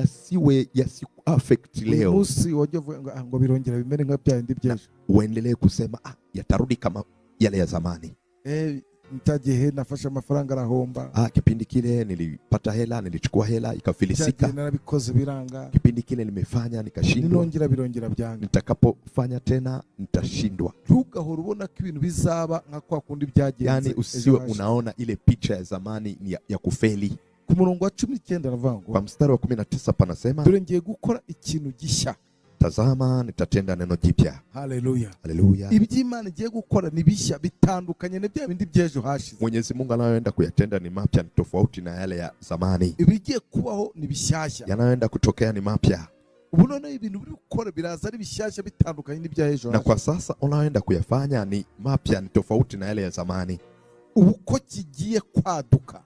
yasiku-affect leo. Uyu munsi wajya ngo birongera bimere nka byandi by'ejo, uendelee kusema yatarudi kama yale ya zamani. Nitaje nafasha amafaranga arahomba. Kipindi kile nilipata hela, nilichukua hela ikafilisika. Narabikoze biranga. Kipindi kile nimefanya nikashindwa. Ninongera byanga. Nitakapofanya tena nitashindwa. Ntugahora ubona ko ibintu bizaba nka kwa kundi byagenze. Yani usiwe unaona ile picha ya zamani ya kufeli. Ku murongo wa 19 aravango. Kwa mstari wa 19 panasema, dore ngiye gukora ikintu gishya. Tazama nitatenda neno jipya. Haleluya. Haleluya. Iby'Imana igiye gukora ni bishya bitandukanye na bya bindi byejo hashize. Mwenyezi Mungu anayoenda kuyatenda ni mapya, ni tofauti na yale ya zamani. Ibigiye kubaho ni bishyashya. Yanayoenda kutokea ni mapya. Ubu none ibintu biri gukora biraza ari bishyashya bitandukanye n'ibya ejo. Na kwa sasa unayoenda kuyafanya ni mapya, ni tofauti na yale ya zamani. Uko kigiye kwaduka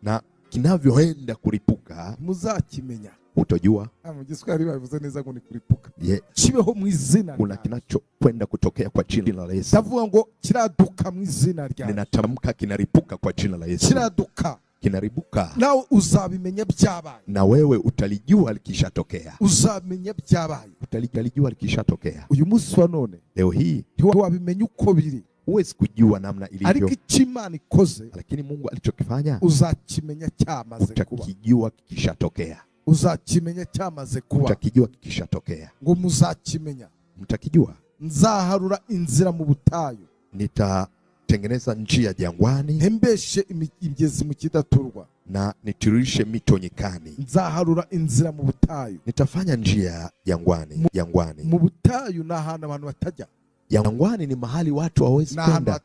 na kinavyoenda kuripuka muzakimenya. Utojua. Mu Giswahili bavuze neza ngo ni kuripuka. Kibeho mu izina. Kuna kinachokwenda kutokea kwa jina la Yesu. Ndavuga ngo kiraduka mu izina rya. Ninatamka kinaripuka kwa jina la Yesu. Kiraduka. Kinaribuka. Nawe uzabimenya byabaye. Na wewe utalijua likishatokea. Uzamenya byabaye. Utalijua likishatokea. Uyu munsi wa none. Leo hii wabimenya uko biri. Huwezi kujua namna ilivyo. Ariko Imana ikoze. Lakini Mungu alichokifanya uzakimenya cyamaze kuba. Utakijua kikishatokea. Uzakimenya cyamaze kuba. Utakijua kikishatokea. Ngo muzakimenya. Mtakijua. Nzaharura inzira mu butayu. Nitatengeneza njia jangwani. Hembeshe imigezi mu kidaturwa. Na nitirishe mito nyikani. Nzaharura inzira mu butayu. Nitafanya njia jangwani. Mu butayu na ahantu abantu batajya. Jangwani ni mahali watu hawezi kwenda.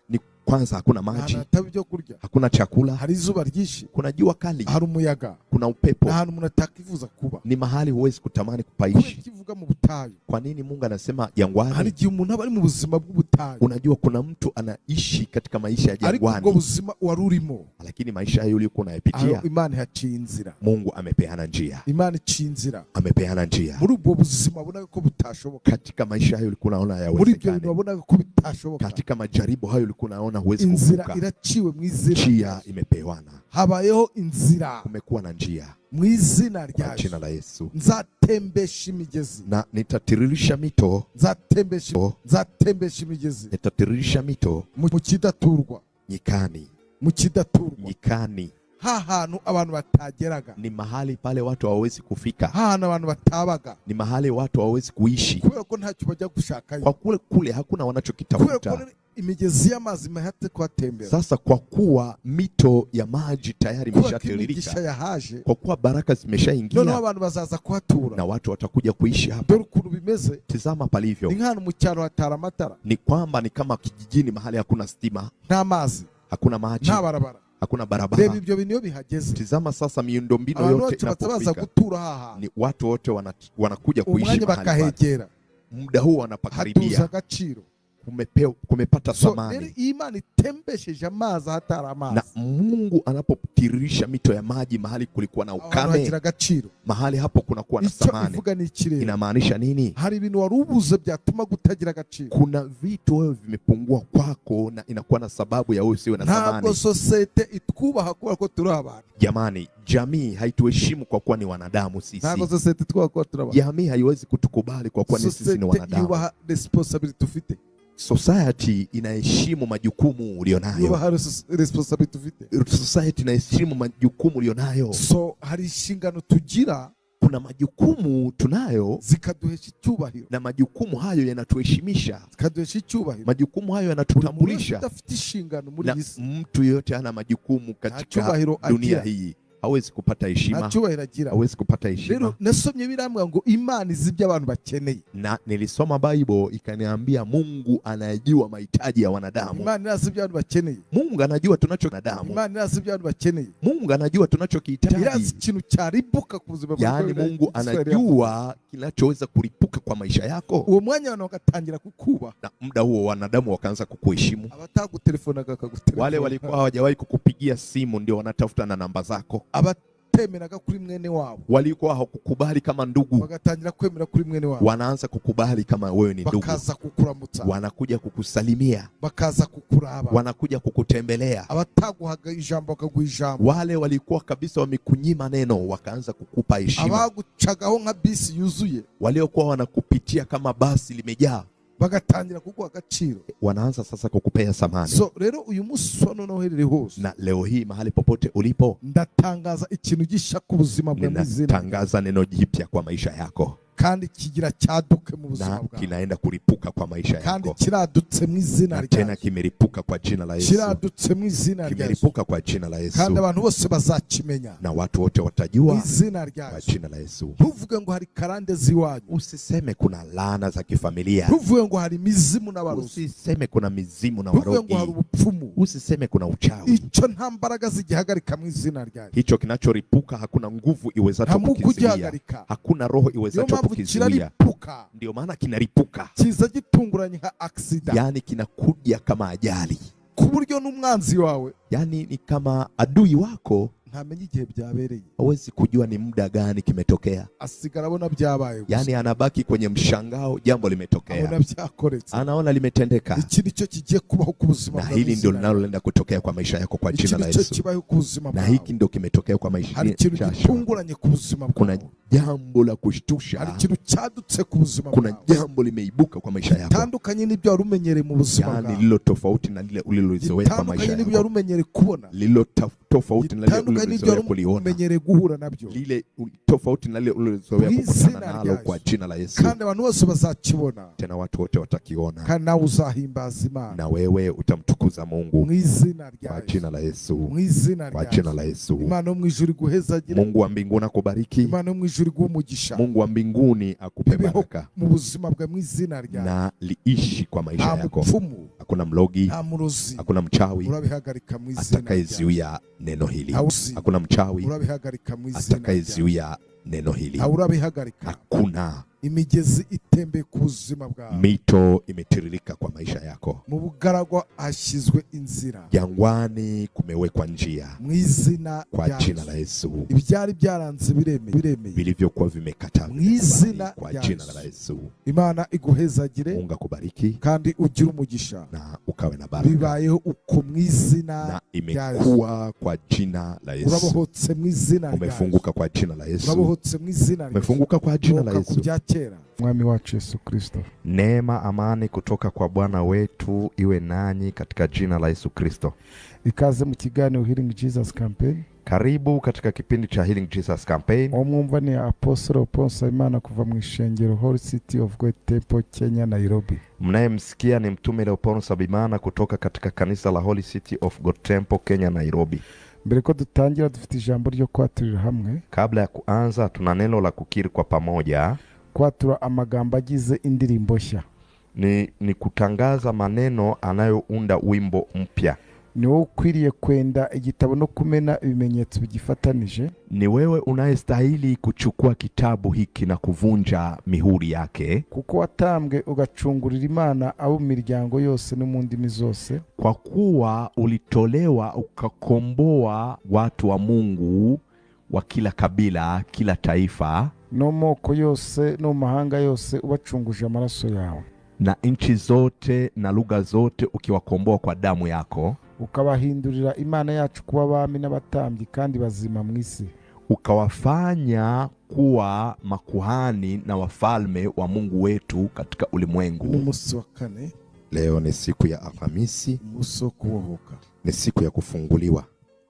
Ni kwanza hakuna maji, hakuna chakula, hari izuba ryinshi, kuna jua kali, hari umuyaga, kuna upepo. Na ahantu umuntu atakifuza kuba. Ni mahali huwezi kutamani kupaishi. Kivuga mu butayu. Kwa nini Mungu anasema jangwani? Hari igihe umuntu aba ari mu buzima bw'ubutayu. Unajua kuna mtu anaishi katika maisha ya jangwani. Ariko buzima warurimo. Lakini maisha hayo uliokuwa unayapitia, Imana yaciye inzira. Mungu amepeana njia. Imana iciye inzira. Amepeana njia. Muri ubwo buzima ubona ko butashoboka. Katika maisha hayo ulikuwa unaona hayawezekani. Muri ibyo bintu ubona ko bitashoboka. Katika majaribu hayo ulikuwa unaona huwezi kuvuka. Iraciwe mu izina. Njia imepewana. Habayeho inzira. Kumekuwa na njia. Mu izina rya jina la Yesu. Nzatembesha imigezi. Na nitatiririsha mito. Nzatembesha imigezi. Nitatiririsha mito. Mu kidaturwa. Nyikani. Mu kidaturwa. Nyikani. Hantu abantu batageraga. Ni mahali pale watu hawawezi kufika. Hantu abantu batabaga. Ni mahali watu hawawezi kuishi. Kubera ko ntacyo bajya gushakayo. Kwa kule hakuna wanachokitafuta. Imigezi y'amazi mahate kwatembera. Sasa kwa kuwa mito ya maji tayari imeshatiririka, kwa kuwa baraka zimeshaingia, none abantu bazaza kuhatura na watu watakuja kuishi hapa. Dore ukuntu bimeze. Tazama palivyo. Ni nk'ahantu mu cyaro hatara amatara. Ni kwamba ni kama kijijini mahali hakuna stima, nta mazi, hakuna maji, nta barabara, hakuna barabara. Reba ibyo bintu bihageze. Tazama sasa miundombinu yote inapofika. Gutura haha. Ni watu wote wanakuja kuishi mahali bakahegera. Muda huu wanapakaribia. Hatuza agaciro. Kumepata samani. Imani itembesheje amazi hatari amazi. Na Mungu anapotiririsha mito ya maji mahali kulikuwa na ukame, mahali hapo kunakuwa na samani. Inamaanisha nini? Hari ibintu warubuze byatuma gutagira agaciro. Kuna vitu wewe vimepungua kwako na inakuwa na sababu ya wewe usiwe na samani. Ntabwo societe itwubaha kuko ko turi abantu. Jamani, jamii haituheshimu kwa kuwa ni wanadamu sisi. Ntabwo societe twubaha kwa turi abantu. Jamii haiwezi kutukubali kwa kuwa sisi ni wanadamu. Yubaha responsibility tufite. Society inaheshimu majukumu ulionayo. Society inaheshimu majukumu ulionayo. So hari inshingano tugira, kuna majukumu tunayo zikaduhesha icyubahiro, na majukumu hayo yanatuheshimisha, zikaduhesha icyubahiro. Majukumu hayo yanatutambulisha. Udafite inshingano muri isi, mtu yote ana majukumu katika dunia hii hawezi kupata heshima, hawezi kupata heshima. Rero nasomye birambwa ngo Imana izibye abantu bakeneye. Na nilisoma Bible ikaniambia Mungu anajua mahitaji ya wanadamu. Imana inazibye abantu bakeneye. Mungu anajua tunachokihitaji. Imana inazibye abantu bakeneye. Mungu anajua tunachokihitaji. Irazi ikintu cyaribuka ku buzima bwawe. Yaani Mungu anajua kinachoweza kulipuka kwa maisha yako. Uwo mwanya abantu bagatangira kukuba. Na muda huo wanadamu wakaanza kukuheshimu. Abatagutelefona akagutelefona. Wale walikuwa hawajawahi kukupigia simu ndio wanatafuta na namba zako. Abatemeraga kuri mwene wao, walikuwa hawakukubali kama ndugu, bagatangira kwemera kuri mwene wao, wanaanza kukubali kama wewe ni ndugu. Bakaza kukuramutsa, wanakuja kukusalimia, bakaza kukuraba, wanakuja kukutembelea. Abataguhaga ijambo akaguha ijambo. Wale walikuwa kabisa wamekunyima neno wakaanza kukupa heshima. Abagucagaho nka bisi yuzuye, waliokuwa wanakupitia kama basi limejaa bagatangira kuguha agaciro, wanaanza sasa kukupea samani. So rero uyu munsi noneho herere hose, na leo hii mahali popote ulipo, ndatangaza ikintu gisha ku buzima bwa mizina. Ninatangaza neno jipya kwa maisha yako, kandi kigira cyaduke mu buzima bwawe, kinaenda kuripuka kwa maisha yako, kandi kiradutse mu izina rya Yesu, tena kimeripuka kwa jina la Yesu, kiradutse mu izina rya Yesu, kimeripuka kwa jina la Yesu, kandi abantu bose bazakimenya, na watu wote watajua mu izina rya Yesu, kwa jina la Yesu. Ntuvuge ngo hari karande ziwanyu, usiseme kuna laana za kifamilia, ntuvuge ngo hari mizimu na barozi, usiseme kuna mizimu na warogi, ntuvuge ngo hari ubupfumu, usiseme kuna uchawi. Icyo nta mbaraga zigihagarika mu izina rya Yesu, hicho kinachoripuka hakuna nguvu iwezacho kukizuia, hakuna roho iwezacho kukizuia. Ndio maana kinaripuka, kiza gitunguranye nka accident, yani kinakuja kama ajali, ku buryo n'umwanzi wawe, yani ni kama adui wako ntamenye igihe byabereye, hawezi kujua ni muda gani kimetokea, asigara abona byabaye, yani anabaki kwenye mshangao, jambo limetokea, anaona limetendeka. Iki nicyo kigiye kubaho ku buzima bwawe, na hili ndio linaloenda kutokea kwa maisha yako kwa jina la Yesu, na hiki ndio kimetokea kwa maisha yako. Hari ikintu gitunguranye ku buzima bwawe, kuna jambo la kushtusha, hari ikintu cyadutse ku buzima bwawe, kuna jambo limeibuka kwa maisha yako, tandukanye n'ibyo warumenyereye mu buzima bwawe, yani lilo tofauti na lile ulilozoea kwa maisha yako, n'ibyo warumenyereye kubona, lilo tofauti na lile ulilozoea kuliona, umenyereye guhura nabyo, lile tofauti na lile ulilozoea kukutana nalo kwa jina la Yesu, kandi abantu bose bazakibona, tena watu wote watakiona, kandi nawe uzahimbaza Imana, na wewe utamtukuza Mungu mu izina rya kwa jina la Yesu, mu izina kwa jina la Yesu. Imana mu ijuru guhezagire, Mungu wa mbinguni akubariki, Imana mu ijuru guumugisha, Mungu wa mbinguni akupe baraka mu buzima bwa mu izina rya, na liishi kwa maisha yako. Hakuna mlogi, hakuna mchawi urabihagarika mu izina, atakayezuia neno hili, hakuna mchawi urabihagarika mu izina, atakayezuia neno hili, hakuna imigezi itembe ku buzima bwawe, mito imetiririka kwa maisha yako, mu bugaragwa hashyizwe inzira, jangwani kumewekwa njia, mu izina kwa jina la Yesu. Ibyari byaranze biremeye, vilivyokuwa vimekataa mu izina kwa jina la Yesu. Imana iguhezagire, Mungu akubariki, kandi ugire umugisha, na ukawe na baraka, bibayeho uko mu izina, na imekuwa kwa jina la Yesu. Urabohotse mu izina, umefunguka kwa jina la Yesu, urabohotse mu izina, umefunguka kwa jina la Yesu. Mwami wacu Yesu Kristo, neema amani kutoka kwa Bwana wetu iwe nanyi katika jina la Yesu Kristo. Ikaze mu kiganiro Healing Jesus Campaign. Karibu katika kipindi cha Healing Jesus Campaign. Omwumva ni Apostle Paul Nsabimana kuva mu ishengero Holy City of God Temple, Kenya, Nairobi. Mnayemsikia ni mtume Paul Nsabimana kutoka katika kanisa la Holy City of God Temple, Kenya, Nairobi. Mbere ko dutangira dufite ijambo ryo kwaturira hamwe. Kabla ya kuanza tuna neno la kukiri kwa pamoja. Kwatura amagambo agize indirimbo nshya. Ni kutangaza maneno anayounda wimbo mpya. Ni wewe ukwiriye kwenda igitabo no kumena ibimenyetso bigifatanije. Ni wewe unayestahili kuchukua kitabu hiki na kuvunja mihuri yake, kuko watambwe ugacungurira Imana abo miryango yose no mu ndimi zose, kwa kuwa ulitolewa ukakomboa watu wa Mungu wa kila kabila, kila taifa, no moko yose no mahanga yose, ubacunguje amaraso yawe, na nchi zote na lugha zote ukiwakomboa kwa damu yako, ukabahindurira Imana yacu kuba abami n'abatambyi kandi bazima mu isi, ukawafanya kuwa makuhani na wafalme wa Mungu wetu katika ulimwengu. Umunsi wa kane, leo ni siku ya Alhamisi, umunsi wo kubohoka, ni siku ya kufunguliwa.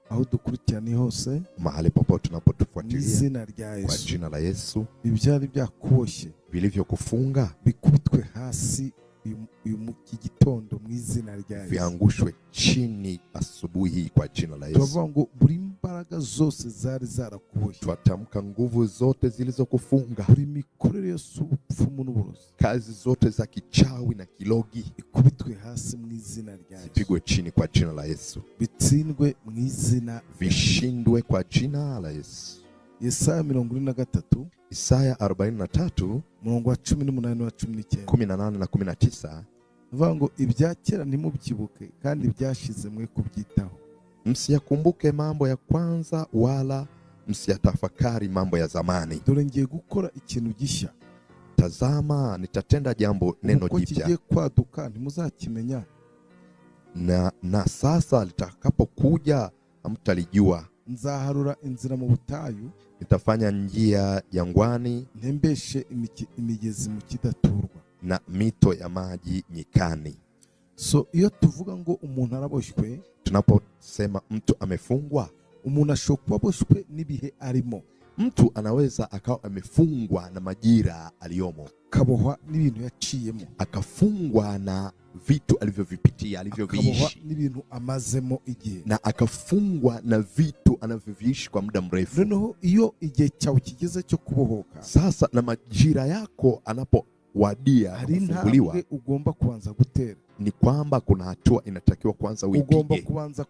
Aho dukurikirana hose, mahali popote tunapotufuatilia, kwa jina la Yesu, ibyari byakuboshye, vilivyokufunga bikubitwe hasi igitondo mu izina rya Yesu, viangushwe chini asubuhi kwa jina la Yesu. Tuvuga ngo buri mbaraga zose zari zarakuboshye, twatamka nguvu zote zilizokufunga, buri mikorere yose ubupfumu n'uburozi, kazi zote za kichawi na kilogi, ikubitwe hasi mu izina rya Yesu, zipigwe chini kwa jina la Yesu, bitsindwe mu izina, vishindwe kwa jina la Yesu. Yesaya 43, Isaya 43 murongo wa 18 na 19, 18 na 19, vuga ngo ibyakera ntimubyibuke kandi byashize mwe kubyitaho, msiyakumbuke mambo ya kwanza wala msiyatafakari mambo ya zamani. Dore ngiye gukora ikintu gishya, tazama nitatenda jambo neno jipya, kigiye kwaduka ntimuzakimenya, na sasa litakapokuja hamtalijua. Nzaharura inzira mu butayu, nitafanya njia jangwani, ntembeshe imigezi mu kidaturwa. na mito ya maji nyikani. So iyo tuvuga ngo umuntu araboshwe, tunaposema mtu amefungwa, umuntu ashobora kuba aboshwe n'ibihe arimo. Mtu anaweza akawa amefungwa na majira aliyomo, akabohwa n'ibintu yaciyemo, akafungwa na vitu alivyovipitia, alivyoviishi, n'ibintu amazemo igihe, na akafungwa na vitu anavyoviishi kwa muda mrefu. Noneho iyo igihe cyawe kigeze cyo kubohoka, sasa na majira yako anapowadia kufunguliwa, ugomba kuanza gutera. Ni kwamba kuna hatua inatakiwa kwanza uipige. Ugomba kuanza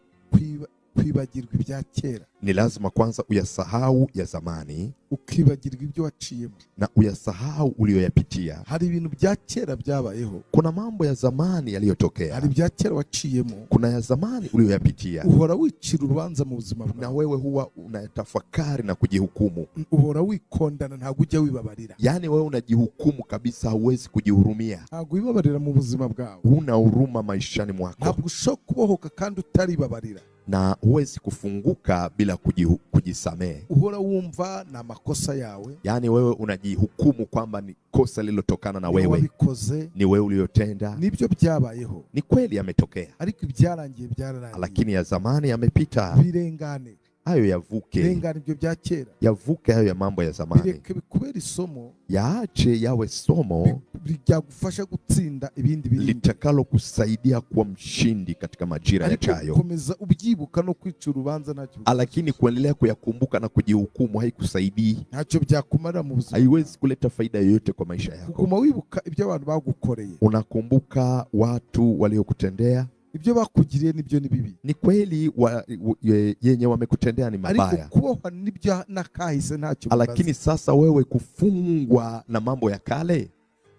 kwibagirwa ibya kera. Ni lazima kwanza uyasahau ya zamani, ukibagirwa ibyo waciyemo, na uyasahau uliyoyapitia. Hari ibintu bya kera byabayeho, kuna mambo ya zamani yaliyotokea, hari bya kera waciyemo, kuna ya zamani uliyoyapitia. Uhora wicira urubanza mu buzima bwawe, na wewe huwa unatafakari na kujihukumu. Uhora wikondana, ntabwo ujya wibabarira. Yani wewe unajihukumu kabisa, huwezi kujihurumia. Ntabwo wibabarira mu buzima bwawe, huna huruma maishani mwako. Ntabwo ushobora kubohoka kandi utaribabarira, na huwezi kufunguka bila kujisamehe. Uhora wumva na makosa yawe, yani wewe unajihukumu kwamba ni kosa lililotokana na wewe, ni wewe uliyotenda. Nibyo byabayeho, ni kweli yametokea, ariko ibyarangiye byararangiye, lakini ya zamani yamepita. Birengane, hayo yavuke. Birengane ibyo bya kera, yavuke hayo ya mambo ya zamani. Bireke bikubera isomo, yaache yawe somo byagufasha gutsinda ibindi litakalo kusaidia kuwa mshindi katika majira yajayo. Komeza ubyibuka no kwica urubanza ntacyo, lakini kuendelea kuyakumbuka na kujihukumu haikusaidii. Ntacyo byakumara mu buzima, haiwezi kuleta faida yoyote kwa maisha yako. Kuguma wibuka ibyo abantu bagukoreye, unakumbuka watu waliokutendea, ibyo bakugiriye nibyo ni bibi. Ni kweli yenye wamekutendea ni mabaya, ariko kubohwa nibyo nakahise ntacyo. Lakini sasa wewe kufungwa na mambo ya kale,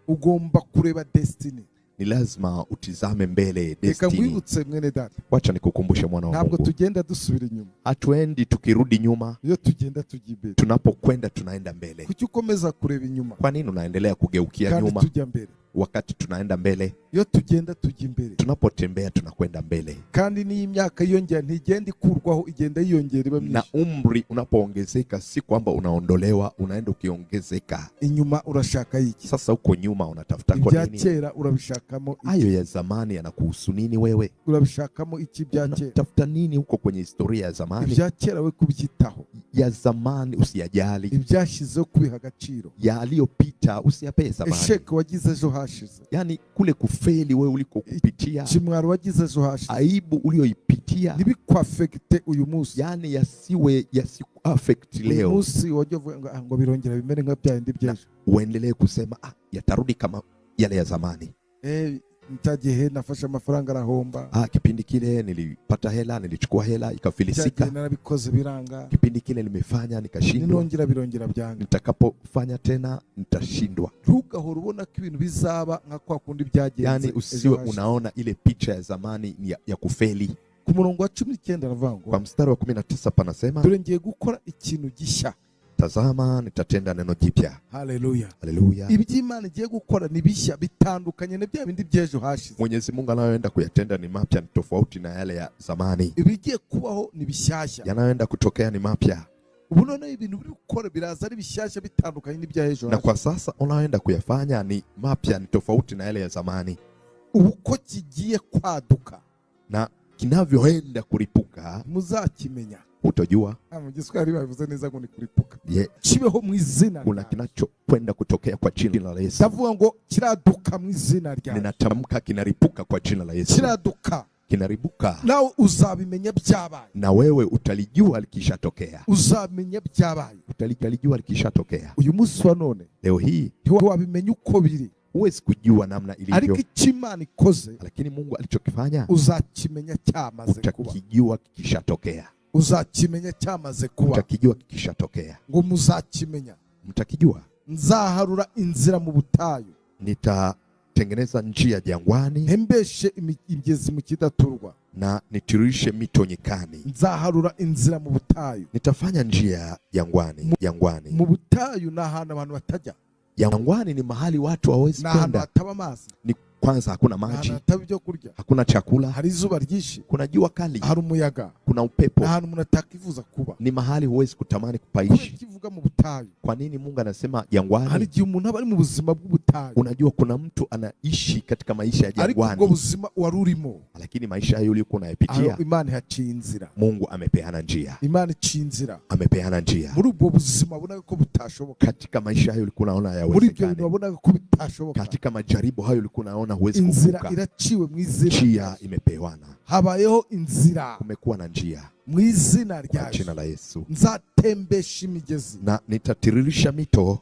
ugomba kureba destiny. Ni lazima utizame mbele destiny. Reka mwibutse mwene data, wacha nikukumbushe mwana wa Mungu, ntabwo tugenda dusubira inyuma, hatuendi tukirudi nyuma. Iyo tugenda tujimbere, tunapokwenda tunaenda mbele. Kuki ukomeza kureba inyuma? Kwa nini unaendelea kugeukia nyuma tujya mbele wakati tunaenda mbele? Iyo tugenda tujya imbere, tunapotembea tunakwenda mbele. Kandi ni imyaka yongera, ntigenda ikurwaho, igenda yiyongera iba myinshi. Na umri unapoongezeka, si kwamba unaondolewa, unaenda ukiongezeka. Inyuma urashaka iki? Sasa uko nyuma unatafuta kwa nini? Ibya kera urabishakamo iki? Hayo ya zamani yanakuhusu nini wewe? Urabishakamo iki bya kera? Unatafuta nini huko kwenye historia ya zamani? Ibya kera we kubyitaho. Ya zamani usiyajali. Ibyashizeho kubiha agaciro. Yaliyopita usiyapee zamani. Esheke wagize ejo hashize, yani kule kufeli wewe uliko kupitia, kimwaro wagize ejo hashize, aibu ulioipitia nibikuafekte uyu munsi, yani yasiku-affect leo. Uyu munsi wajya ngo birongera bimere nka bya bindi by'ejo, uendelee kusema yatarudi kama yale ya zamani. Ntagihe nafashe amafaranga arahomba, kipindi kile nilipata hela, nilichukua hela ikafilisika, narabikoze biranga, kipindi kile nimefanya nikashindwa, ninongera birongera byanga, nitakapofanya tena nitashindwa. Ntugahora ubona ko ibintu bizaba nka kwa kundi byagenze. Yani usiwe unaona ile picha ya zamani ya kufeli. Ku murongo wa 19 aravango, kwa mstari wa 19 panasema, turengeye gukora ikintu gishya, tazama nitatenda neno jipya. Haleluya, haleluya. Iby'Imana igiye gukora ni bishya, bitandukanye na bya bindi by'ejo hashize. Mwenyezi Mungu anayoenda kuyatenda ni mapya, ni tofauti na yale ya zamani. Ibigiye kubaho ni bishyashya, yanayoenda kutokea ni mapya. Ubu none ibintu biri gukora biraza ari bishyashya, bitandukanye n'ibya ejo. Na kwa sasa unayoenda kuyafanya ni mapya, ni tofauti na yale ya zamani. Uko kigiye kwaduka na kinavyoenda kuripuka, muzakimenya. Utojua. Mgiswahili bavuze neza ngo ni kuripuka. Yeah. Kibeho mu izina. Kuna kinachokwenda kutokea kwa jina la Yesu. Ndavuga ngo kiraduka mu izina rya. Ninatamka kinaripuka kwa jina la Yesu. Kiraduka. Kinaribuka. Nao uzabimenya byabaye. Na wewe utalijua likishatokea. Uzamenya byabaye. Utalijua likishatokea. Uyu munsi wa none, leo hii wabimenya uko biri. Huwezi kujua namna ilivyo. Ariko Imana ikoze, lakini Mungu alichokifanya uzakimenya cyamaze kuba. Utakijua kikishatokea. Uzakimenya cyamaze kuba. Utakijua kikishatokea. Ngo muzakimenya. Mtakijua. Nzaharura inzira mu butayu. Nitatengeneza njia jangwani. Hembeshe imigezi mu kidaturwa. Na nitirishe mito nyikani. Nzaharura inzira mu butayu. Nitafanya njia jangwani. Mu butayu na ahantu abantu batajya. Jangwani ni mahali watu hawezi kwenda. Na hataba amazi. Ni kwanza hakuna maji. Na hataba ibyo kurya. Hakuna chakula. Hari izuba ryinshi. Kuna jua kali. Hari umuyaga. Kuna upepo. Na ahantu umuntu atakifuza kuba. Ni mahali huwezi kutamani kupaishi. avuga mu butayu? Kwa nini Mungu anasema jangwani? Hari igihe umuntu aba ari mu buzima bw'ubutayu. Unajua kuna mtu anaishi katika maisha ya jangwani. Ariko buzima warurimo. Lakini maisha hayo ulikuwa unayapitia. Imana ihaciye inzira. Mungu amepeana njia. Imana iciye inzira. Amepeana njia. Muri ubwo buzima ubona ko butashoboka. Katika maisha hayo ulikuwa unaona hayawezekani. Muri ibyo bintu ubona ko bitashoboka. Katika majaribu hayo ulikuwa unaona huwezi kuvuka. Inzira iraciwe mu izina. Njia imepewana. Habayeho inzira. Kumekuwa na njia. Mu izina rya jina la Yesu. Nzatembesha imigezi. Na nitatiririsha mito.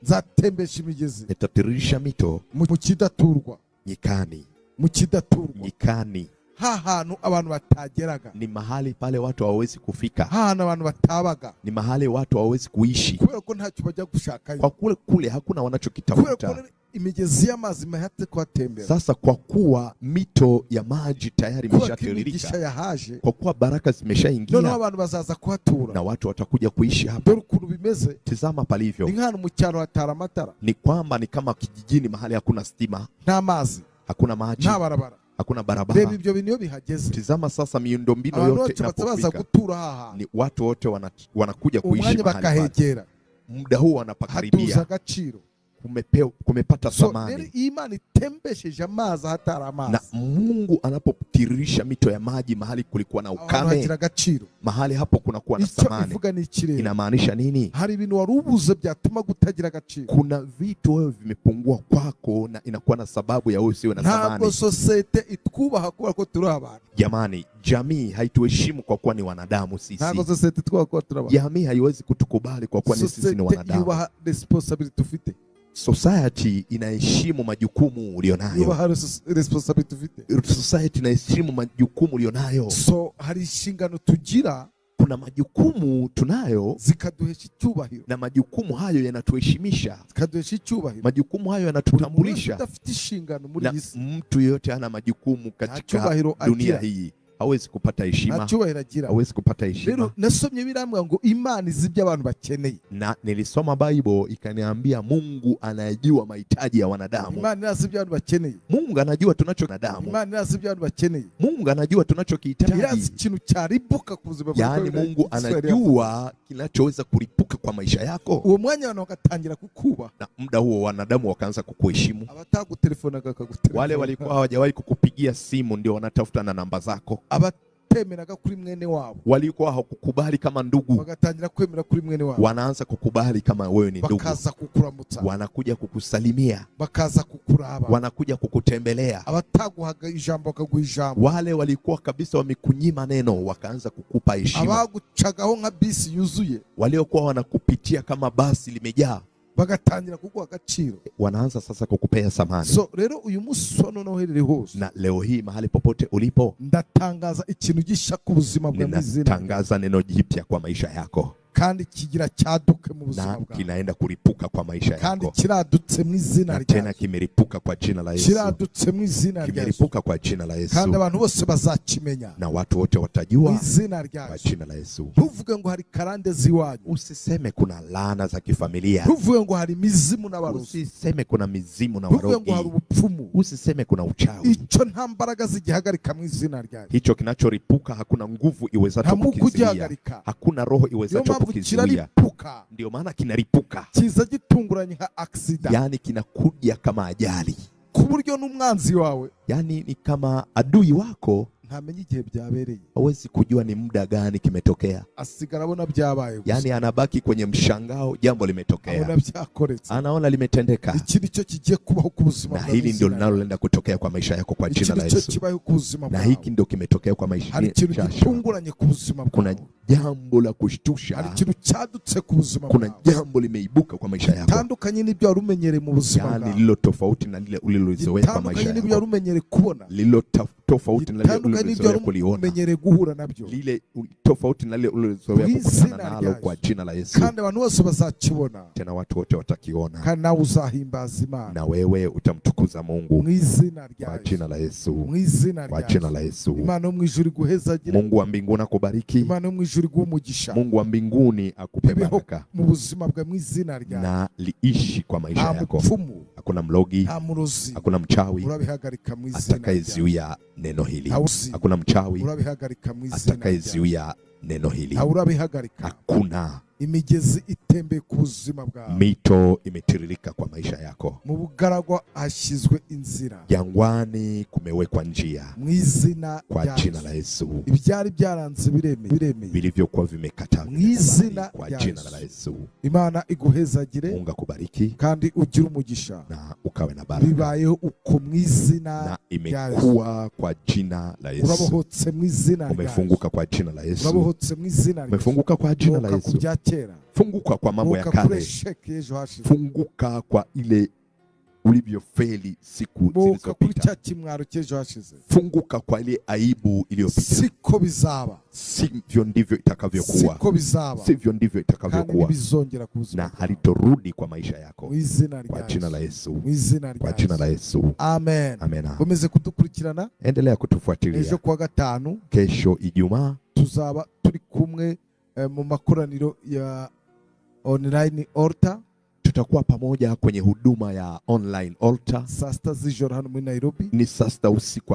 Nzatembesha imigezi. Nitatiririsha mito. Mu kidaturwa. Nyikani. Mu kidaturwa. Nyikani. Hantu abantu batageraga. Ni mahali pale watu hawawezi kufika. Hantu abantu batabaga. Ni mahali watu hawawezi kuishi. Kubera ko ntacyo bajya gushaka. Kwa kule hakuna wanachokitafuta. Imigezi y'amazi mahatse kuhatembera. Sasa kwa kuwa mito ya maji tayari imeshatiririka, kwa kuwa baraka zimeshaingia, none abantu bazaza kuhatura na watu watakuja kuishi hapa. Dore ukuntu bimeze. Tazama palivyo. Ni nk'ahantu mu cyaro hatara amatara. Ni kwamba ni kama kijijini mahali hakuna stima, nta mazi, hakuna maji, nta barabara, hakuna barabara. Reba ibyo bintu bihageze. Tazama sasa miundombinu yote inapofika, ni watu wote wanakuja kuishi mahali. Muda huu wanapakaribia. Kumepata thamani. Imani itembesheje amazi hatari amazi. Na Mungu anapotiririsha mito ya maji mahali kulikuwa na ukame, mahali hapo kunakuwa na thamani. Inamaanisha nini? Hari ibintu warubuze byatuma gutagira agaciro. Kuna vitu wewe vimepungua kwako na inakuwa na sababu ya wewe usiwe na thamani. Ntabwo societe itwubaha kuba ko turi abantu. Jamani, jamii haituheshimu kwa kuwa ni wanadamu sisi. Ntabwo societe twubaha kwa turi abantu. Jamii haiwezi kutukubali kwa kuwa sisi ni wanadamu. Yubaha responsibility tufite. Society inaheshimu majukumu ulionayo. Society inaheshimu majukumu ulionayo. So hari inshingano tugira. Kuna majukumu tunayo zikaduhesha icyubahiro. Na majukumu hayo yanatuheshimisha. Zikaduhesha icyubahiro. Majukumu hayo yanatutambulisha. Na mtu yote ana majukumu katika dunia hii. Hawezi kupata heshima. Hawezi kupata heshima. Rero nasomye birambwa ngo Imana izibye abantu bakeneye. Na nilisoma Bible ikaniambia Mungu anajua mahitaji ya wanadamu. Imana inazibye abantu bakeneye. Mungu anajua tunacho wanadamu. Imana inazibye abantu bakeneye. Mungu anajua tunachokihitaji. Irazi ikintu cyaripuka ku buzima bwawe. Yaani Mungu anajua kinachoweza kuripuka kwa maisha yako. Uwo mwanya abantu bagatangira kukuba. Na muda huo wanadamu wakaanza kukuheshimu. Abatagutelefona akagutelefona. Wale walikuwa hawajawahi kukupigia simu ndio wanatafuta na namba zako. Abatemeraga kuri mwene wabo. Walikuwa hawakukubali kama ndugu. Bagatangira kwemera kuri mwene wabo. Wanaanza kukubali kama wewe ni ndugu. Bakaza kukuramutsa. Wanakuja kukusalimia. Bakaza kukuraba. Wanakuja kukutembelea. Abataguhaga ijambo bakaguha ijambo. Wale walikuwa kabisa wamekunyima neno wakaanza kukupa heshima. Abagucagaho nka bisi yuzuye. Waliokuwa wanakupitia kama basi limejaa. Bagatangira kuguha agaciro. Wanaanza sasa kukupea thamani. So rero uyu munsi noneho herere hose. Na leo hii mahali popote ulipo, ndatangaza ikintu gisha ku buzima bwa mizina. Tangaza neno jipya kwa maisha yako. Kandi kigira cyaduke mu buzima bwawe. Na kinaenda kuripuka kwa maisha yako. Kandi kiradutse mu izina rya Yesu. Tena kimeripuka kwa jina la Yesu. Kiradutse mu izina rya Yesu. Kimeripuka kwa jina la Yesu. Kandi abantu bose bazakimenya. Na watu wote watajua mu izina rya Yesu. Kwa jina la Yesu. Ntuvuge ngo hari karande ziwanyu. Usiseme kuna laana za kifamilia. Ntuvuge ngo hari mizimu n'abarozi. Usiseme kuna mizimu na warogi. Ntuvuge ngo hari ubupfumu. Usiseme kuna uchawi. Ico nta mbaraga zigihagarika mu izina rya Yesu. Hicho kinachoripuka hakuna nguvu iwezacho kukizuia. Hakuna roho iwezacho kukizuia. Ndio maana kinaripuka. Kiza gitunguranye nka accident. Yani kinakuja kama ajali. Ku buryo n'umwanzi wawe. Yani ni kama adui wako. Ntamenye igihe byabereye. Hawezi kujua ni muda gani kimetokea. Asigara abona byabaye. Yani anabaki kwenye mshangao jambo limetokea. Abona byakoretse. Anaona limetendeka. Iki cyo kigiye kubaho ku buzima bwawe. Na hili ndio linaloenda kutokea kwa maisha yako kwa jina la Yesu. Na hiki ndio kimetokea kwa maisha yako. Gitunguranye ku buzima bwawe. Kuna jambo la kushtusha. Hari ikintu cyadutse ku buzima bwawe. Kuna jambo limeibuka kwa maisha yako. Tandukanye n'ibyo warumenyere mu buzima bwawe. Yani lilo tofauti na lile ulilozoea kwa maisha yako. Tandukanye n'ibyo warumenyere kubona. Lilo tofauti na lile ulilozoea kuliona. Menyere guhura nabyo. Lile tofauti na lile ulilozoea kukutana nalo kwa jina la Yesu. Kandi abantu bose bazakibona. Tena watu wote watakiona. Kandi nawe uzahimbaza Imana. Na wewe utamtukuza Mungu. Mu izina rya Yesu. Kwa jina la Yesu. Mu izina rya Kwa jina la Yesu. Imana mu ijuru guhezagira. Mungu wa mbinguni akubariki. Imana mu ijuru guumugisha. Mungu wa mbinguni akupe baraka. Mu buzima bwa mu izina rya. Na liishi kwa maisha yako. Hakuna mlogi. Hakuna mchawi. Urabihagarika mu izina. Atakayezuia neno hili. Hakuna mchawi. Urabihagarika mu izina. Atakayezuia neno hili. Urabihagarika. Hakuna imigezi itembe ku buzima bwawe. Mito imetiririka kwa maisha yako. Mu bugaragwa hashyizwe inzira. Jangwani kumewekwa njia. Mu izina kwa jina la Yesu. Ibyari byaranze biremeye. Vilivyokuwa vimekataa mu izina kwa jina la Yesu. Imana iguhezagire. Mungu akubariki. Kandi ugire umugisha. Na ukawe na baraka. Bibayeho uko mu izina na imekuwa kwa jina la Yesu. Urabohotse mu izina. Umefunguka kwa jina la Yesu. Urabohotse mu izina. Umefunguka kwa jina la Yesu. Funguka kwa mambo ya kale. Funguka kwa ile ulivyofeli siku zilizopita. Funguka kwa ile aibu iliyopita. Siko bizaba. Sivyo ndivyo itakavyokuwa. Siko bizaba. Sivyo ndivyo itakavyokuwa. Na halitorudi kwa maisha yako. Kwa jina la Yesu. Kwa jina la Yesu. Amen. Amen. Komeze kudukurikirana. Endelea kutufuatilia. Ejo kwa gatanu. Kesho Ijumaa. Tuzaba turi kumwe mu makoraniro ya online altar. Tutakuwa pamoja kwenye huduma ya online altar. Saa 6 z'ijoro hano muri Nairobi. Ni saa 6 usiku.